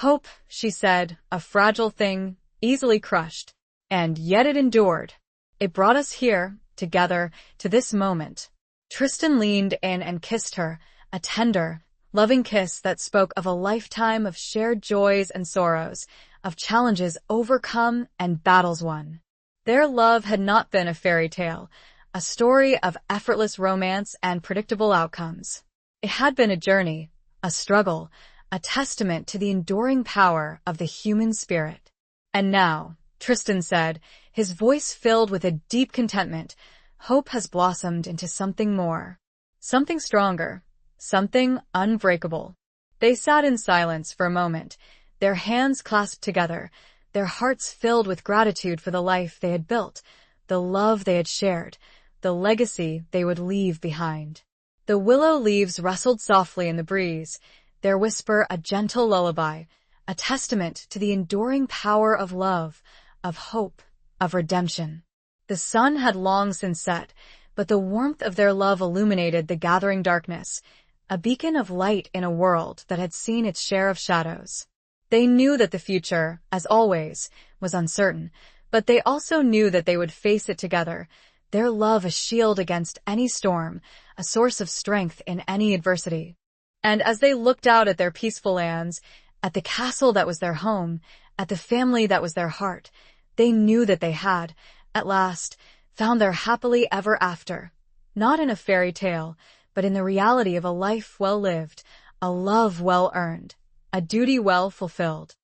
Speaker 1: "Hope," she said, "a fragile thing, easily crushed. And yet it endured. It brought us here, together, to this moment." Tristan leaned in and kissed her, a tender, loving kiss that spoke of a lifetime of shared joys and sorrows, of challenges overcome and battles won. Their love had not been a fairy tale, a story of effortless romance and predictable outcomes. It had been a journey, a struggle, a testament to the enduring power of the human spirit. "And now," Tristan said, his voice filled with a deep contentment, "hope has blossomed into something more, something stronger, something unbreakable." They sat in silence for a moment, their hands clasped together, their hearts filled with gratitude for the life they had built, the love they had shared, the legacy they would leave behind. The willow leaves rustled softly in the breeze, their whisper a gentle lullaby, a testament to the enduring power of love, of hope, of redemption. The sun had long since set, but the warmth of their love illuminated the gathering darkness, a beacon of light in a world that had seen its share of shadows. They knew that the future, as always, was uncertain, but they also knew that they would face it together, their love a shield against any storm, a source of strength in any adversity. And as they looked out at their peaceful lands, at the castle that was their home, at the family that was their heart, they knew that they had, at last, found their happily ever after, not in a fairy tale, but in the reality of a life well lived, a love well earned, a duty well fulfilled.